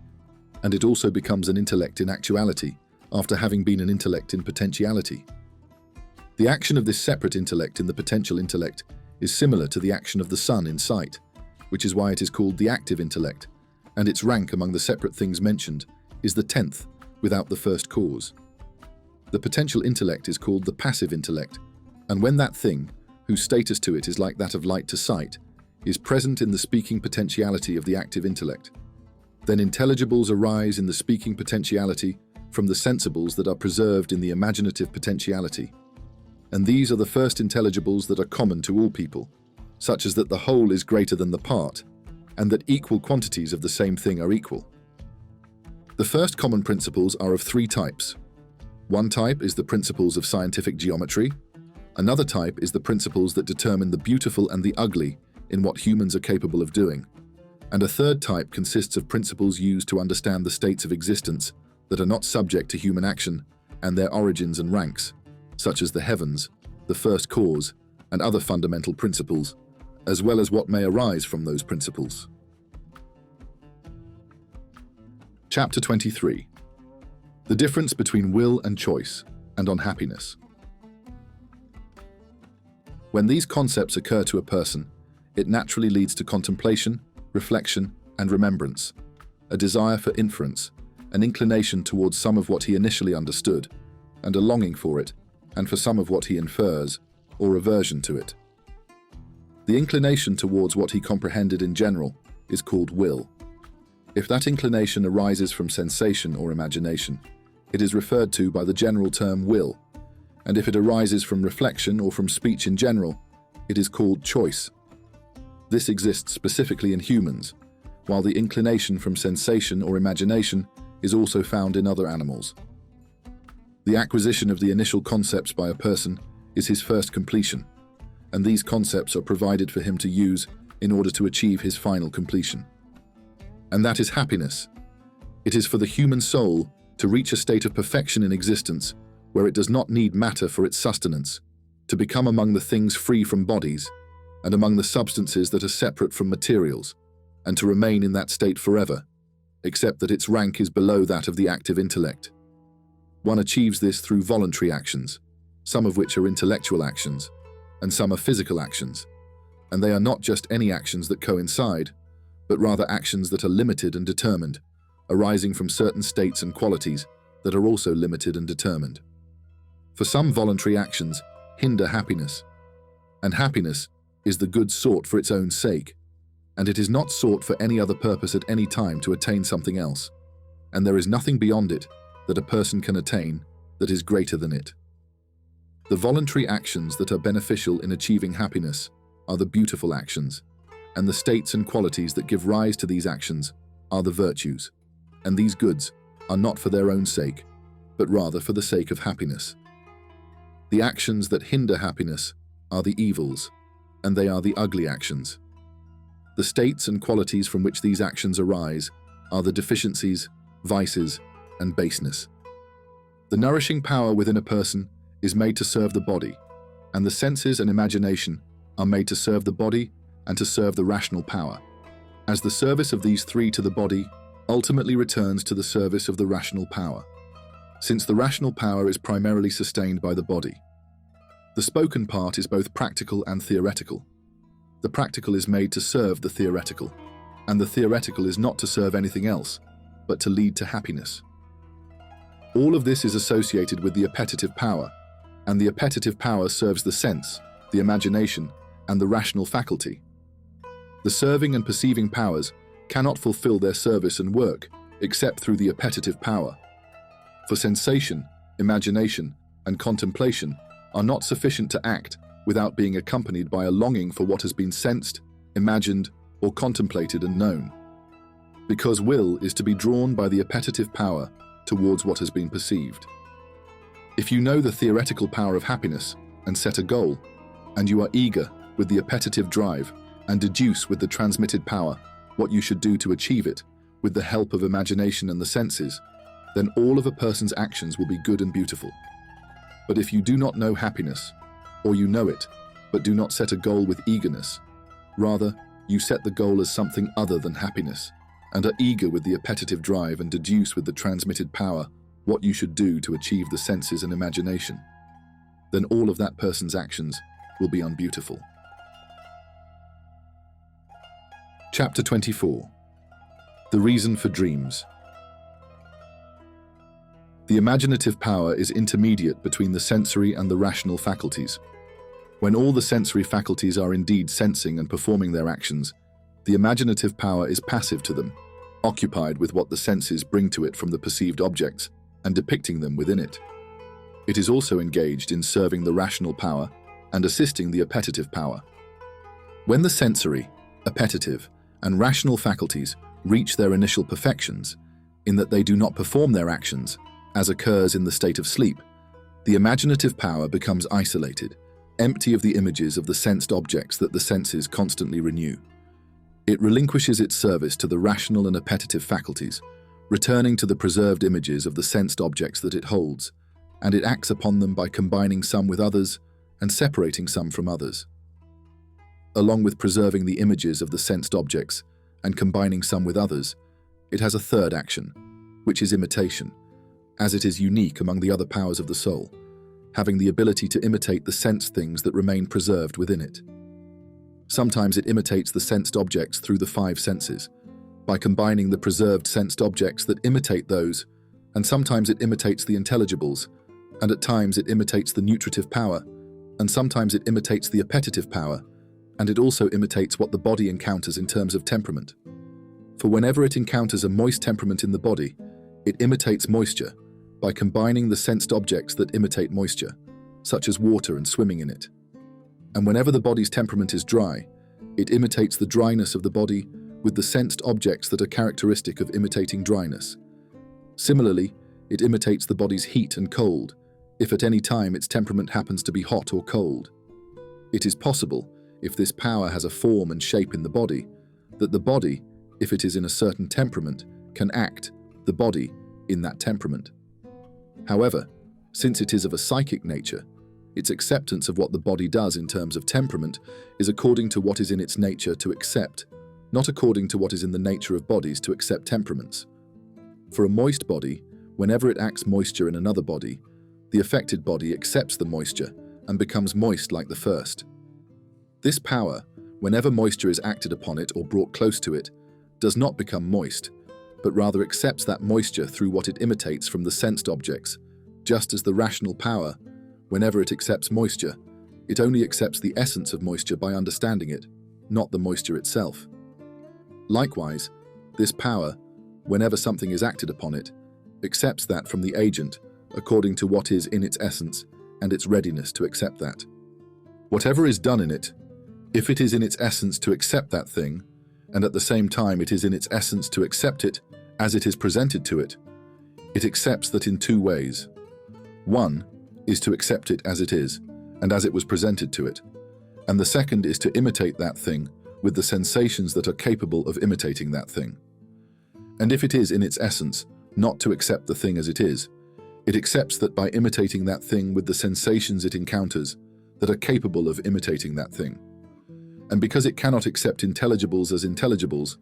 B: and it also becomes an intellect in actuality after having been an intellect in potentiality. The action of this separate intellect in the potential intellect is similar to the action of the sun in sight, which is why it is called the active intellect, and its rank among the separate things mentioned is the 10th without the first cause. The potential intellect is called the passive intellect, and when that thing, whose status to it is like that of light to sight, is present in the speaking potentiality of the active intellect, then intelligibles arise in the speaking potentiality from the sensibles that are preserved in the imaginative potentiality. And these are the first intelligibles that are common to all people, such as that the whole is greater than the part, and that equal quantities of the same thing are equal. The first common principles are of three types. One type is the principles of scientific geometry. Another type is the principles that determine the beautiful and the ugly in what humans are capable of doing. And a third type consists of principles used to understand the states of existence that are not subject to human action and their origins and ranks, such as the heavens, the first cause, and other fundamental principles, as well as what may arise from those principles. Chapter 23. The difference between will and choice, and on happiness. When these concepts occur to a person, it naturally leads to contemplation, reflection, and remembrance, a desire for inference, an inclination towards some of what he initially understood, and a longing for it, and for some of what he infers, or aversion to it. The inclination towards what he comprehended in general is called will. If that inclination arises from sensation or imagination, it is referred to by the general term will, and if it arises from reflection or from speech in general, it is called choice. This exists specifically in humans, while the inclination from sensation or imagination is also found in other animals. The acquisition of the initial concepts by a person is his first completion, and these concepts are provided for him to use in order to achieve his final completion. And that is happiness. It is for the human soul to reach a state of perfection in existence where it does not need matter for its sustenance, to become among the things free from bodies, and among the substances that are separate from materials, and to remain in that state forever, except that its rank is below that of the active intellect. One achieves this through voluntary actions, some of which are intellectual actions, and some are physical actions, and they are not just any actions that coincide, but rather actions that are limited and determined, arising from certain states and qualities that are also limited and determined. For some voluntary actions hinder happiness, and happiness is the good sought for its own sake, and it is not sought for any other purpose at any time to attain something else, and there is nothing beyond it that a person can attain that is greater than it. The voluntary actions that are beneficial in achieving happiness are the beautiful actions, and the states and qualities that give rise to these actions are the virtues, and these goods are not for their own sake, but rather for the sake of happiness. The actions that hinder happiness are the evils, and they are the ugly actions. The states and qualities from which these actions arise are the deficiencies, vices, and baseness. The nourishing power within a person is made to serve the body, and the senses and imagination are made to serve the body and to serve the rational power, as the service of these three to the body ultimately returns to the service of the rational power, since the rational power is primarily sustained by the body. The spoken part is both practical and theoretical. The practical is made to serve the theoretical, and the theoretical is not to serve anything else, but to lead to happiness. All of this is associated with the appetitive power, and the appetitive power serves the sense, the imagination, and the rational faculty. The serving and perceiving powers cannot fulfill their service and work except through the appetitive power. For sensation, imagination, and contemplation are not sufficient to act without being accompanied by a longing for what has been sensed, imagined, or contemplated and known. Because will is to be drawn by the appetitive power towards what has been perceived. If you know the theoretical power of happiness and set a goal, and you are eager with the appetitive drive and deduce with the transmitted power what you should do to achieve it with the help of imagination and the senses, then all of a person's actions will be good and beautiful. But if you do not know happiness, or you know it, but do not set a goal with eagerness, rather, you set the goal as something other than happiness, and are eager with the appetitive drive and deduce with the transmitted power what you should do to achieve the senses and imagination, then all of that person's actions will be unbeautiful. Chapter 24. The Reason for Dreams. The imaginative power is intermediate between the sensory and the rational faculties. When all the sensory faculties are indeed sensing and performing their actions, the imaginative power is passive to them, occupied with what the senses bring to it from the perceived objects and depicting them within it. It is also engaged in serving the rational power and assisting the appetitive power. When the sensory, appetitive, and rational faculties reach their initial perfections, in that they do not perform their actions, as occurs in the state of sleep, the imaginative power becomes isolated, empty of the images of the sensed objects that the senses constantly renew. It relinquishes its service to the rational and appetitive faculties, returning to the preserved images of the sensed objects that it holds, and it acts upon them by combining some with others and separating some from others. Along with preserving the images of the sensed objects and combining some with others, it has a third action, which is imitation, as it is unique among the other powers of the soul, having the ability to imitate the sensed things that remain preserved within it. Sometimes it imitates the sensed objects through the five senses, by combining the preserved sensed objects that imitate those, and sometimes it imitates the intelligibles, and at times it imitates the nutritive power, and sometimes it imitates the appetitive power, and it also imitates what the body encounters in terms of temperament. For whenever it encounters a moist temperament in the body, it imitates moisture by combining the sensed objects that imitate moisture, such as water and swimming in it. And whenever the body's temperament is dry, it imitates the dryness of the body with the sensed objects that are characteristic of imitating dryness. Similarly, it imitates the body's heat and cold, if at any time its temperament happens to be hot or cold. It is possible, if this power has a form and shape in the body, that the body, if it is in a certain temperament, can act, the body, in that temperament. However, since it is of a psychic nature, its acceptance of what the body does in terms of temperament is according to what is in its nature to accept, not according to what is in the nature of bodies to accept temperaments. For a moist body, whenever it acts moisture in another body, the affected body accepts the moisture and becomes moist like the first. This power, whenever moisture is acted upon it or brought close to it, does not become moist, but rather accepts that moisture through what it imitates from the sensed objects, just as the rational power, whenever it accepts moisture, it only accepts the essence of moisture by understanding it, not the moisture itself. Likewise, this power, whenever something is acted upon it, accepts that from the agent according to what is in its essence and its readiness to accept that. Whatever is done in it, if it is in its essence to accept that thing, and at the same time it is in its essence to accept it as it is presented to it, it accepts that in two ways. One is to accept it as it is, and as it was presented to it, and the second is to imitate that thing with the sensations that are capable of imitating that thing. And if it is in its essence not to accept the thing as it is, it accepts that by imitating that thing with the sensations it encounters that are capable of imitating that thing. And because it cannot accept intelligibles as intelligibles,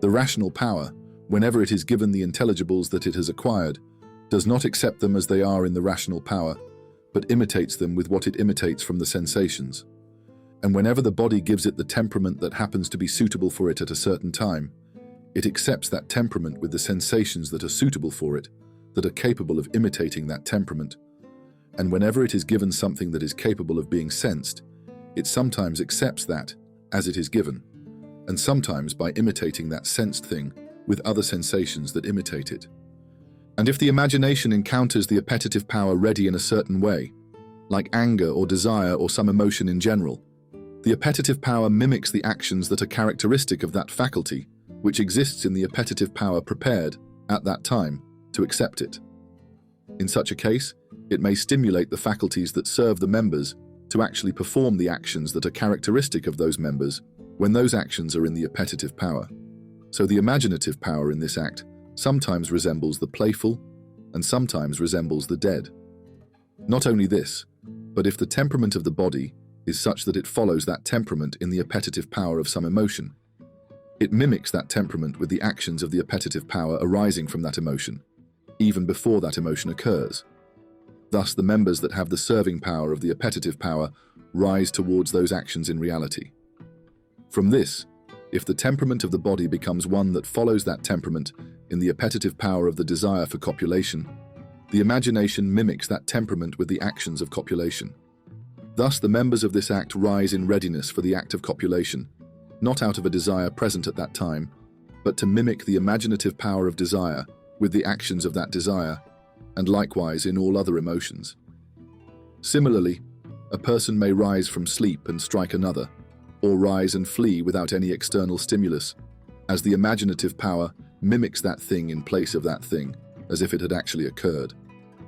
B: the rational power, whenever it is given the intelligibles that it has acquired, does not accept them as they are in the rational power, but imitates them with what it imitates from the sensations. And whenever the body gives it the temperament that happens to be suitable for it at a certain time, it accepts that temperament with the sensations that are suitable for it, that are capable of imitating that temperament. And whenever it is given something that is capable of being sensed, it sometimes accepts that as it is given, and sometimes by imitating that sensed thing with other sensations that imitate it. And if the imagination encounters the appetitive power ready in a certain way, like anger or desire or some emotion in general, the appetitive power mimics the actions that are characteristic of that faculty, which exists in the appetitive power prepared, at that time, to accept it. In such a case, it may stimulate the faculties that serve the members to actually perform the actions that are characteristic of those members when those actions are in the appetitive power. So the imaginative power in this act sometimes resembles the playful and sometimes resembles the dead. Not only this, but if the temperament of the body is such that it follows that temperament in the appetitive power of some emotion, it mimics that temperament with the actions of the appetitive power arising from that emotion, even before that emotion occurs. Thus, the members that have the serving power of the appetitive power rise towards those actions in reality. From this, if the temperament of the body becomes one that follows that temperament in the appetitive power of the desire for copulation, the imagination mimics that temperament with the actions of copulation. Thus, the members of this act rise in readiness for the act of copulation, not out of a desire present at that time, but to mimic the imaginative power of desire with the actions of that desire, and likewise in all other emotions. Similarly, a person may rise from sleep and strike another, or rise and flee without any external stimulus, as the imaginative power mimics that thing in place of that thing, as if it had actually occurred.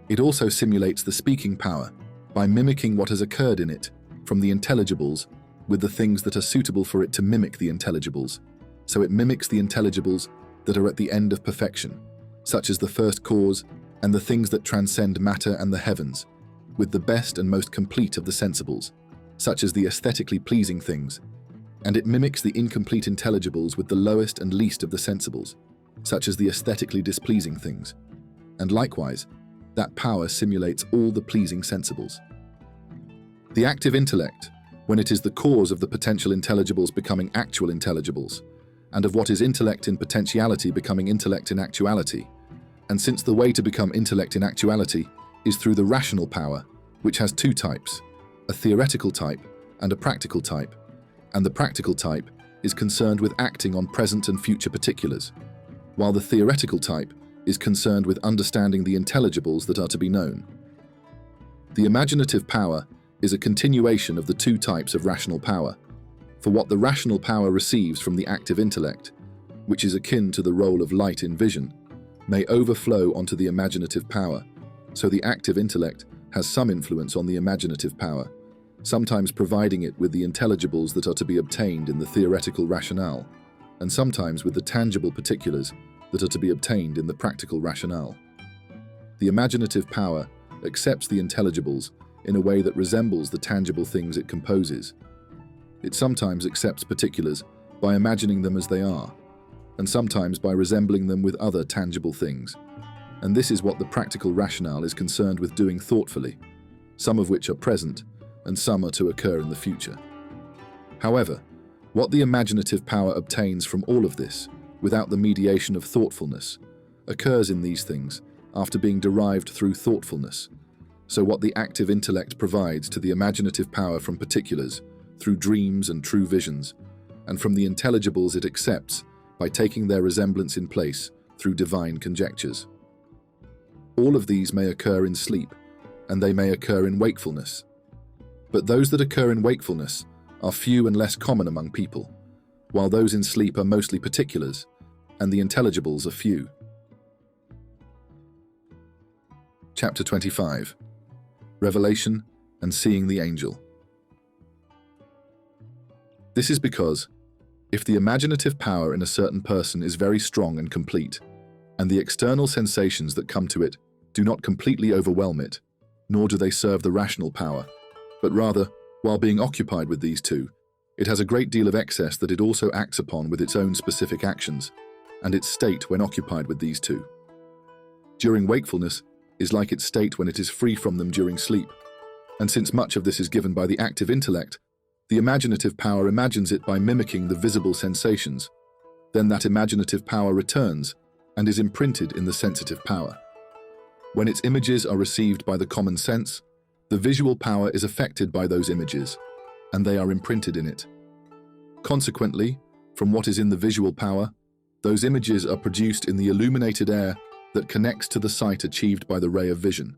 B: It also simulates the speaking power by mimicking what has occurred in it from the intelligibles with the things that are suitable for it to mimic the intelligibles. So it mimics the intelligibles that are at the end of perfection, such as the first cause and the things that transcend matter and the heavens, with the best and most complete of the sensibles, such as the aesthetically pleasing things, and it mimics the incomplete intelligibles with the lowest and least of the sensibles, such as the aesthetically displeasing things, and likewise, that power simulates all the pleasing sensibles. The active intellect, when it is the cause of the potential intelligibles becoming actual intelligibles, and of what is intellect in potentiality becoming intellect in actuality, and since the way to become intellect in actuality is through the rational power, which has two types, a theoretical type and a practical type, and the practical type is concerned with acting on present and future particulars, while the theoretical type is concerned with understanding the intelligibles that are to be known. The imaginative power is a continuation of the two types of rational power, for what the rational power receives from the active intellect, which is akin to the role of light in vision, may overflow onto the imaginative power, so the active intellect has some influence on the imaginative power, sometimes providing it with the intelligibles that are to be obtained in the theoretical rationale, and sometimes with the tangible particulars that are to be obtained in the practical rationale. The imaginative power accepts the intelligibles in a way that resembles the tangible things it composes. It sometimes accepts particulars by imagining them as they are, and sometimes by resembling them with other tangible things. And this is what the practical rationale is concerned with doing thoughtfully, some of which are present and some are to occur in the future. However, what the imaginative power obtains from all of this, without the mediation of thoughtfulness, occurs in these things after being derived through thoughtfulness. So what the active intellect provides to the imaginative power from particulars, through dreams and true visions, and from the intelligibles it accepts by taking their resemblance in place through divine conjectures. All of these may occur in sleep, and they may occur in wakefulness. But those that occur in wakefulness are few and less common among people, while those in sleep are mostly particulars, and the intelligibles are few. Chapter 25. Revelation and Seeing the Angel. This is because, if the imaginative power in a certain person is very strong and complete, and the external sensations that come to it do not completely overwhelm it, nor do they serve the rational power, but rather, while being occupied with these two, it has a great deal of excess that it also acts upon with its own specific actions, and its state when occupied with these two. During wakefulness is like its state when it is free from them during sleep, And since much of this is given by the active intellect, the imaginative power imagines it by mimicking the visible sensations. Then that imaginative power returns and is imprinted in the sensitive power. When its images are received by the common sense, the visual power is affected by those images, and they are imprinted in it. Consequently, from what is in the visual power, those images are produced in the illuminated air that connects to the sight achieved by the ray of vision.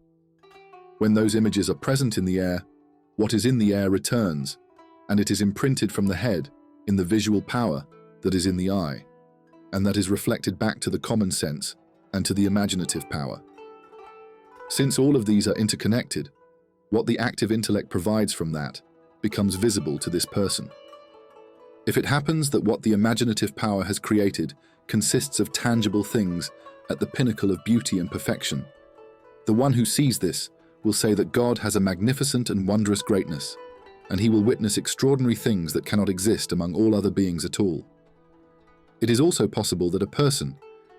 B: When those images are present in the air, what is in the air returns, and it is imprinted from the head in the visual power that is in the eye, and that is reflected back to the common sense and to the imaginative power. Since all of these are interconnected, what the active intellect provides from that becomes visible to this person. If it happens that what the imaginative power has created consists of tangible things at the pinnacle of beauty and perfection, the one who sees this will say that God has a magnificent and wondrous greatness, and he will witness extraordinary things that cannot exist among all other beings at all. It is also possible that a person,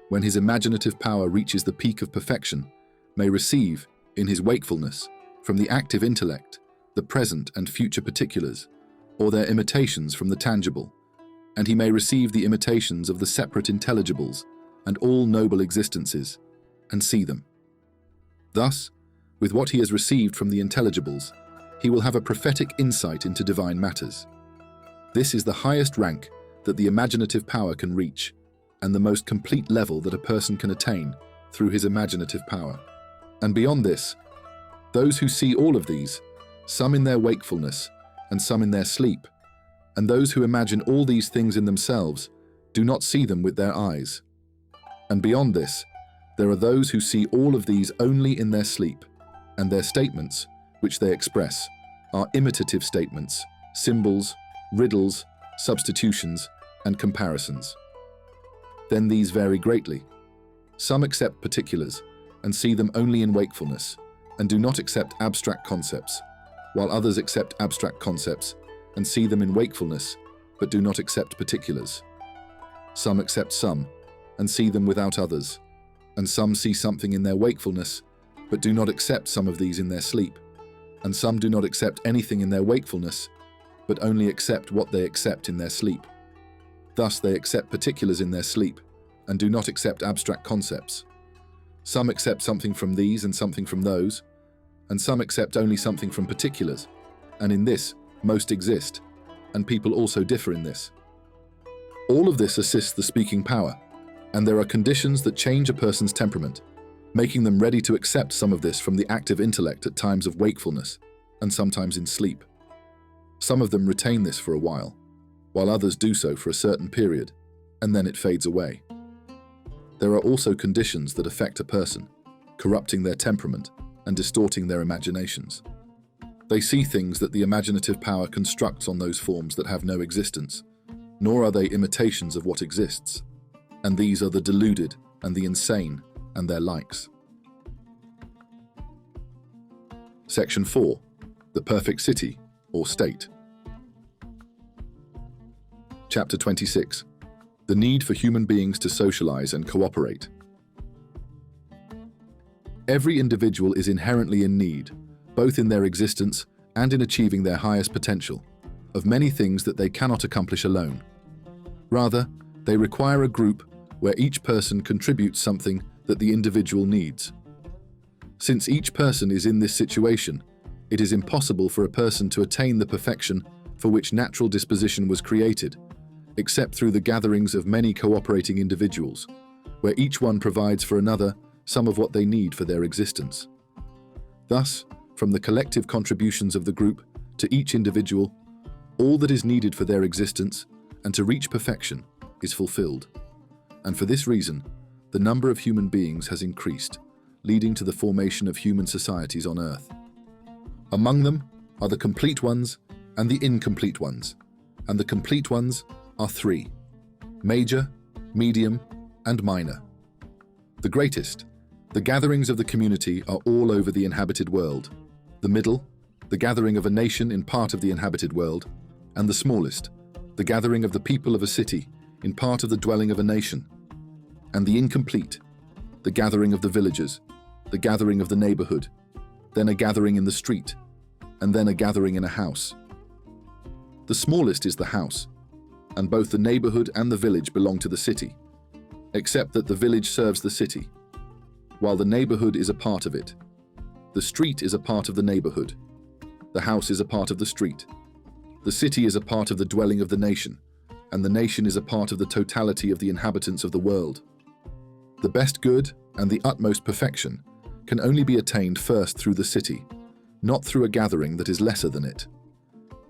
B: when his imaginative power reaches the peak of perfection, may receive, in his wakefulness, from the active intellect, the present and future particulars, or their imitations from the tangible, and he may receive the imitations of the separate intelligibles and all noble existences, and see them. Thus, with what he has received from the intelligibles, he will have a prophetic insight into divine matters. This is the highest rank that the imaginative power can reach, and the most complete level that a person can attain through his imaginative power. And beyond this, those who see all of these, some in their wakefulness and some in their sleep, and those who imagine all these things in themselves, do not see them with their eyes. And beyond this, there are those who see all of these only in their sleep, and their statements, which they express, are imitative statements, symbols, riddles, substitutions, and comparisons. Then these vary greatly. Some accept particulars and see them only in wakefulness, and do not accept abstract concepts, while others accept abstract concepts and see them in wakefulness, but do not accept particulars. Some accept some, and see them without others, and some see something in their wakefulness, but do not accept some of these in their sleep, and some do not accept anything in their wakefulness, but only accept what they accept in their sleep. Thus they accept particulars in their sleep, and do not accept abstract concepts. Some accept something from these and something from those, and some accept only something from particulars, and in this most exist, and people also differ in this. All of this assists the speaking power, and there are conditions that change a person's temperament, making them ready to accept some of this from the active intellect at times of wakefulness, and sometimes in sleep. Some of them retain this for a while others do so for a certain period, and then it fades away. There are also conditions that affect a person, corrupting their temperament and distorting their imaginations. They see things that the imaginative power constructs on those forms that have no existence, nor are they imitations of what exists, and these are the deluded and the insane and their likes. Section 4. The Perfect City, or State. Chapter 26. The Need for Human Beings to Socialize and Cooperate. Every individual is inherently in need, both in their existence and in achieving their highest potential, of many things that they cannot accomplish alone. Rather, they require a group where each person contributes something that the individual needs. Since each person is in this situation, it is impossible for a person to attain the perfection for which natural disposition was created, except through the gatherings of many cooperating individuals, where each one provides for another some of what they need for their existence. Thus, from the collective contributions of the group to each individual, all that is needed for their existence and to reach perfection is fulfilled. And for this reason, the number of human beings has increased, leading to the formation of human societies on Earth. Among them are the complete ones and the incomplete ones, and the complete ones are three: major, medium, and minor. The greatest, the gatherings of the community, are all over the inhabited world. The middle, the gathering of a nation in part of the inhabited world, and the smallest, the gathering of the people of a city in part of the dwelling of a nation. And the incomplete, the gathering of the villagers, the gathering of the neighborhood, then a gathering in the street, and then a gathering in a house. The smallest is the house, and both the neighborhood and the village belong to the city, except that the village serves the city, while the neighborhood is a part of it. The street is a part of the neighborhood. The house is a part of the street. The city is a part of the dwelling of the nation, and the nation is a part of the totality of the inhabitants of the world. The best good and the utmost perfection can only be attained first through the city, not through a gathering that is lesser than it.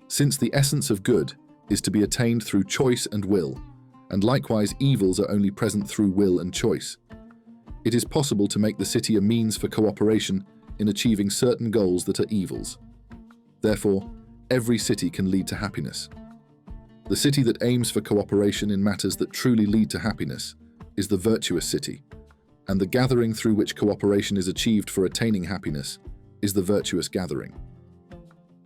B: Since the essence of good is to be attained through choice and will, and likewise evils are only present through will and choice, it is possible to make the city a means for cooperation in achieving certain goals that are evils. Therefore, every city can lead to happiness. The city that aims for cooperation in matters that truly lead to happiness is the virtuous city, and the gathering through which cooperation is achieved for attaining happiness is the virtuous gathering.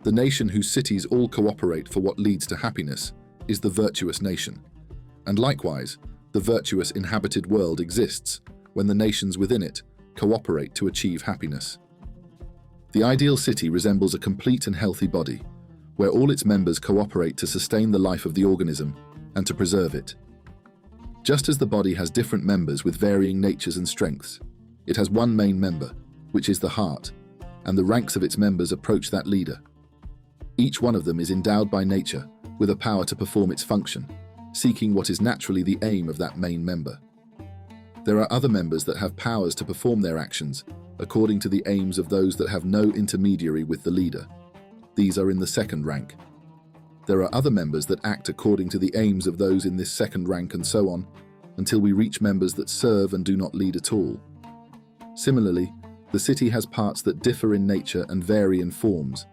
B: The nation whose cities all cooperate for what leads to happiness is the virtuous nation, and likewise, the virtuous inhabited world exists when the nations within it cooperate to achieve happiness. The ideal city resembles a complete and healthy body, where all its members cooperate to sustain the life of the organism and to preserve it. Just as the body has different members with varying natures and strengths, it has one main member, which is the heart, and the ranks of its members approach that leader. Each one of them is endowed by nature with a power to perform its function, seeking what is naturally the aim of that main member. There are other members that have powers to perform their actions according to the aims of those that have no intermediary with the leader. These are in the second rank. There are other members that act according to the aims of those in this second rank, and so on, until we reach members that serve and do not lead at all. Similarly, the city has parts that differ in nature and vary in forms,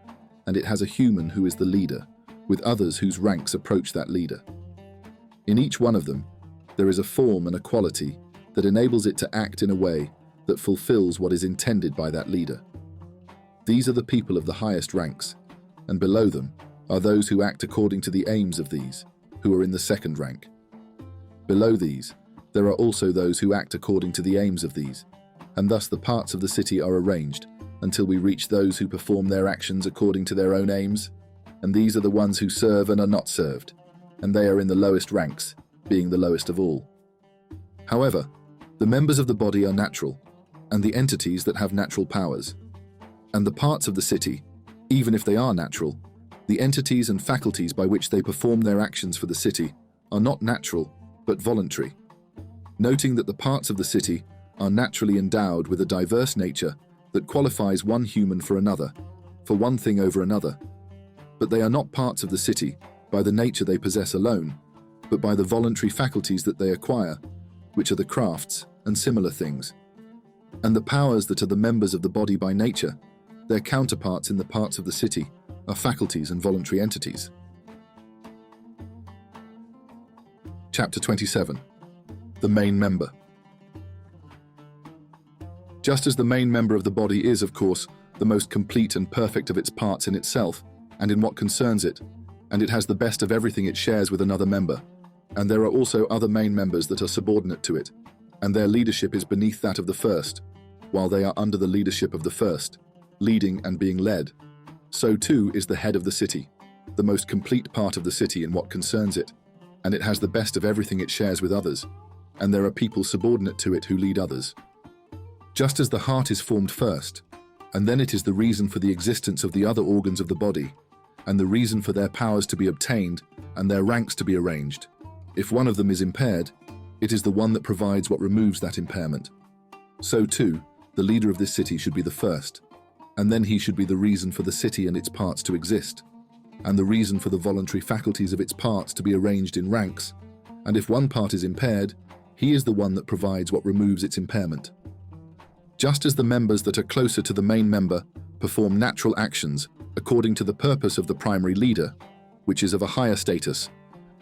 B: and it has a human who is the leader, with others whose ranks approach that leader. In each one of them, there is a form and a quality that enables it to act in a way that fulfills what is intended by that leader. These are the people of the highest ranks, and below them are those who act according to the aims of these, who are in the second rank. Below these, there are also those who act according to the aims of these, and thus the parts of the city are arranged until we reach those who perform their actions according to their own aims, and these are the ones who serve and are not served, and they are in the lowest ranks, being the lowest of all. However, the members of the body are natural, and the entities that have natural powers. And the parts of the city, even if they are natural, the entities and faculties by which they perform their actions for the city are not natural, but voluntary. Noting that the parts of the city are naturally endowed with a diverse nature that qualifies one human for another, for one thing over another. But they are not parts of the city by the nature they possess alone, but by the voluntary faculties that they acquire, which are the crafts and similar things. And the powers that are the members of the body by nature, their counterparts in the parts of the city, are faculties and voluntary entities. Chapter 27. The main member. Just as the main member of the body is, of course, the most complete and perfect of its parts in itself and in what concerns it, and it has the best of everything it shares with another member, and there are also other main members that are subordinate to it, and their leadership is beneath that of the first, while they are under the leadership of the first, leading and being led. So too is the head of the city, the most complete part of the city in what concerns it, and it has the best of everything it shares with others, and there are people subordinate to it who lead others. Just as the heart is formed first, and then it is the reason for the existence of the other organs of the body, and the reason for their powers to be obtained and their ranks to be arranged. If one of them is impaired, it is the one that provides what removes that impairment. So too, the leader of this city should be the first, and then he should be the reason for the city and its parts to exist, and the reason for the voluntary faculties of its parts to be arranged in ranks, and if one part is impaired, he is the one that provides what removes its impairment. Just as the members that are closer to the main member perform natural actions according to the purpose of the primary leader, which is of a higher status,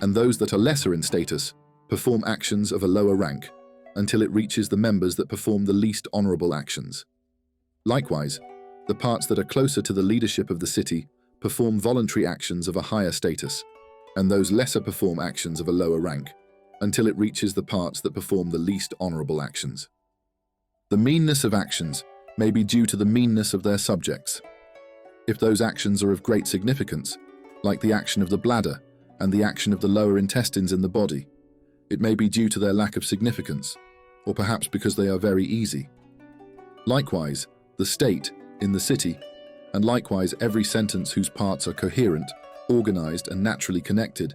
B: and those that are lesser in status perform actions of a lower rank until it reaches the members that perform the least honorable actions. Likewise, the parts that are closer to the leadership of the city perform voluntary actions of a higher status, and those lesser perform actions of a lower rank until it reaches the parts that perform the least honorable actions. The meanness of actions may be due to the meanness of their subjects. If those actions are of great significance, like the action of the bladder and the action of the lower intestines in the body, it may be due to their lack of significance, or perhaps because they are very easy. Likewise, the state in the city, and likewise every sentence whose parts are coherent, organized, and naturally connected,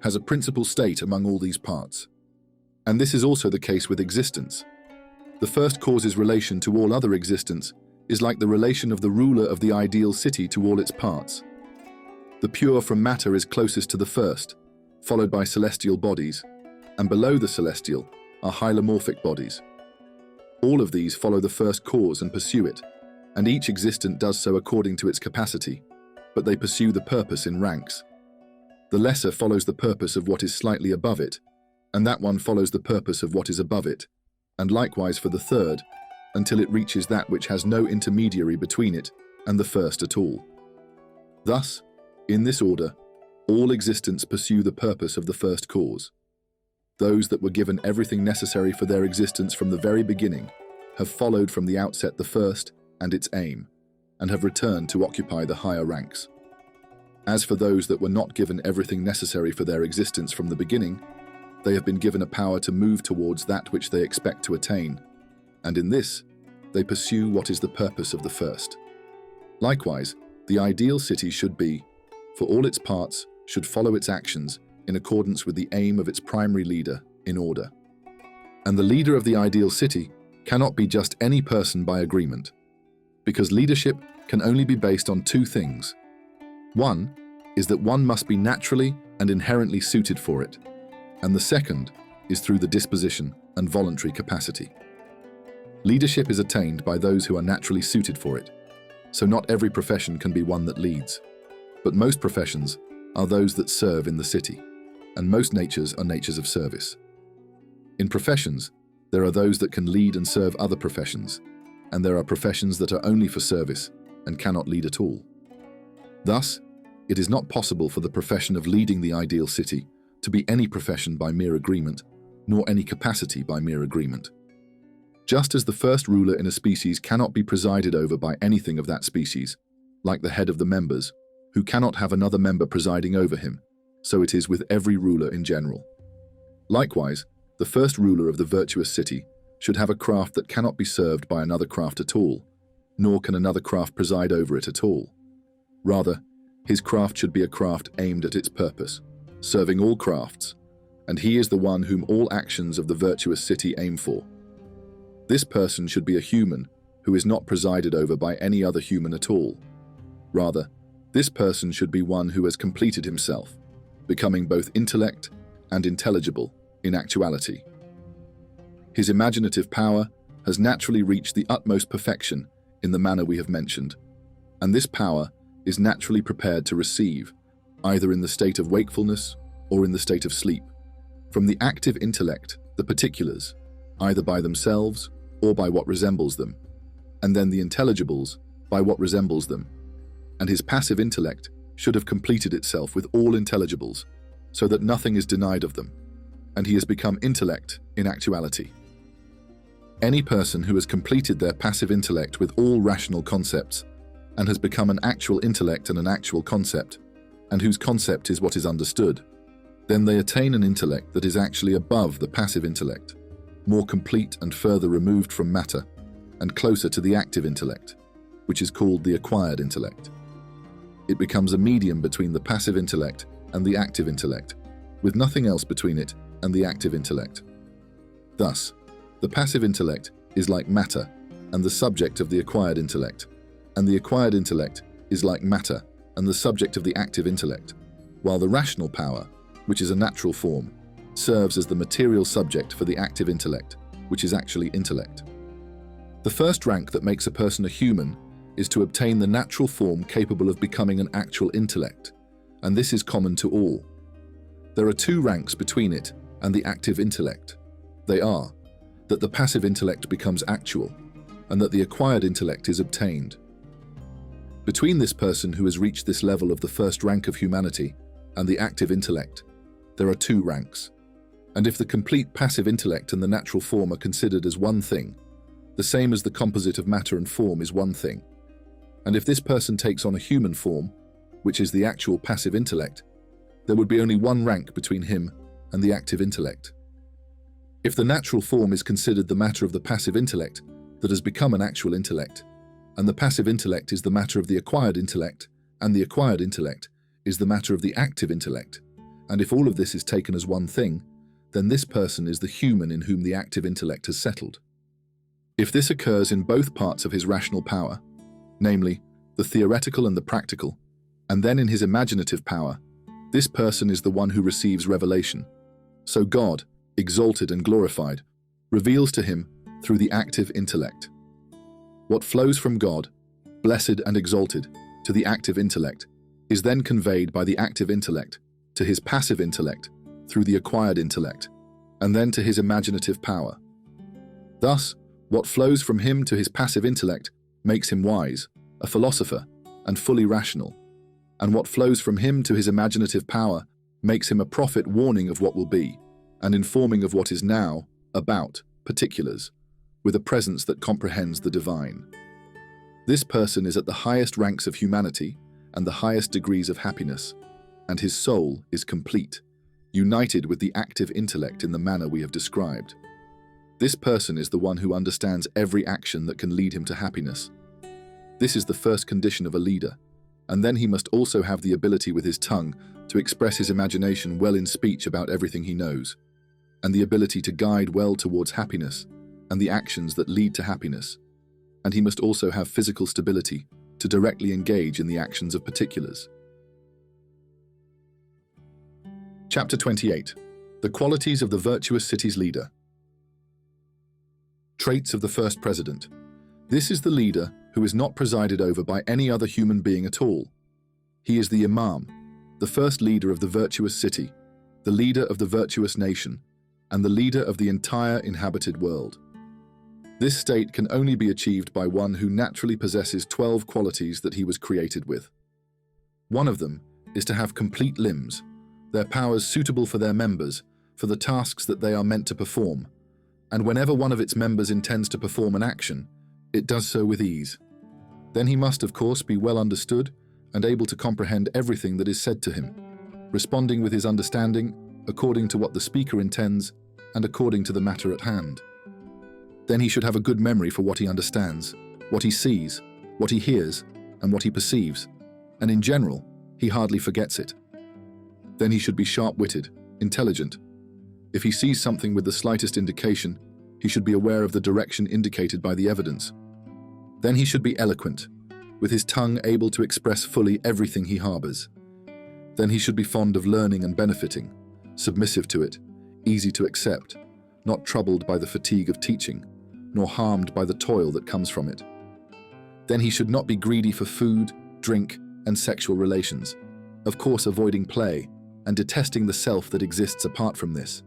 B: has a principal state among all these parts. And this is also the case with existence. The first cause's relation to all other existence is like the relation of the ruler of the ideal city to all its parts. The pure from matter is closest to the first, followed by celestial bodies, and below the celestial are hylomorphic bodies. All of these follow the first cause and pursue it, and each existent does so according to its capacity, but they pursue the purpose in ranks. The lesser follows the purpose of what is slightly above it, and that one follows the purpose of what is above it, and likewise for the third, until it reaches that which has no intermediary between it and the first at all. Thus, in this order, all existents pursue the purpose of the first cause. Those that were given everything necessary for their existence from the very beginning have followed from the outset the first and its aim, and have returned to occupy the higher ranks. As for those that were not given everything necessary for their existence from the beginning, they have been given a power to move towards that which they expect to attain, and in this, they pursue what is the purpose of the first. Likewise, the ideal city should be, for all its parts, should follow its actions in accordance with the aim of its primary leader in order. And the leader of the ideal city cannot be just any person by agreement, because leadership can only be based on two things. One is that one must be naturally and inherently suited for it, and the second is through the disposition and voluntary capacity. Leadership is attained by those who are naturally suited for it, so not every profession can be one that leads, but most professions are those that serve in the city, and most natures are natures of service. In professions, there are those that can lead and serve other professions, and there are professions that are only for service and cannot lead at all. Thus, it is not possible for the profession of leading the ideal city to be any profession by mere agreement, nor any capacity by mere agreement. Just as the first ruler in a species cannot be presided over by anything of that species, like the head of the members, who cannot have another member presiding over him, so it is with every ruler in general. Likewise, the first ruler of the virtuous city should have a craft that cannot be served by another craft at all, nor can another craft preside over it at all. Rather, his craft should be a craft aimed at its purpose, serving all crafts, and he is the one whom all actions of the virtuous city aim for. This person should be a human who is not presided over by any other human at all. Rather, this person should be one who has completed himself, becoming both intellect and intelligible in actuality. His imaginative power has naturally reached the utmost perfection in the manner we have mentioned, and this power is naturally prepared to receive, either in the state of wakefulness or in the state of sleep, from the active intellect the particulars, either by themselves or by what resembles them, and then the intelligibles by what resembles them. And his passive intellect should have completed itself with all intelligibles, so that nothing is denied of them, and he has become intellect in actuality. Any person who has completed their passive intellect with all rational concepts, and has become an actual intellect and an actual concept, and whose concept is what is understood, then they attain an intellect that is actually above the passive intellect, more complete and further removed from matter, and closer to the active intellect, which is called the acquired intellect. It becomes a medium between the passive intellect and the active intellect, with nothing else between it and the active intellect. Thus, the passive intellect is like matter and the subject of the acquired intellect, and the acquired intellect is like matter and the subject of the active intellect, while the rational power, which is a natural form, serves as the material subject for the active intellect, which is actually intellect. The first rank that makes a person a human is to obtain the natural form capable of becoming an actual intellect, and this is common to all. There are two ranks between it and the active intellect. They are that the passive intellect becomes actual, and that the acquired intellect is obtained. Between this person who has reached this level of the first rank of humanity and the active intellect, there are two ranks. And if the complete passive intellect and the natural form are considered as one thing, the same as the composite of matter and form is one thing, And if this person takes on a human form, which is the actual passive intellect, there would be only one rank between him and the active intellect. If the natural form is considered the matter of the passive intellect that has become an actual intellect, and the passive intellect is the matter of the acquired intellect, and the acquired intellect is the matter of the active intellect, and if all of this is taken as one thing, then this person is the human in whom the active intellect has settled. If this occurs in both parts of his rational power, namely, the theoretical and the practical, and then in his imaginative power, this person is the one who receives revelation. So God, exalted and glorified, reveals to him through the active intellect. What flows from God, blessed and exalted, to the active intellect, is then conveyed by the active intellect to his passive intellect through the acquired intellect, and then to his imaginative power. Thus, what flows from him to his passive intellect makes him wise, a philosopher, and fully rational, and what flows from him to his imaginative power makes him a prophet warning of what will be, and informing of what is now, about, particulars, with a presence that comprehends the divine. This person is at the highest ranks of humanity and the highest degrees of happiness, and his soul is complete, united with the active intellect in the manner we have described. This person is the one who understands every action that can lead him to happiness. This is the first condition of a leader, and then he must also have the ability with his tongue to express his imagination well in speech about everything he knows, and the ability to guide well towards happiness and the actions that lead to happiness, and he must also have physical stability to directly engage in the actions of particulars. Chapter 28. The Qualities of the Virtuous City's Leader. Traits of the First President. This is the leader who is not presided over by any other human being at all. He is the Imam, the first leader of the virtuous city, the leader of the virtuous nation, and the leader of the entire inhabited world. This state can only be achieved by one who naturally possesses 12 qualities that he was created with. One of them is to have complete limbs, their powers suitable for their members, for the tasks that they are meant to perform, and whenever one of its members intends to perform an action, it does so with ease. Then he must, of course, be well understood and able to comprehend everything that is said to him, responding with his understanding according to what the speaker intends and according to the matter at hand. Then he should have a good memory for what he understands, what he sees, what he hears, and what he perceives, and in general, he hardly forgets it. Then he should be sharp-witted, intelligent. If he sees something with the slightest indication, he should be aware of the direction indicated by the evidence. Then he should be eloquent, with his tongue able to express fully everything he harbors. Then he should be fond of learning and benefiting, submissive to it, easy to accept, not troubled by the fatigue of teaching, nor harmed by the toil that comes from it. Then he should not be greedy for food, drink, and sexual relations, of course avoiding play and detesting the self that exists apart from this.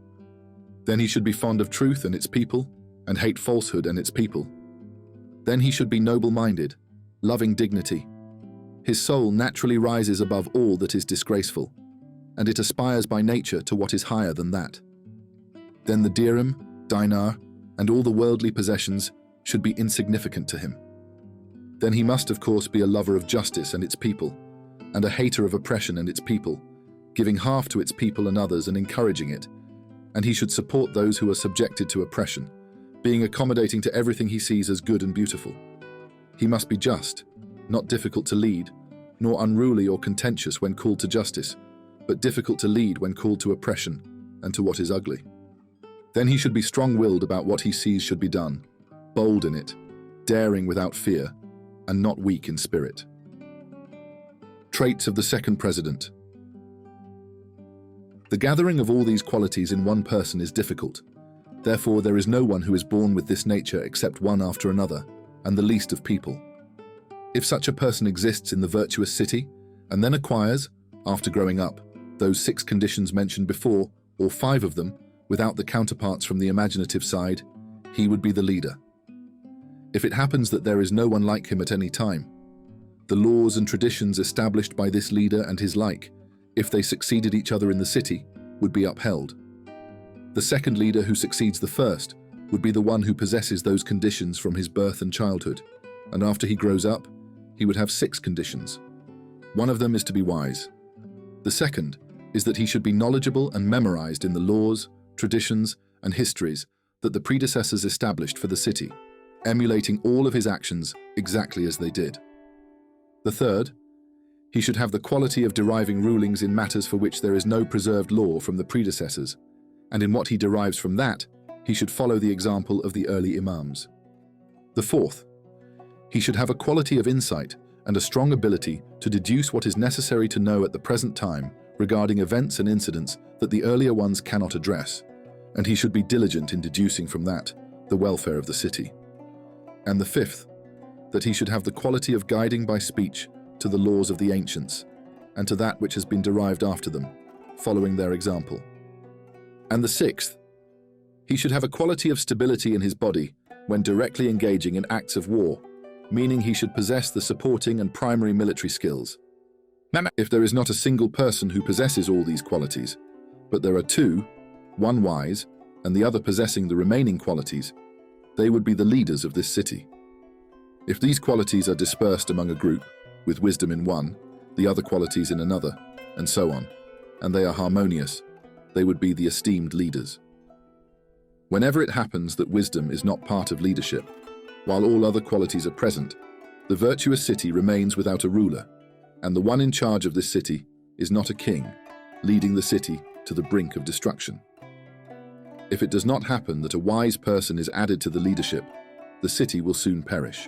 B: Then he should be fond of truth and its people, and hate falsehood and its people. Then he should be noble-minded, loving dignity. His soul naturally rises above all that is disgraceful, and it aspires by nature to what is higher than that. Then the dirham, dinar, and all the worldly possessions should be insignificant to him. Then he must, of course, be a lover of justice and its people, and a hater of oppression and its people, giving half to its people and others and encouraging it, and he should support those who are subjected to oppression, being accommodating to everything he sees as good and beautiful. He must be just, not difficult to lead, nor unruly or contentious when called to justice, but difficult to lead when called to oppression and to what is ugly. Then he should be strong-willed about what he sees should be done, bold in it, daring without fear, and not weak in spirit. Traits of the Second President. The gathering of all these qualities in one person is difficult. Therefore, there is no one who is born with this nature except one after another, and the least of people. If such a person exists in the virtuous city, and then acquires, after growing up, those 6 conditions mentioned before, or 5 of them, without the counterparts from the imaginative side, he would be the leader. If it happens that there is no one like him at any time, the laws and traditions established by this leader and his like, if they succeeded each other in the city, would be upheld. The second leader who succeeds the first would be the one who possesses those conditions from his birth and childhood, and after he grows up, he would have 6 conditions. One of them is to be wise. The second is that he should be knowledgeable and memorized in the laws, traditions, and histories that the predecessors established for the city, emulating all of his actions exactly as they did. The third, he should have the quality of deriving rulings in matters for which there is no preserved law from the predecessors, and in what he derives from that, he should follow the example of the early imams. The fourth, he should have a quality of insight and a strong ability to deduce what is necessary to know at the present time regarding events and incidents that the earlier ones cannot address, and he should be diligent in deducing from that the welfare of the city. And the fifth, that he should have the quality of guiding by speech to the laws of the ancients, and to that which has been derived after them, following their example. And the sixth, he should have a quality of stability in his body when directly engaging in acts of war, meaning he should possess the supporting and primary military skills. If there is not a single person who possesses all these qualities, but there are 2, one wise and the other possessing the remaining qualities, they would be the leaders of this city. If these qualities are dispersed among a group, with wisdom in one, the other qualities in another, and so on, and they are harmonious, they would be the esteemed leaders. Whenever it happens that wisdom is not part of leadership, while all other qualities are present, the virtuous city remains without a ruler, and the one in charge of this city is not a king, leading the city to the brink of destruction. If it does not happen that a wise person is added to the leadership, the city will soon perish.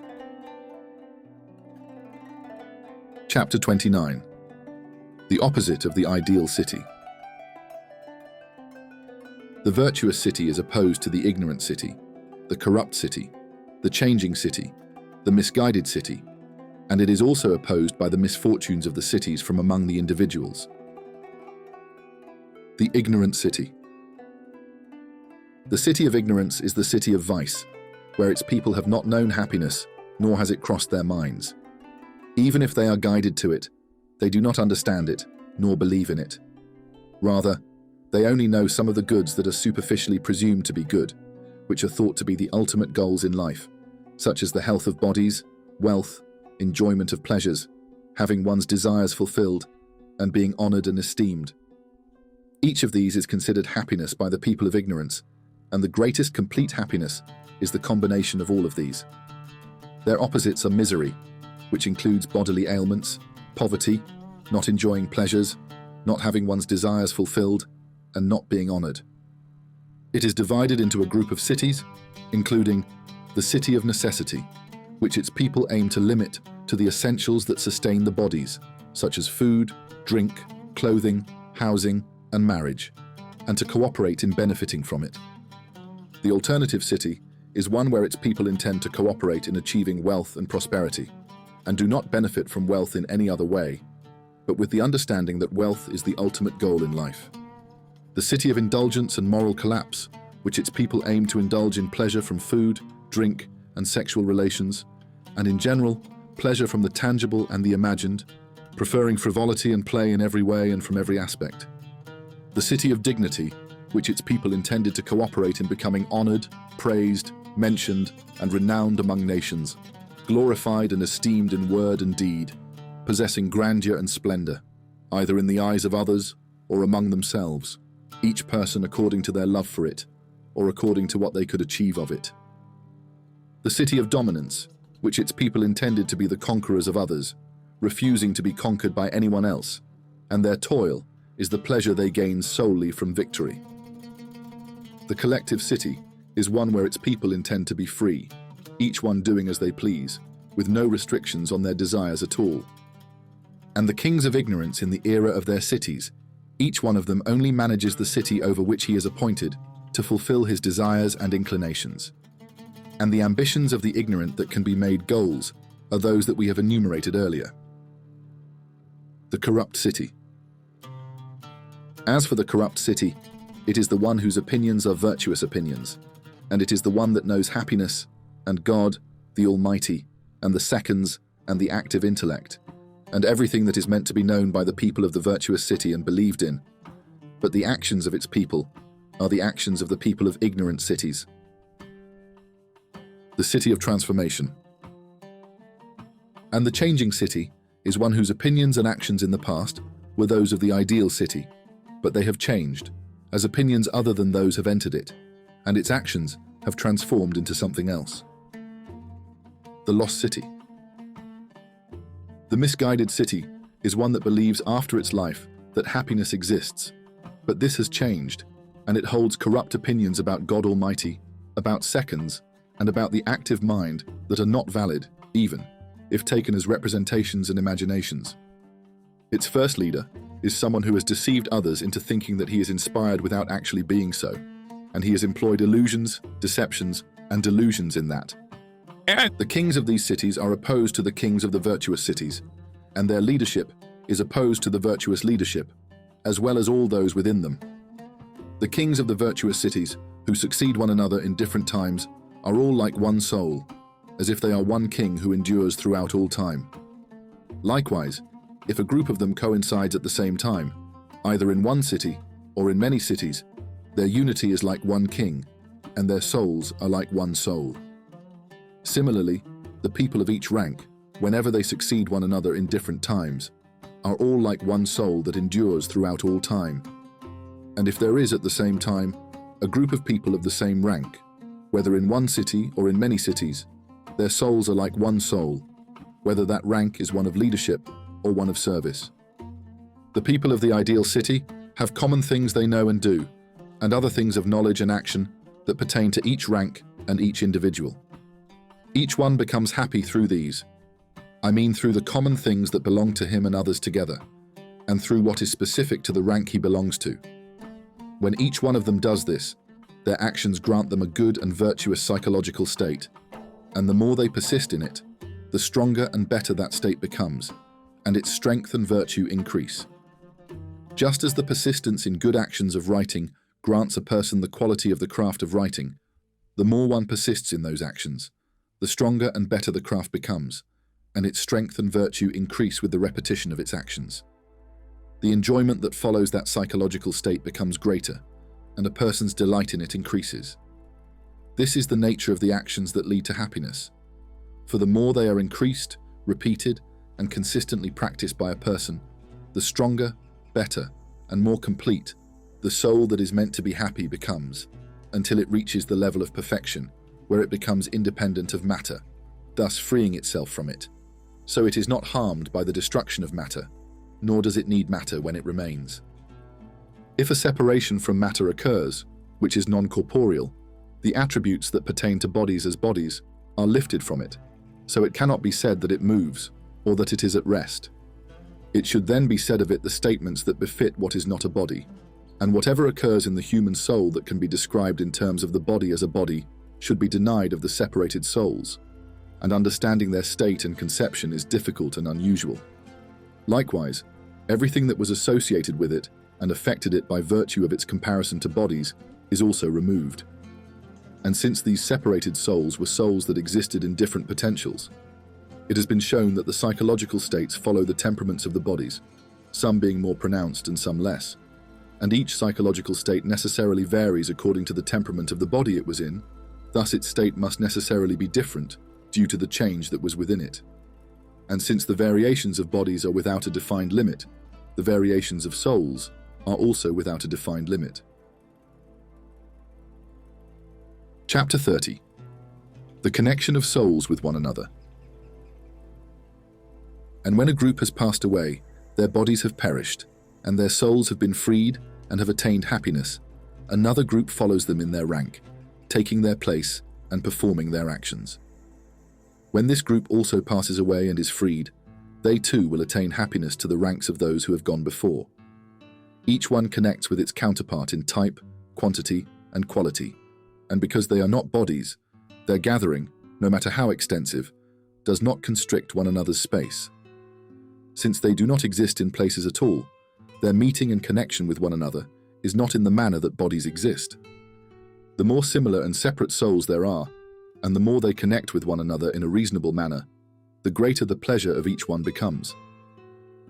B: Chapter 29. The opposite of the ideal city. The virtuous city is opposed to the ignorant city, the corrupt city, the changing city, the misguided city, and it is also opposed by the misfortunes of the cities from among the individuals. The ignorant city. The city of ignorance is the city of vice, where its people have not known happiness, nor has it crossed their minds. Even if they are guided to it, they do not understand it, nor believe in it. Rather, they only know some of the goods that are superficially presumed to be good, which are thought to be the ultimate goals in life, such as the health of bodies, wealth, enjoyment of pleasures, having one's desires fulfilled, and being honored and esteemed. Each of these is considered happiness by the people of ignorance, and the greatest complete happiness is the combination of all of these. Their opposites are misery, which includes bodily ailments, poverty, not enjoying pleasures, not having one's desires fulfilled, and not being honored. It is divided into a group of cities, including the city of necessity, which its people aim to limit to the essentials that sustain the bodies, such as food, drink, clothing, housing, and marriage, and to cooperate in benefiting from it. The alternative city is one where its people intend to cooperate in achieving wealth and prosperity, and do not benefit from wealth in any other way, but with the understanding that wealth is the ultimate goal in life. The city of indulgence and moral collapse, which its people aim to indulge in pleasure from food, drink, and sexual relations, and in general, pleasure from the tangible and the imagined, preferring frivolity and play in every way and from every aspect. The city of dignity, which its people intended to cooperate in becoming honored, praised, mentioned, and renowned among nations, glorified and esteemed in word and deed, possessing grandeur and splendor, either in the eyes of others or among themselves, each person according to their love for it, or according to what they could achieve of it. The city of dominance, which its people intended to be the conquerors of others, refusing to be conquered by anyone else, and their toil is the pleasure they gain solely from victory. The collective city is one where its people intend to be free, each one doing as they please, with no restrictions on their desires at all. And the kings of ignorance in the era of their cities, each one of them only manages the city over which he is appointed to fulfill his desires and inclinations. And the ambitions of the ignorant that can be made goals are those that we have enumerated earlier. The corrupt city. As for the corrupt city, it is the one whose opinions are virtuous opinions, and it is the one that knows happiness, and God, the Almighty, and the seconds, and the active intellect, and everything that is meant to be known by the people of the virtuous city and believed in. But the actions of its people are the actions of the people of ignorant cities. The city of transformation. And the changing city is one whose opinions and actions in the past were those of the ideal city, but they have changed, as opinions other than those have entered it, and its actions have transformed into something else. The lost city. The misguided city is one that believes after its life that happiness exists, but this has changed, and it holds corrupt opinions about God Almighty, about seconds, and about the active mind that are not valid, even if taken as representations and imaginations. Its first leader is someone who has deceived others into thinking that he is inspired without actually being so, and he has employed illusions, deceptions, and delusions in that. The kings of these cities are opposed to the kings of the virtuous cities, and their leadership is opposed to the virtuous leadership, as well as all those within them. The kings of the virtuous cities, who succeed one another in different times, are all like one soul, as if they are one king who endures throughout all time. Likewise, if a group of them coincides at the same time, either in one city or in many cities, their unity is like one king, and their souls are like one soul. Similarly, the people of each rank, whenever they succeed one another in different times, are all like one soul that endures throughout all time. And if there is at the same time a group of people of the same rank, whether in one city or in many cities, their souls are like one soul, whether that rank is one of leadership or one of service. The people of the ideal city have common things they know and do, and other things of knowledge and action that pertain to each rank and each individual. Each one becomes happy through these. I mean through the common things that belong to him and others together, and through what is specific to the rank he belongs to. When each one of them does this, their actions grant them a good and virtuous psychological state, and the more they persist in it, the stronger and better that state becomes, and its strength and virtue increase. Just as the persistence in good actions of writing grants a person the quality of the craft of writing, the more one persists in those actions, the stronger and better the craft becomes, and its strength and virtue increase with the repetition of its actions. The enjoyment that follows that psychological state becomes greater, and a person's delight in it increases. This is the nature of the actions that lead to happiness, for the more they are increased, repeated, and consistently practiced by a person, the stronger, better, and more complete the soul that is meant to be happy becomes, until it reaches the level of perfection, where it becomes independent of matter, thus freeing itself from it. So it is not harmed by the destruction of matter, nor does it need matter when it remains. If a separation from matter occurs, which is non-corporeal, the attributes that pertain to bodies as bodies are lifted from it, so it cannot be said that it moves, or that it is at rest. It should then be said of it the statements that befit what is not a body, and whatever occurs in the human soul that can be described in terms of the body as a body should be denied of the separated souls, and understanding their state and conception is difficult and unusual. Likewise, everything that was associated with it and affected it by virtue of its comparison to bodies is also removed. And since these separated souls were souls that existed in different potentials, it has been shown that the psychological states follow the temperaments of the bodies, some being more pronounced and some less, and each psychological state necessarily varies according to the temperament of the body it was in, thus its state must necessarily be different due to the change that was within it. And since the variations of bodies are without a defined limit, the variations of souls are also without a defined limit. Chapter 30. The connection of souls with one another. And when a group has passed away, their bodies have perished, and their souls have been freed and have attained happiness, another group follows them in their rank, taking their place and performing their actions. When this group also passes away and is freed, they too will attain happiness to the ranks of those who have gone before. Each one connects with its counterpart in type, quantity, and quality, and because they are not bodies, their gathering, no matter how extensive, does not constrict one another's space. Since they do not exist in places at all, their meeting and connection with one another is not in the manner that bodies exist. The more similar and separate souls there are, and the more they connect with one another in a reasonable manner, the greater the pleasure of each one becomes.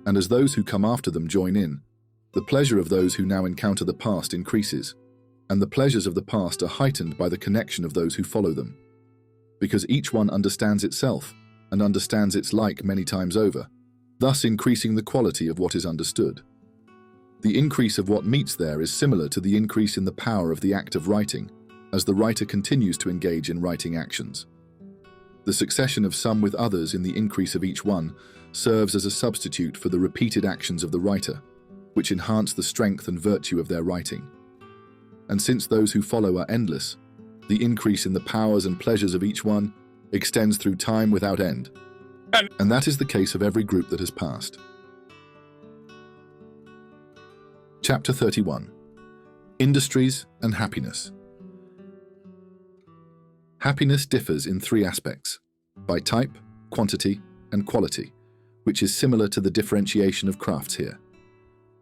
B: And as those who come after them join in, the pleasure of those who now encounter the past increases, and the pleasures of the past are heightened by the connection of those who follow them. Because each one understands itself and understands its like many times over, thus increasing the quality of what is understood. The increase of what meets there is similar to the increase in the power of the act of writing, as the writer continues to engage in writing actions. The succession of some with others in the increase of each one serves as a substitute for the repeated actions of the writer, which enhance the strength and virtue of their writing. And since those who follow are endless, the increase in the powers and pleasures of each one extends through time without end. And that is the case of every group that has passed. Chapter 31. Industries and Happiness. Happiness differs in three aspects: by type, quantity, and quality, which is similar to the differentiation of crafts here.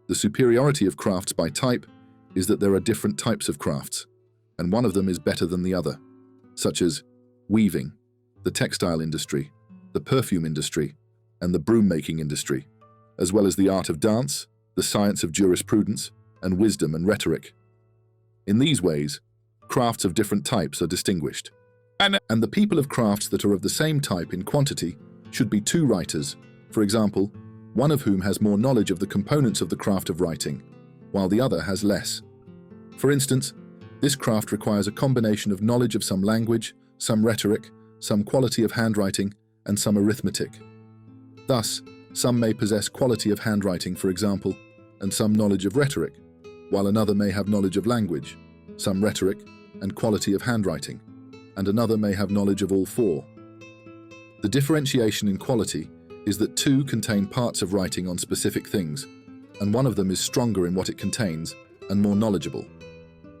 B: The superiority of crafts by type is that there are different types of crafts, and one of them is better than the other, such as weaving, the textile industry, the perfume industry, and the broom-making industry, as well as the art of dance, the science of jurisprudence, and wisdom and rhetoric. In these ways, crafts of different types are distinguished. And the people of crafts that are of the same type in quantity should be two writers, for example, one of whom has more knowledge of the components of the craft of writing, while the other has less. For instance, this craft requires a combination of knowledge of some language, some rhetoric, some quality of handwriting, and some arithmetic. Thus, some may possess quality of handwriting, for example, and some knowledge of rhetoric, while another may have knowledge of language, some rhetoric, and quality of handwriting, and another may have knowledge of all four. The differentiation in quality is that two contain parts of writing on specific things, and one of them is stronger in what it contains and more knowledgeable.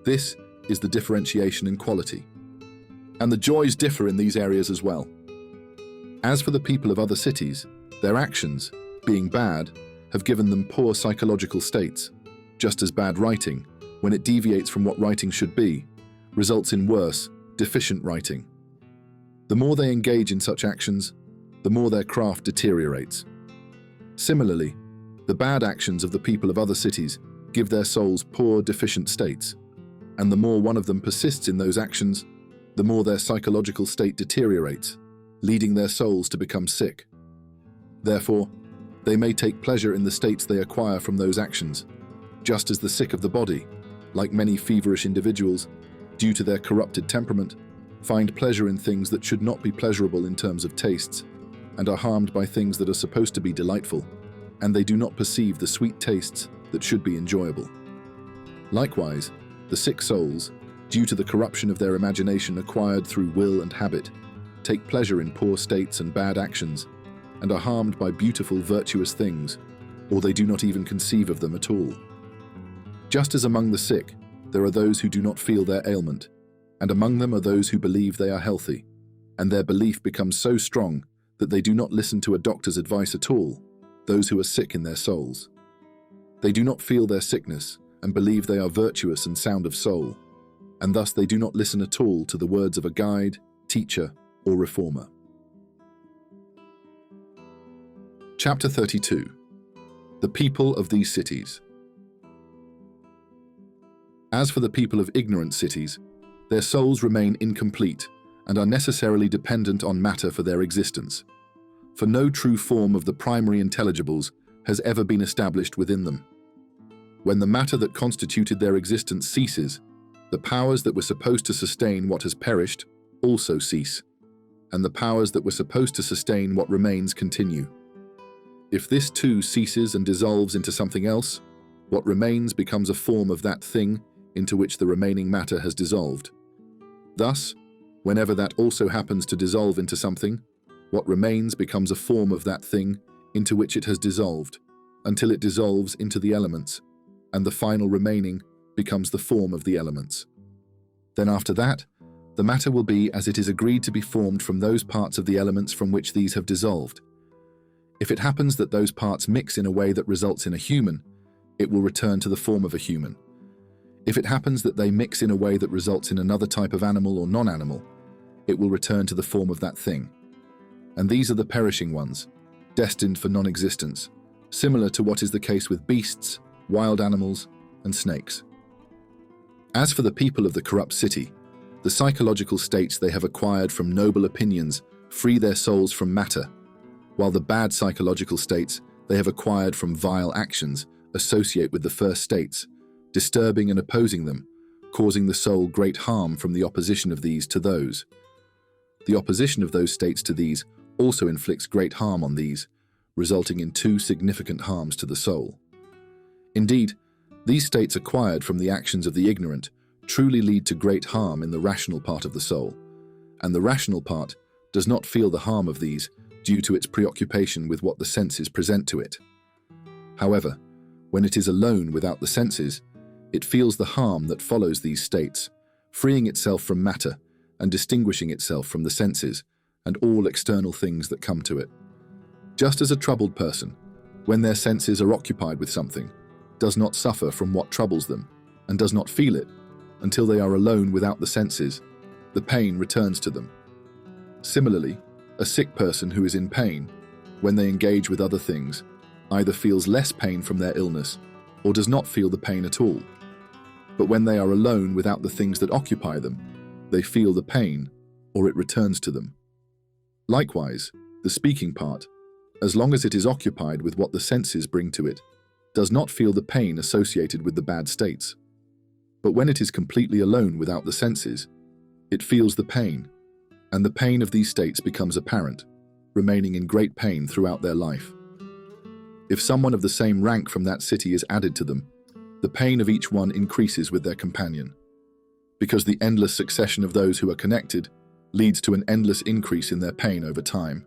B: This is the differentiation in quality. And the joys differ in these areas as well. As for the people of other cities, their actions, being bad, have given them poor psychological states, just as bad writing, when it deviates from what writing should be, results in worse, deficient writing. The more they engage in such actions, the more their craft deteriorates. Similarly, the bad actions of the people of other cities give their souls poor, deficient states, and the more one of them persists in those actions, the more their psychological state deteriorates, leading their souls to become sick. Therefore, they may take pleasure in the states they acquire from those actions, just as the sick of the body, like many feverish individuals, due to their corrupted temperament, find pleasure in things that should not be pleasurable in terms of tastes, and are harmed by things that are supposed to be delightful, and they do not perceive the sweet tastes that should be enjoyable. Likewise, the sick souls, due to the corruption of their imagination acquired through will and habit, take pleasure in poor states and bad actions, and are harmed by beautiful, virtuous things, or they do not even conceive of them at all. Just as among the sick, there are those who do not feel their ailment, and among them are those who believe they are healthy, and their belief becomes so strong that they do not listen to a doctor's advice at all, those who are sick in their souls. They do not feel their sickness and believe they are virtuous and sound of soul, and thus they do not listen at all to the words of a guide, teacher, or reformer. Chapter 32. The people of these cities. As for the people of ignorant cities, their souls remain incomplete and are necessarily dependent on matter for their existence, for no true form of the primary intelligibles has ever been established within them. When the matter that constituted their existence ceases, the powers that were supposed to sustain what has perished also cease, and the powers that were supposed to sustain what remains continue. If this too ceases and dissolves into something else, what remains becomes a form of that thing into which the remaining matter has dissolved. Thus, whenever that also happens to dissolve into something, what remains becomes a form of that thing into which it has dissolved, until it dissolves into the elements, and the final remaining becomes the form of the elements. Then after that, the matter will be as it is agreed to be formed from those parts of the elements from which these have dissolved. If it happens that those parts mix in a way that results in a human, it will return to the form of a human. If it happens that they mix in a way that results in another type of animal or non-animal, it will return to the form of that thing. And these are the perishing ones, destined for non-existence, similar to what is the case with beasts, wild animals, and snakes. As for the people of the corrupt city, the psychological states they have acquired from noble opinions free their souls from matter, while the bad psychological states they have acquired from vile actions associate with the first states, disturbing and opposing them, causing the soul great harm from the opposition of these to those. The opposition of those states to these also inflicts great harm on these, resulting in two significant harms to the soul. Indeed, these states acquired from the actions of the ignorant truly lead to great harm in the rational part of the soul, and the rational part does not feel the harm of these due to its preoccupation with what the senses present to it. However, when it is alone without the senses, it feels the harm that follows these states, freeing itself from matter and distinguishing itself from the senses and all external things that come to it. Just as a troubled person, when their senses are occupied with something, does not suffer from what troubles them and does not feel it until they are alone without the senses, the pain returns to them. Similarly, a sick person who is in pain, when they engage with other things, either feels less pain from their illness or does not feel the pain at all. But when they are alone without the things that occupy them, they feel the pain or it returns to them. Likewise, the speaking part, as long as it is occupied with what the senses bring to it, does not feel the pain associated with the bad states. But when it is completely alone without the senses, it feels the pain, and the pain of these states becomes apparent, remaining in great pain throughout their life. If someone of the same rank from that city is added to them, the pain of each one increases with their companion, because the endless succession of those who are connected leads to an endless increase in their pain over time.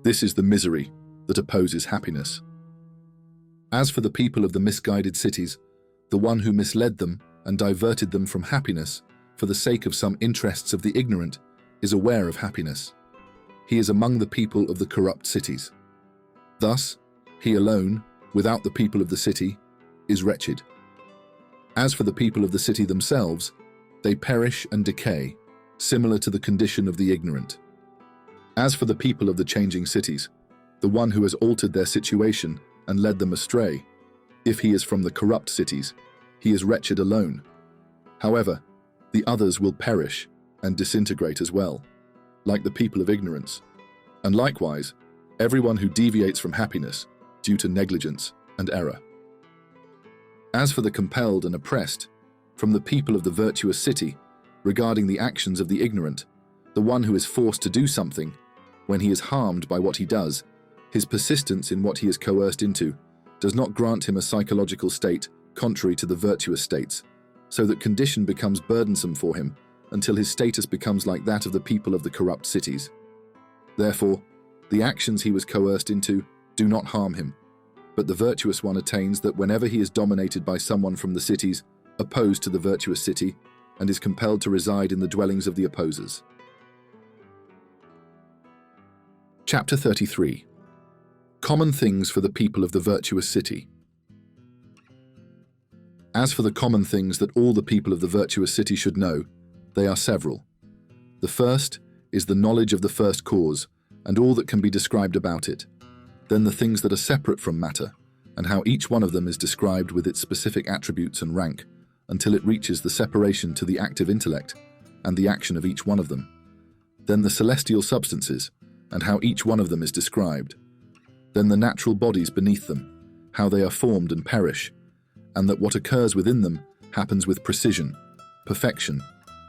B: This is the misery that opposes happiness. As for the people of the misguided cities, the one who misled them and diverted them from happiness for the sake of some interests of the ignorant is aware of happiness. He is among the people of the corrupt cities. Thus, he alone, without the people of the city, is wretched. As for the people of the city themselves, they perish and decay, similar to the condition of the ignorant. As for the people of the changing cities, the one who has altered their situation and led them astray, if he is from the corrupt cities, he is wretched alone. However, the others will perish and disintegrate as well, like the people of ignorance. And likewise, everyone who deviates from happiness due to negligence and error. As for the compelled and oppressed, from the people of the virtuous city, regarding the actions of the ignorant, the one who is forced to do something, when he is harmed by what he does, his persistence in what he is coerced into does not grant him a psychological state contrary to the virtuous states, so that condition becomes burdensome for him until his status becomes like that of the people of the corrupt cities. Therefore, the actions he was coerced into do not harm him, but the virtuous one attains that whenever he is dominated by someone from the cities opposed to the virtuous city and is compelled to reside in the dwellings of the opposers. Chapter 33. Common things for the people of the virtuous city. As for the common things that all the people of the virtuous city should know, they are several. The first is the knowledge of the first cause and all that can be described about it, then the things that are separate from matter, and how each one of them is described with its specific attributes and rank, until it reaches the separation to the active intellect and the action of each one of them. Then the celestial substances, and how each one of them is described. Then the natural bodies beneath them, how they are formed and perish, and that what occurs within them happens with precision, perfection,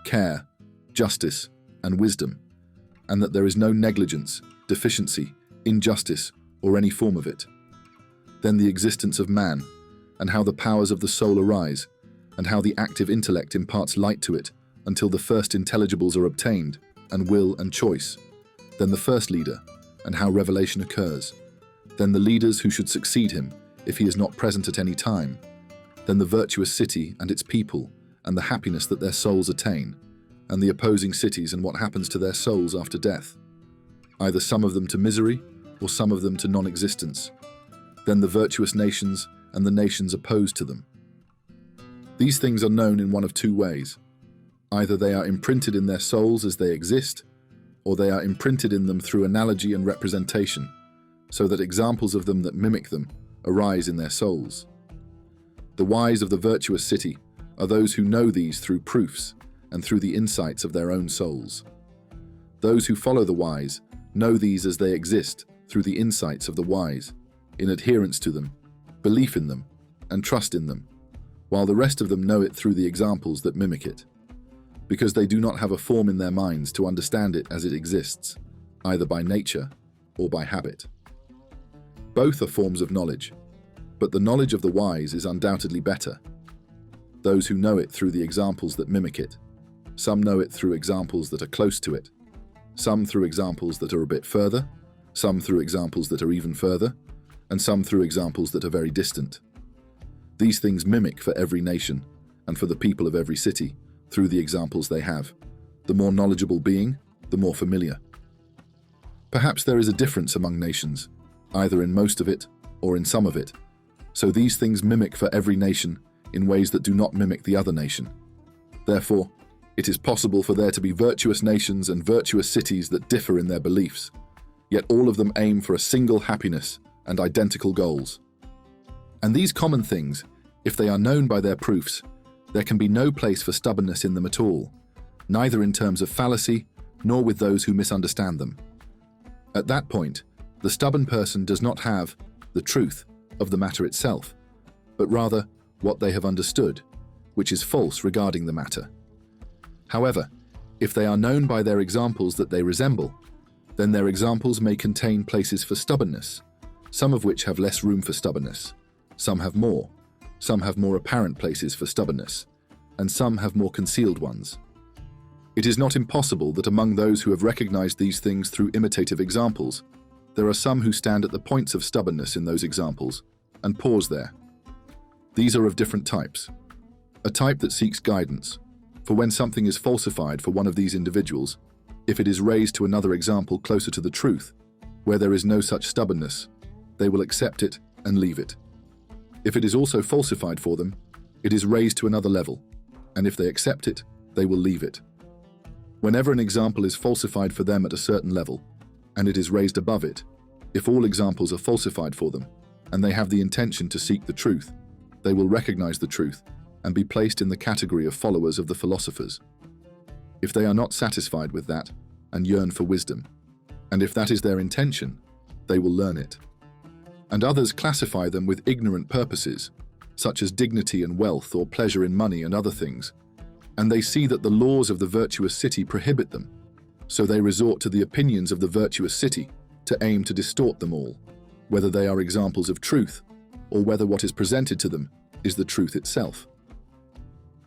B: care, justice, and wisdom, and that there is no negligence, deficiency, injustice, or any form of it. Then the existence of man, and how the powers of the soul arise, and how the active intellect imparts light to it until the first intelligibles are obtained, and will and choice. Then the first leader, and how revelation occurs. Then the leaders who should succeed him, if he is not present at any time. Then the virtuous city and its people, and the happiness that their souls attain, and the opposing cities and what happens to their souls after death, either some of them to misery, or some of them to non-existence. Then the virtuous nations and the nations opposed to them. These things are known in one of two ways. Either they are imprinted in their souls as they exist, or they are imprinted in them through analogy and representation, so that examples of them that mimic them arise in their souls. The wise of the virtuous city are those who know these through proofs and through the insights of their own souls. Those who follow the wise know these as they exist through the insights of the wise, in adherence to them, belief in them, and trust in them, while the rest of them know it through the examples that mimic it, because they do not have a form in their minds to understand it as it exists, either by nature or by habit. Both are forms of knowledge, but the knowledge of the wise is undoubtedly better. Those who know it through the examples that mimic it, some know it through examples that are close to it, some through examples that are a bit further, some through examples that are even further, and some through examples that are very distant. These things mimic for every nation and for the people of every city through the examples they have. The more knowledgeable being, the more familiar. Perhaps there is a difference among nations, either in most of it or in some of it, so these things mimic for every nation in ways that do not mimic the other nation. Therefore, it is possible for there to be virtuous nations and virtuous cities that differ in their beliefs, yet all of them aim for a single happiness and identical goals. And these common things, if they are known by their proofs, there can be no place for stubbornness in them at all, neither in terms of fallacy nor with those who misunderstand them. At that point, the stubborn person does not have the truth of the matter itself, but rather what they have understood, which is false regarding the matter. However, if they are known by their examples that they resemble, then their examples may contain places for stubbornness, some of which have less room for stubbornness, some have more apparent places for stubbornness, and some have more concealed ones. It is not impossible that among those who have recognized these things through imitative examples, there are some who stand at the points of stubbornness in those examples and pause there. These are of different types. A type that seeks guidance, for when something is falsified for one of these individuals, if it is raised to another example closer to the truth, where there is no such stubbornness, they will accept it and leave it. If it is also falsified for them, it is raised to another level, and if they accept it, they will leave it. Whenever an example is falsified for them at a certain level, and it is raised above it, if all examples are falsified for them, and they have the intention to seek the truth, they will recognize the truth and be placed in the category of followers of the philosophers. If they are not satisfied with that and yearn for wisdom, and if that is their intention, they will learn it. And others classify them with ignorant purposes, such as dignity and wealth or pleasure in money and other things, and they see that the laws of the virtuous city prohibit them, so they resort to the opinions of the virtuous city to aim to distort them all, whether they are examples of truth or whether what is presented to them is the truth itself.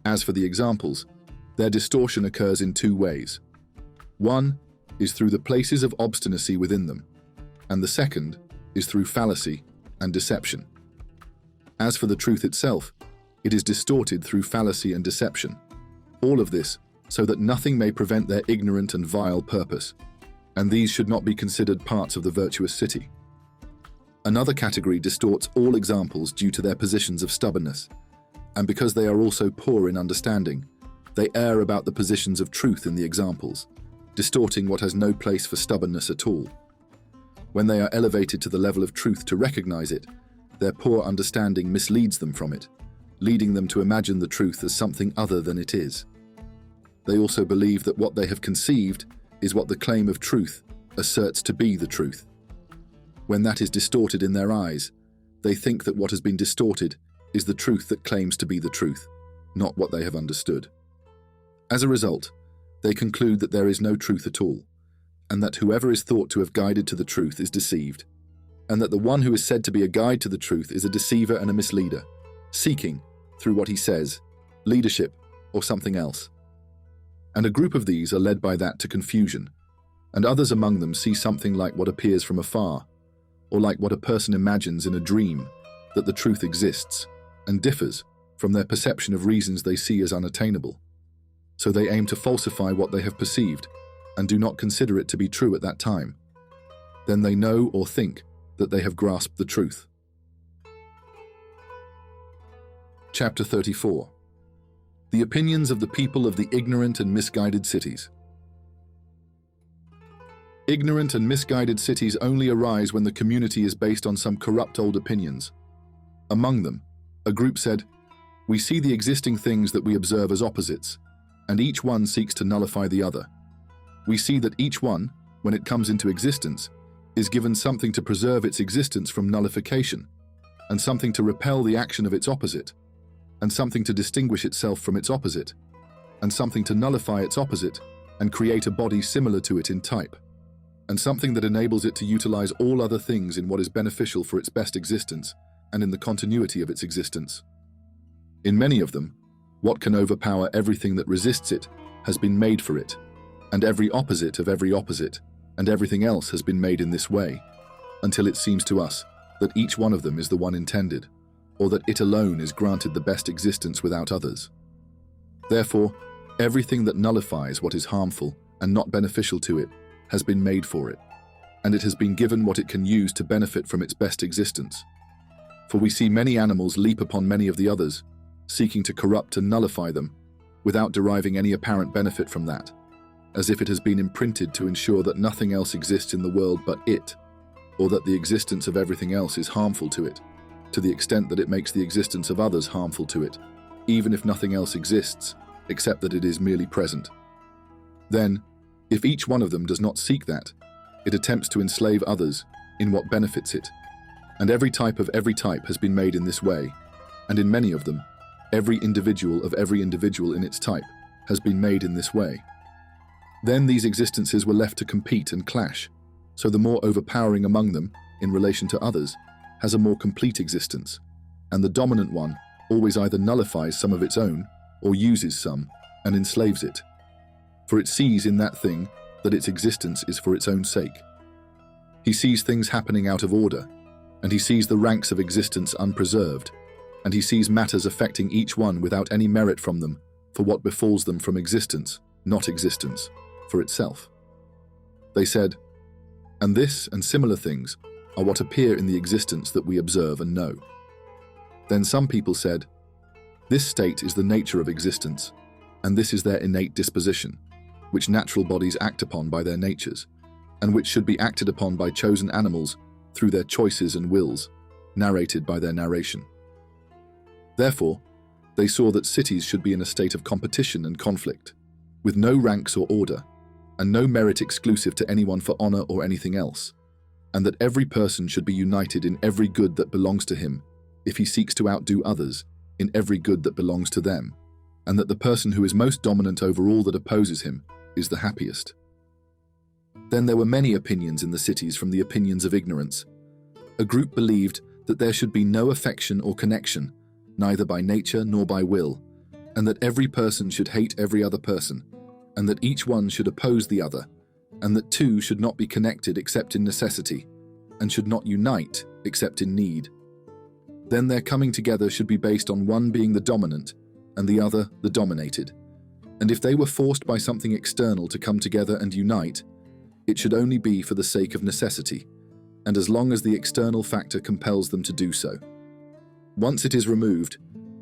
B: As for the examples, their distortion occurs in two ways. One is through the places of obstinacy within them, and the second is through fallacy and deception. As for the truth itself, it is distorted through fallacy and deception. All of this so that nothing may prevent their ignorant and vile purpose, and these should not be considered parts of the virtuous city. Another category distorts all examples due to their positions of stubbornness, and because they are also poor in understanding, they err about the positions of truth in the examples, distorting what has no place for stubbornness at all. When they are elevated to the level of truth to recognize it, their poor understanding misleads them from it, leading them to imagine the truth as something other than it is. They also believe that what they have conceived is what the claim of truth asserts to be the truth. When that is distorted in their eyes, they think that what has been distorted is the truth that claims to be the truth, not what they have understood. As a result, they conclude that there is no truth at all, and that whoever is thought to have guided to the truth is deceived, and that the one who is said to be a guide to the truth is a deceiver and a misleader, seeking, through what he says, leadership or something else. And a group of these are led by that to confusion, and others among them see something like what appears from afar, or like what a person imagines in a dream, that the truth exists, and differs from their perception of reasons they see as unattainable. So they aim to falsify what they have perceived, and do not consider it to be true at that time. Then they know or think that they have grasped the truth. Chapter 34. The opinions of the people of the ignorant and misguided cities. Ignorant and misguided cities only arise when the community is based on some corrupt old opinions. Among them, a group said, "We see the existing things that we observe as opposites, and each one seeks to nullify the other. we see that each one, when it comes into existence, is given something to preserve its existence from nullification, and something to repel the action of its opposite, and something to distinguish itself from its opposite, and something to nullify its opposite and create a body similar to it in type, and something that enables it to utilize all other things in what is beneficial for its best existence and in the continuity of its existence. In many of them, what can overpower everything that resists it has been made for it, and every opposite of every opposite, and everything else has been made in this way, until it seems to us that each one of them is the one intended, or that it alone is granted the best existence without others. Therefore, everything that nullifies what is harmful and not beneficial to it has been made for it, and it has been given what it can use to benefit from its best existence. For we see many animals leap upon many of the others, seeking to corrupt and nullify them, without deriving any apparent benefit from that, as if it has been imprinted to ensure that nothing else exists in the world but it, or that the existence of everything else is harmful to it, to the extent that it makes the existence of others harmful to it, even if nothing else exists, except that it is merely present. Then, if each one of them does not seek that, it attempts to enslave others in what benefits it, and every type of every type has been made in this way, and in many of them, every individual of every individual in its type has been made in this way. Then these existences were left to compete and clash, so the more overpowering among them, in relation to others, has a more complete existence, and the dominant one always either nullifies some of its own or uses some and enslaves it. For it sees in that thing that its existence is for its own sake. He sees things happening out of order, and he sees the ranks of existence unpreserved, and he sees matters affecting each one without any merit from them for what befalls them from existence, not existence, for itself. They said, and this and similar things are what appear in the existence that we observe and know. Then some people said, this state is the nature of existence, and this is their innate disposition, which natural bodies act upon by their natures, and which should be acted upon by chosen animals through their choices and wills, narrated by their narration. Therefore, they saw that cities should be in a state of competition and conflict, with no ranks or order, and no merit exclusive to anyone for honor or anything else, and that every person should be united in every good that belongs to him, if he seeks to outdo others in every good that belongs to them, and that the person who is most dominant over all that opposes him is the happiest. Then there were many opinions in the cities from the opinions of ignorance. A group believed that there should be no affection or connection, neither by nature nor by will, and that every person should hate every other person, and that each one should oppose the other, and that two should not be connected except in necessity, and should not unite except in need. Then their coming together should be based on one being the dominant, and the other the dominated. And if they were forced by something external to come together and unite, it should only be for the sake of necessity, and as long as the external factor compels them to do so. Once it is removed,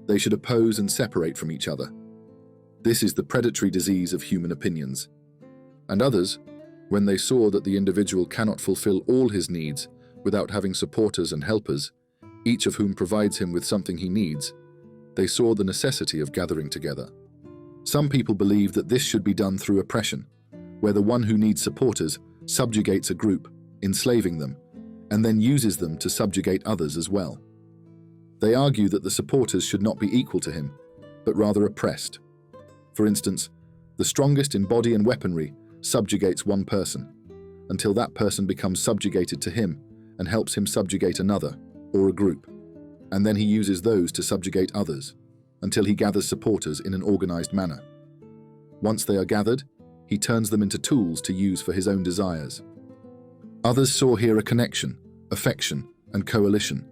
B: they should oppose and separate from each other. This is the predatory disease of human opinions. And others, when they saw that the individual cannot fulfill all his needs without having supporters and helpers, each of whom provides him with something he needs, they saw the necessity of gathering together. Some people believe that this should be done through oppression, where the one who needs supporters subjugates a group, enslaving them, and then uses them to subjugate others as well. They argue that the supporters should not be equal to him, but rather oppressed. For instance, the strongest in body and weaponry subjugates one person, until that person becomes subjugated to him and helps him subjugate another, or a group, and then he uses those to subjugate others, until he gathers supporters in an organized manner. Once they are gathered, he turns them into tools to use for his own desires. Others saw here a connection, affection, and coalition,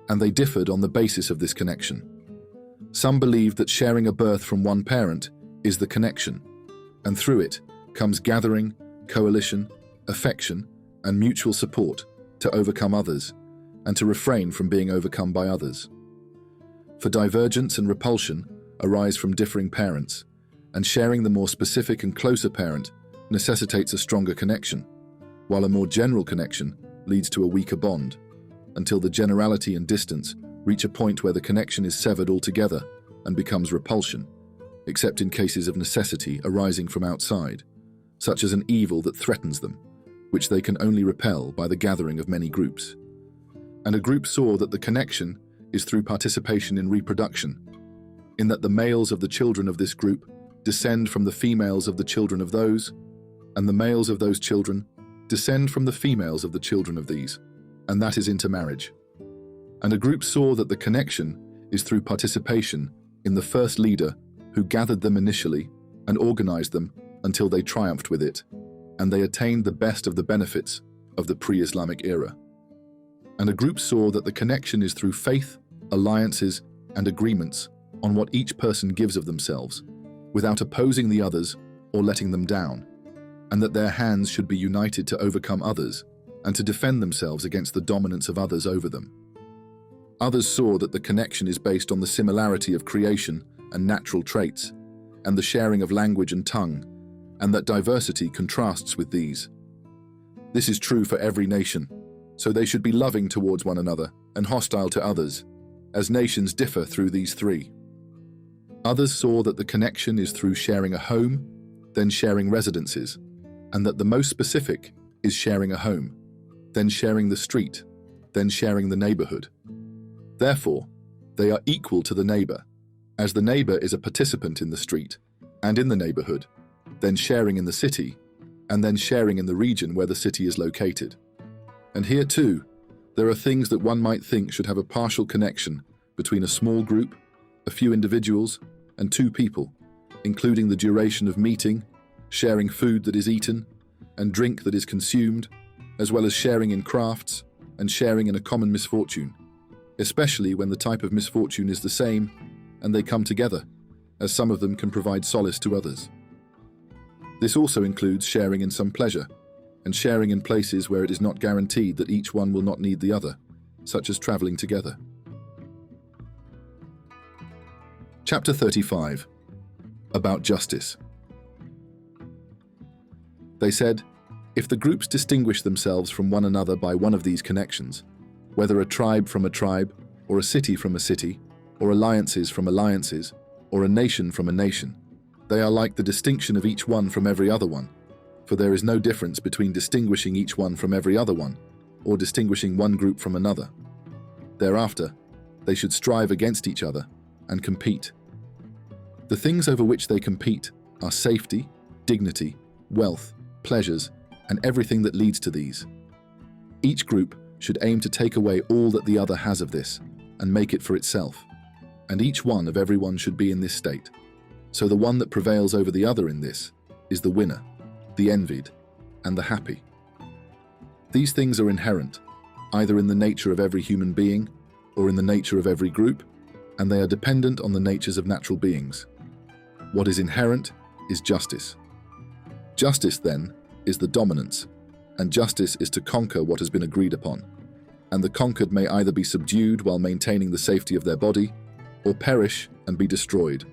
B: and they differed on the basis of this connection. Some believed that sharing a birth from one parent is the connection, and through it comes gathering, coalition, affection, and mutual support to overcome others, and to refrain from being overcome by others. For divergence and repulsion arise from differing parents, and sharing the more specific and closer parent necessitates a stronger connection, while a more general connection leads to a weaker bond, until the generality and distance reach a point where the connection is severed altogether and becomes repulsion, except in cases of necessity arising from outside, such as an evil that threatens them, which they can only repel by the gathering of many groups. And a group saw that the connection is through participation in reproduction, in that the males of the children of this group descend from the females of the children of those, and the males of those children descend from the females of the children of these, and that is intermarriage. And a group saw that the connection is through participation in the first leader who gathered them initially and organized them until they triumphed with it, and they attained the best of the benefits of the pre-Islamic era. And a group saw that the connection is through faith, alliances, and agreements on what each person gives of themselves, without opposing the others or letting them down, and that their hands should be united to overcome others and to defend themselves against the dominance of others over them. Others saw that the connection is based on the similarity of creation and natural traits, and the sharing of language and tongue, and that diversity contrasts with these. This is true for every nation, so they should be loving towards one another and hostile to others, as nations differ through these three. Others saw that the connection is through sharing a home, then sharing residences, and that the most specific is sharing a home, then sharing the street, then sharing the neighborhood. Therefore, they are equal to the neighbor, as the neighbor is a participant in the street and in the neighborhood, then sharing in the city, and then sharing in the region where the city is located. And here too, there are things that one might think should have a partial connection between a small group, a few individuals, and two people, including the duration of meeting, sharing food that is eaten, and drink that is consumed, as well as sharing in crafts and sharing in a common misfortune, especially when the type of misfortune is the same and they come together, as some of them can provide solace to others. This also includes sharing in some pleasure, and sharing in places where it is not guaranteed that each one will not need the other, such as traveling together. Chapter 35. About justice. They said, if the groups distinguish themselves from one another by one of these connections, whether a tribe from a tribe, or a city from a city, or alliances from alliances, or a nation from a nation, they are like the distinction of each one from every other one, for there is no difference between distinguishing each one from every other one, or distinguishing one group from another. Thereafter, they should strive against each other and compete. The things over which they compete are safety, dignity, wealth, pleasures, and everything that leads to these. Each group should aim to take away all that the other has of this and make it for itself, and each one of everyone should be in this state. So the one that prevails over the other in this is the winner, the envied, and the happy. These things are inherent, either in the nature of every human being or in the nature of every group, and they are dependent on the natures of natural beings. What is inherent is justice. Justice, then, is the dominance, and justice is to conquer what has been agreed upon, and the conquered may either be subdued while maintaining the safety of their body, or perish and be destroyed,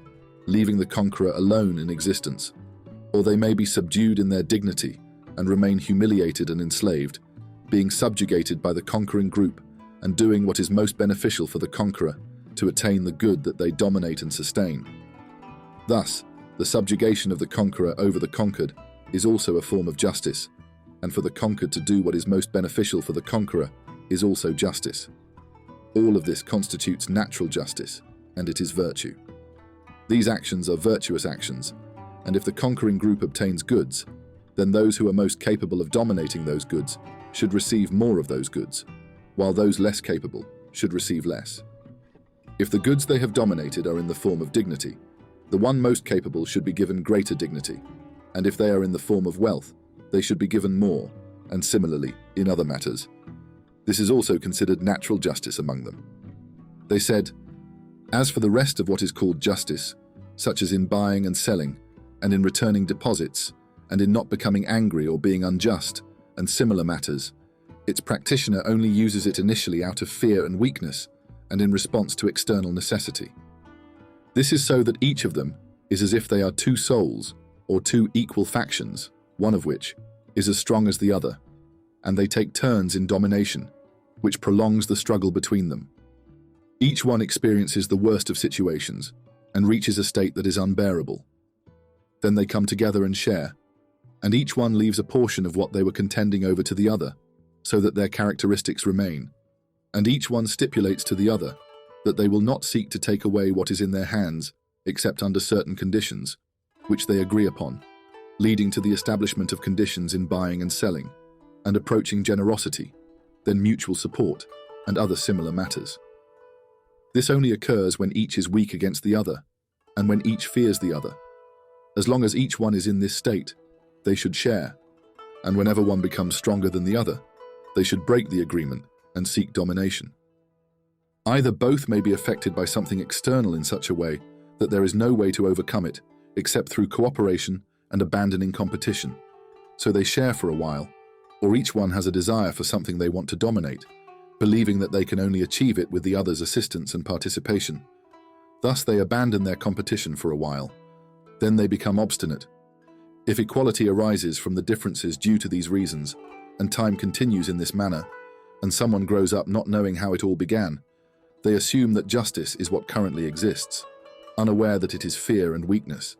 B: leaving the conqueror alone in existence, or they may be subdued in their dignity and remain humiliated and enslaved, being subjugated by the conquering group and doing what is most beneficial for the conqueror to attain the good that they dominate and sustain. Thus, the subjugation of the conqueror over the conquered is also a form of justice, and for the conquered to do what is most beneficial for the conqueror is also justice. All of this constitutes natural justice, and it is virtue. These actions are virtuous actions, and if the conquering group obtains goods, then those who are most capable of dominating those goods should receive more of those goods, while those less capable should receive less. If the goods they have dominated are in the form of dignity, the one most capable should be given greater dignity, and if they are in the form of wealth, they should be given more, and similarly, in other matters. This is also considered natural justice among them. They said, as for the rest of what is called justice, such as in buying and selling, and in returning deposits, and in not becoming angry or being unjust, and similar matters, its practitioner only uses it initially out of fear and weakness, and in response to external necessity. This is so that each of them is as if they are two souls, or two equal factions, one of which is as strong as the other, and they take turns in domination, which prolongs the struggle between them. Each one experiences the worst of situations and reaches a state that is unbearable. Then they come together and share, and each one leaves a portion of what they were contending over to the other, so that their characteristics remain, and each one stipulates to the other that they will not seek to take away what is in their hands except under certain conditions, which they agree upon, leading to the establishment of conditions in buying and selling, and approaching generosity, then mutual support, and other similar matters. This only occurs when each is weak against the other, and when each fears the other. As long as each one is in this state, they should share, and whenever one becomes stronger than the other, they should break the agreement and seek domination. Either both may be affected by something external in such a way that there is no way to overcome it except through cooperation and abandoning competition, so they share for a while, or each one has a desire for something they want to dominate, believing that they can only achieve it with the other's assistance and participation. Thus they abandon their competition for a while. Then they become obstinate. If equality arises from the differences due to these reasons, and time continues in this manner, and someone grows up not knowing how it all began, they assume that justice is what currently exists, unaware that it is fear and weakness.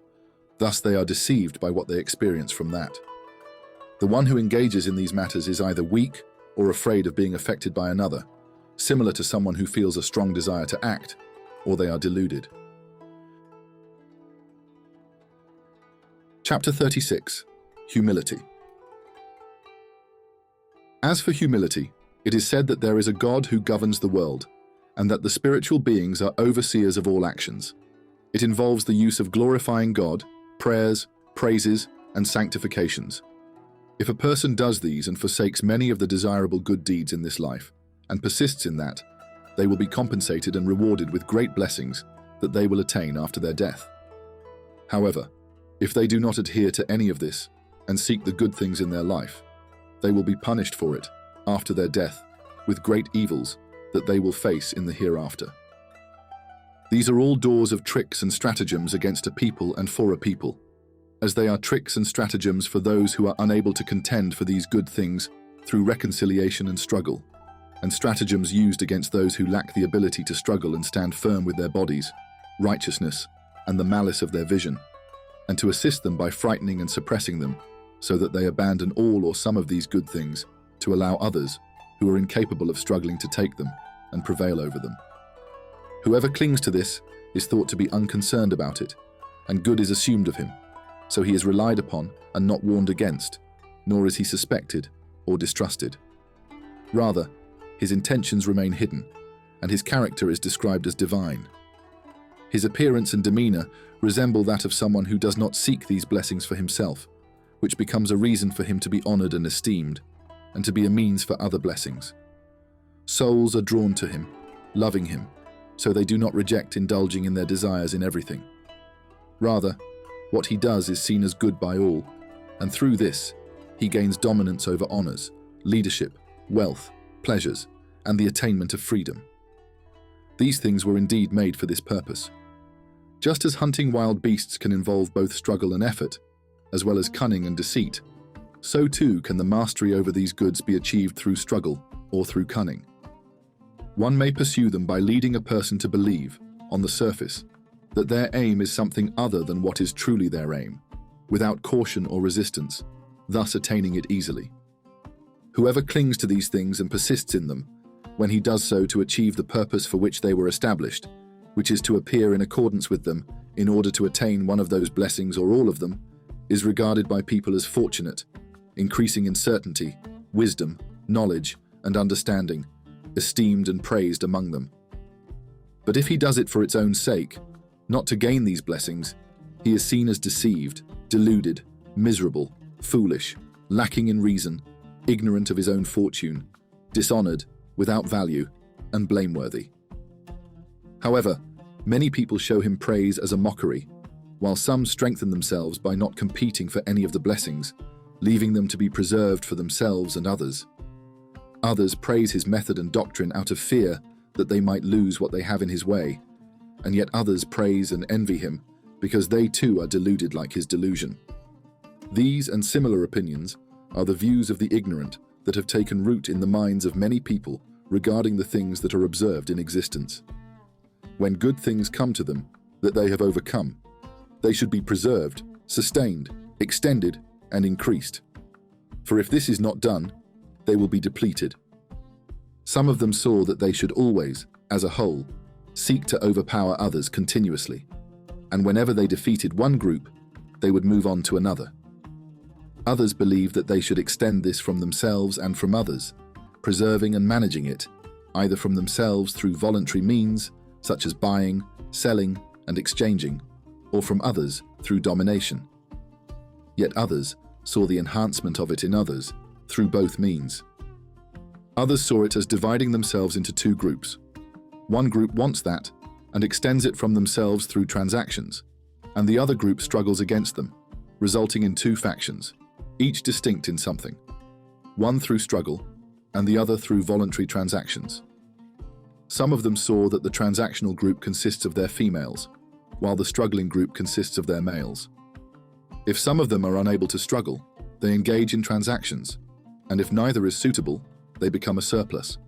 B: Thus they are deceived by what they experience from that. The one who engages in these matters is either weak or afraid of being affected by another, similar to someone who feels a strong desire to act, or they are deluded. Chapter 36. Humility. As for humility, it is said that there is a God who governs the world, and that the spiritual beings are overseers of all actions. It involves the use of glorifying God, prayers, praises, and sanctifications. If a person does these and forsakes many of the desirable good deeds in this life, and persists in that, they will be compensated and rewarded with great blessings that they will attain after their death. However, if they do not adhere to any of this and seek the good things in their life, they will be punished for it after their death with great evils that they will face in the hereafter. These are all doors of tricks and stratagems against a people and for a people, as they are tricks and stratagems for those who are unable to contend for these good things through reconciliation and struggle, and stratagems used against those who lack the ability to struggle and stand firm with their bodies, righteousness, and the malice of their vision, and to assist them by frightening and suppressing them, so that they abandon all or some of these good things to allow others who are incapable of struggling to take them and prevail over them. Whoever clings to this is thought to be unconcerned about it, and good is assumed of him, so he is relied upon and not warned against, nor is he suspected or distrusted. Rather, his intentions remain hidden, and his character is described as divine. His appearance and demeanor resemble that of someone who does not seek these blessings for himself, which becomes a reason for him to be honored and esteemed, and to be a means for other blessings. Souls are drawn to him, loving him, so they do not reject indulging in their desires in everything. Rather, what he does is seen as good by all, and through this, he gains dominance over honors, leadership, wealth, pleasures, and the attainment of freedom. These things were indeed made for this purpose. Just as hunting wild beasts can involve both struggle and effort, as well as cunning and deceit, so too can the mastery over these goods be achieved through struggle or through cunning. One may pursue them by leading a person to believe, on the surface, that their aim is something other than what is truly their aim, without caution or resistance, thus attaining it easily. Whoever clings to these things and persists in them, when he does so to achieve the purpose for which they were established, which is to appear in accordance with them in order to attain one of those blessings or all of them, is regarded by people as fortunate, increasing in certainty, wisdom, knowledge, and understanding, esteemed and praised among them. But if he does it for its own sake, not to gain these blessings, he is seen as deceived, deluded, miserable, foolish, lacking in reason, ignorant of his own fortune, dishonored, without value, and blameworthy. However, many people show him praise as a mockery, while some strengthen themselves by not competing for any of the blessings, leaving them to be preserved for themselves and others. Others praise his method and doctrine out of fear that they might lose what they have in his way, and yet others praise and envy him because they too are deluded like his delusion. These and similar opinions are the views of the ignorant that have taken root in the minds of many people regarding the things that are observed in existence. When good things come to them that they have overcome, they should be preserved, sustained, extended, and increased. For if this is not done, they will be depleted. Some of them saw that they should always, as a whole, seek to overpower others continuously, and whenever they defeated one group, they would move on to another. Others believed that they should extend this from themselves and from others, preserving and managing it, either from themselves through voluntary means, such as buying, selling, and exchanging, or from others through domination. Yet others saw the enhancement of it in others through both means. Others saw it as dividing themselves into two groups. One group wants that and extends it from themselves through transactions, and the other group struggles against them, resulting in two factions, each distinct in something, one through struggle and the other through voluntary transactions. Some of them saw that the transactional group consists of their females, while the struggling group consists of their males. If some of them are unable to struggle, they engage in transactions, and if neither is suitable, they become a surplus.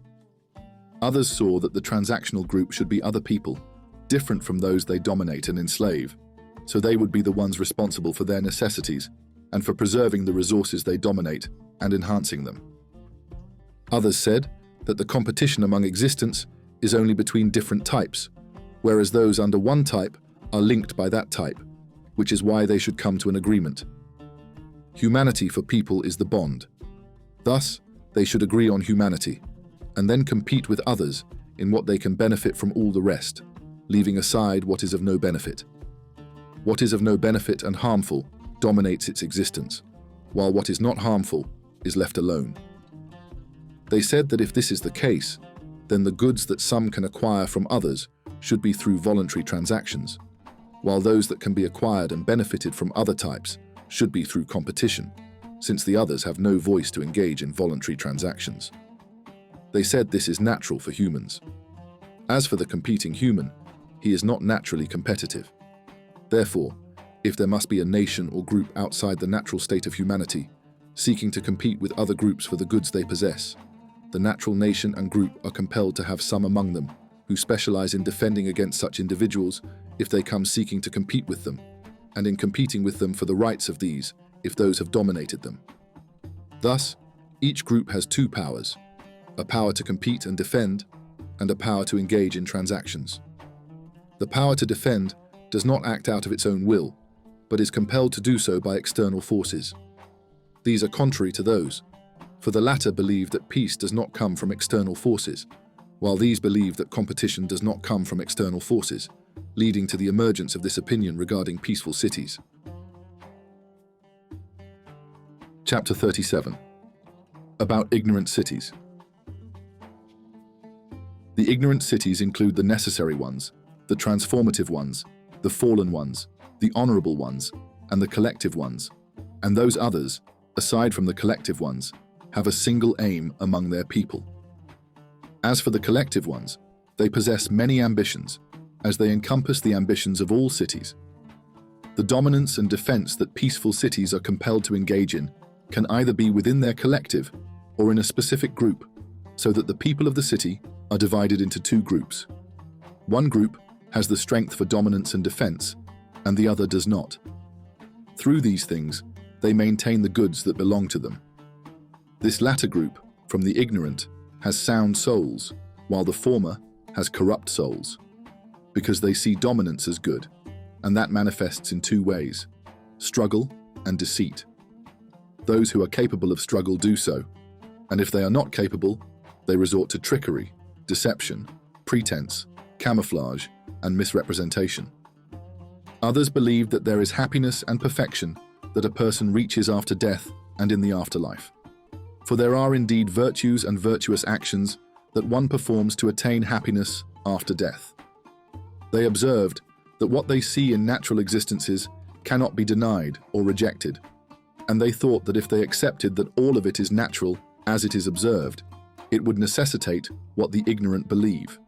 B: Others saw that the transactional group should be other people, different from those they dominate and enslave, so they would be the ones responsible for their necessities and for preserving the resources they dominate and enhancing them. Others said that the competition among existents is only between different types, whereas those under one type are linked by that type, which is why they should come to an agreement. Humanity for people is the bond. Thus, they should agree on humanity, and then compete with others in what they can benefit from all the rest, leaving aside what is of no benefit. What is of no benefit and harmful dominates its existence, while what is not harmful is left alone. They said that if this is the case, then the goods that some can acquire from others should be through voluntary transactions, while those that can be acquired and benefited from other types should be through competition, since the others have no voice to engage in voluntary transactions. They said this is natural for humans. As for the competing human, he is not naturally competitive. Therefore, if there must be a nation or group outside the natural state of humanity, seeking to compete with other groups for the goods they possess, the natural nation and group are compelled to have some among them who specialize in defending against such individuals if they come seeking to compete with them, and in competing with them for the rights of these if those have dominated them. Thus, each group has two powers, a power to compete and defend, and a power to engage in transactions. The power to defend does not act out of its own will, but is compelled to do so by external forces. These are contrary to those, for the latter believe that peace does not come from external forces, while these believe that competition does not come from external forces, leading to the emergence of this opinion regarding peaceful cities. Chapter 37. About ignorant cities. The ignorant cities include the necessary ones, the transformative ones, the fallen ones, the honorable ones, and the collective ones, and those others, aside from the collective ones, have a single aim among their people. As for the collective ones, they possess many ambitions, as they encompass the ambitions of all cities. The dominance and defense that peaceful cities are compelled to engage in can either be within their collective or in a specific group, so that the people of the city are divided into two groups. One group has the strength for dominance and defense, and the other does not. Through these things, they maintain the goods that belong to them. This latter group, from the ignorant, has sound souls, while the former has corrupt souls, because they see dominance as good, and that manifests in two ways: struggle and deceit. Those who are capable of struggle do so, and if they are not capable, they resort to trickery, deception, pretense, camouflage, and misrepresentation. Others believe that there is happiness and perfection that a person reaches after death and in the afterlife. For there are indeed virtues and virtuous actions that one performs to attain happiness after death. They observed that what they see in natural existences cannot be denied or rejected, and they thought that if they accepted that all of it is natural as it is observed, it would necessitate what the ignorant believe.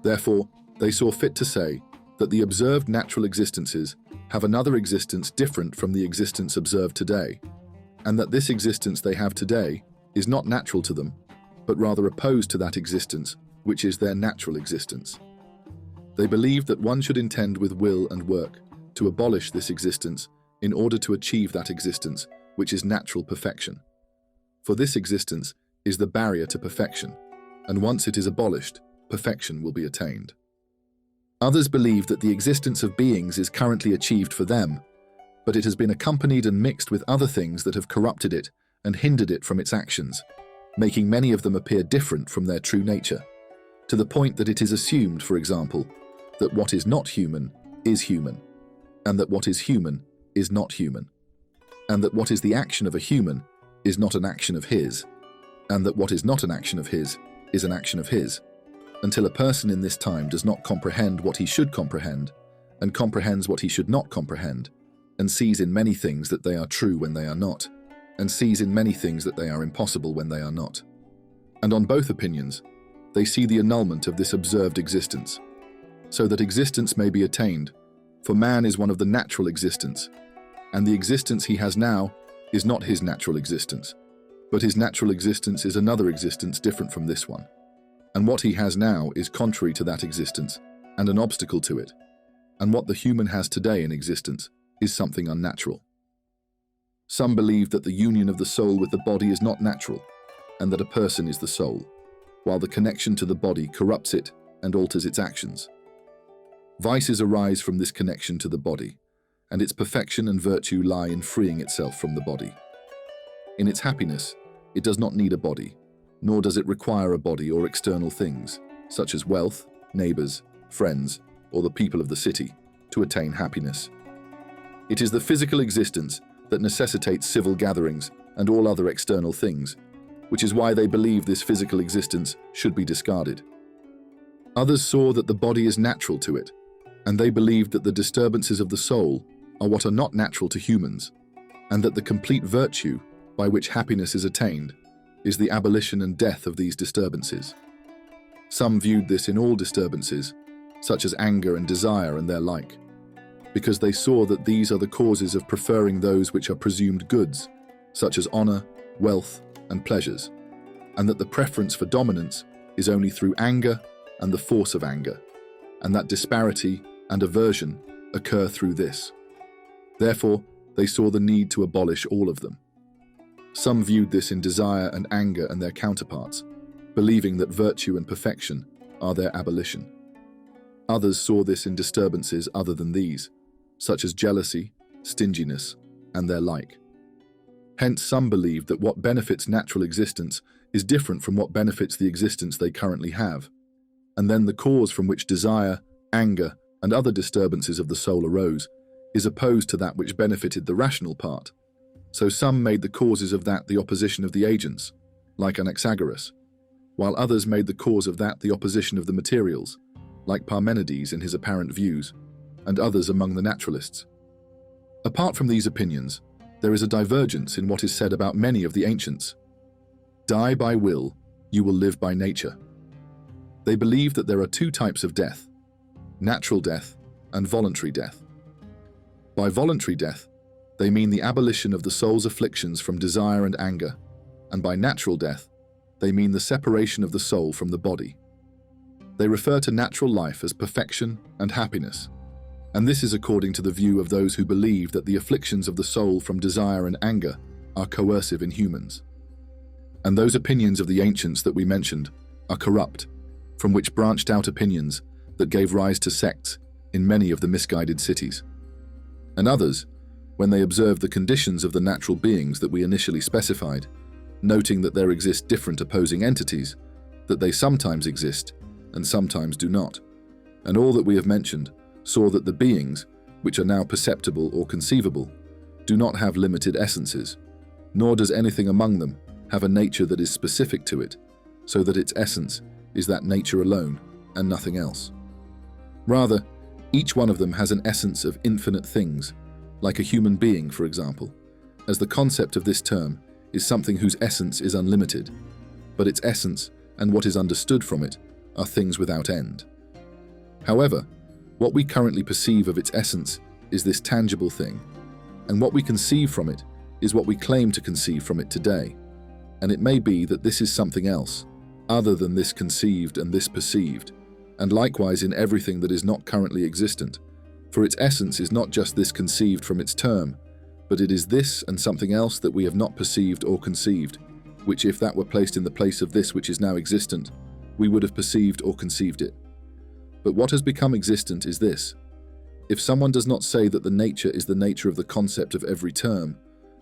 B: Therefore, they saw fit to say that the observed natural existences have another existence different from the existence observed today, and that this existence they have today is not natural to them, but rather opposed to that existence which is their natural existence. They believe that one should intend with will and work to abolish this existence in order to achieve that existence which is natural perfection. For this existence is the barrier to perfection, and once it is abolished, perfection will be attained. Others believe that the existence of beings is currently achieved for them, but it has been accompanied and mixed with other things that have corrupted it and hindered it from its actions, making many of them appear different from their true nature, to the point that it is assumed, for example, that what is not human is human, and that what is human is not human, and that what is the action of a human is not an action of his, and that what is not an action of his is an action of his, until a person in this time does not comprehend what he should comprehend, and comprehends what he should not comprehend, and sees in many things that they are true when they are not, and sees in many things that they are impossible when they are not. And on both opinions, they see the annulment of this observed existence, so that existence may be attained, for man is one of the natural existence, and the existence he has now is not his natural existence, but his natural existence is another existence different from this one, and what he has now is contrary to that existence and an obstacle to it, and what the human has today in existence is something unnatural. Some believe that the union of the soul with the body is not natural, and that a person is the soul, while the connection to the body corrupts it and alters its actions. Vices arise from this connection to the body, and its perfection and virtue lie in freeing itself from the body. In its happiness, it does not need a body, nor does it require a body or external things, such as wealth, neighbors, friends, or the people of the city, to attain happiness. It is the physical existence that necessitates civil gatherings and all other external things, which is why they believe this physical existence should be discarded. Others saw that the body is natural to it, and they believed that the disturbances of the soul are what are not natural to humans, and that the complete virtue by which happiness is attained is the abolition and death of these disturbances. Some viewed this in all disturbances, such as anger and desire and their like, because they saw that these are the causes of preferring those which are presumed goods, such as honor, wealth, and pleasures, and that the preference for dominance is only through anger and the force of anger, and that disparity and aversion occur through this. Therefore, they saw the need to abolish all of them. Some viewed this in desire and anger and their counterparts, believing that virtue and perfection are their abolition. Others saw this in disturbances other than these, such as jealousy, stinginess, and their like. Hence, some believed that what benefits natural existence is different from what benefits the existence they currently have, and then the cause from which desire, anger, and other disturbances of the soul arose is opposed to that which benefited the rational part. So some made the causes of that the opposition of the agents, like Anaxagoras, while others made the cause of that the opposition of the materials, like Parmenides in his apparent views, and others among the naturalists. Apart from these opinions, there is a divergence in what is said about many of the ancients. Die by will, you will live by nature. They believe that there are two types of death, natural death and voluntary death. By voluntary death, they mean the abolition of the soul's afflictions from desire and anger, and by natural death, they mean the separation of the soul from the body. They refer to natural life as perfection and happiness, and this is according to the view of those who believe that the afflictions of the soul from desire and anger are coercive in humans. And those opinions of the ancients that we mentioned are corrupt, from which branched out opinions that gave rise to sects in many of the misguided cities. And others, when they observed the conditions of the natural beings that we initially specified, noting that there exist different opposing entities, that they sometimes exist and sometimes do not, and all that we have mentioned, saw that the beings, which are now perceptible or conceivable, do not have limited essences, nor does anything among them have a nature that is specific to it, so that its essence is that nature alone and nothing else. Rather, each one of them has an essence of infinite things, like a human being, for example, as the concept of this term is something whose essence is unlimited, but its essence and what is understood from it are things without end. However, what we currently perceive of its essence is this tangible thing, and what we conceive from it is what we claim to conceive from it today, and it may be that this is something else, other than this conceived and this perceived, and likewise in everything that is not currently existent, for its essence is not just this conceived from its term, but it is this and something else that we have not perceived or conceived, which if that were placed in the place of this which is now existent, we would have perceived or conceived it. But what has become existent is this. If someone does not say that the nature is the nature of the concept of every term,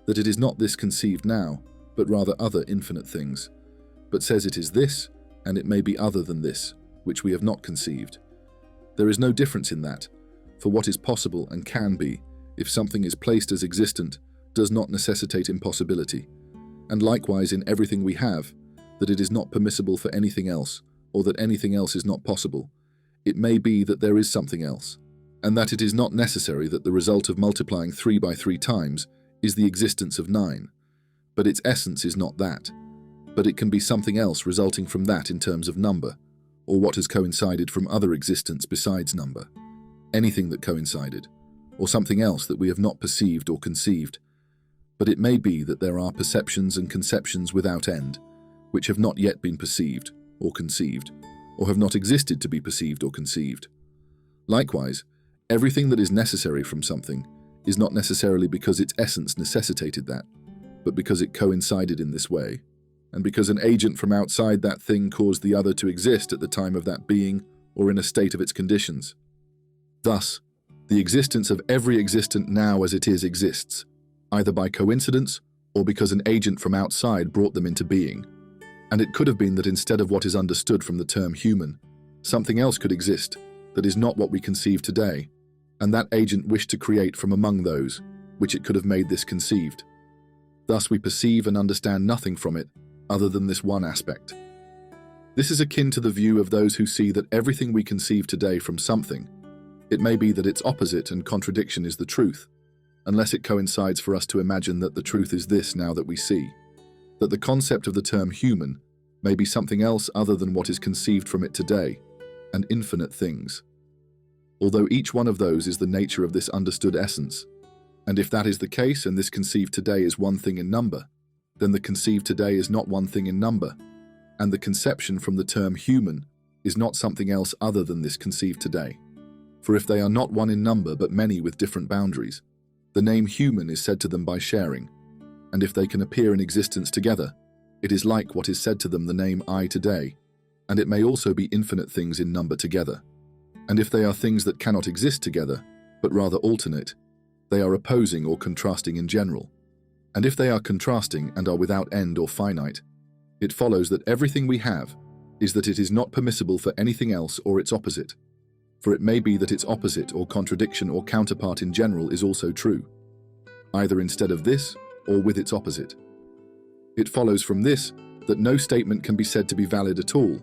B: that it is not this conceived now, but rather other infinite things, but says it is this, and it may be other than this, which we have not conceived. There is no difference in that, for what is possible and can be, if something is placed as existent, does not necessitate impossibility, and likewise in everything we have, that it is not permissible for anything else, or that anything else is not possible. It may be that there is something else, and that it is not necessary that the result of multiplying 3 by 3 times is the existence of 9, but its essence is not that, but it can be something else resulting from that in terms of number, or what has coincided from other existence besides number, anything that coincided, or something else that we have not perceived or conceived. But it may be that there are perceptions and conceptions without end, which have not yet been perceived or conceived, or have not existed to be perceived or conceived. Likewise, everything that is necessary from something is not necessarily because its essence necessitated that, but because it coincided in this way, and because an agent from outside that thing caused the other to exist at the time of that being or in a state of its conditions. Thus, the existence of every existent now as it is exists, either by coincidence or because an agent from outside brought them into being. And it could have been that instead of what is understood from the term human, something else could exist that is not what we conceive today, and that agent wished to create from among those which it could have made this conceived. Thus we perceive and understand nothing from it other than this one aspect. This is akin to the view of those who see that everything we conceive today from something, it may be that its opposite and contradiction is the truth, unless it coincides for us to imagine that the truth is this now that we see, that the concept of the term human may be something else other than what is conceived from it today, and infinite things. Although each one of those is the nature of this understood essence, and if that is the case and this conceived today is one thing in number, then the conceived today is not one thing in number, and the conception from the term human is not something else other than this conceived today. For if they are not one in number but many with different boundaries, the name human is said to them by sharing, and if they can appear in existence together, it is like what is said to them the name I today, and it may also be infinite things in number together. And if they are things that cannot exist together, but rather alternate, they are opposing or contrasting in general. And if they are contrasting and are without end or finite, it follows that everything we have is that it is not permissible for anything else or its opposite. For it may be that its opposite or contradiction or counterpart in general is also true, either instead of this or with its opposite. It follows from this that no statement can be said to be valid at all,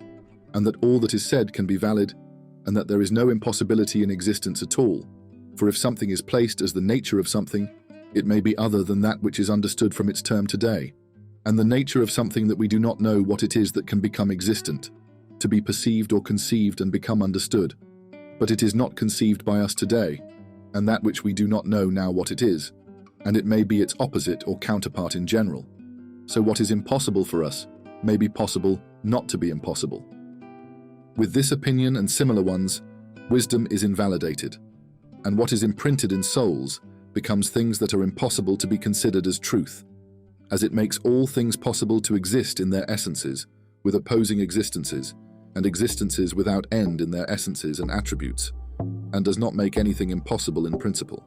B: and that all that is said can be valid, and that there is no impossibility in existence at all. For if something is placed as the nature of something, it may be other than that which is understood from its term today, and the nature of something that we do not know what it is that can become existent, to be perceived or conceived and become understood. But it is not conceived by us today, and that which we do not know now what it is, and it may be its opposite or counterpart in general. So what is impossible for us may be possible not to be impossible. With this opinion and similar ones, wisdom is invalidated, and what is imprinted in souls becomes things that are impossible to be considered as truth, as it makes all things possible to exist in their essences, with opposing existences, and existences without end in their essences and attributes, and does not make anything impossible in principle.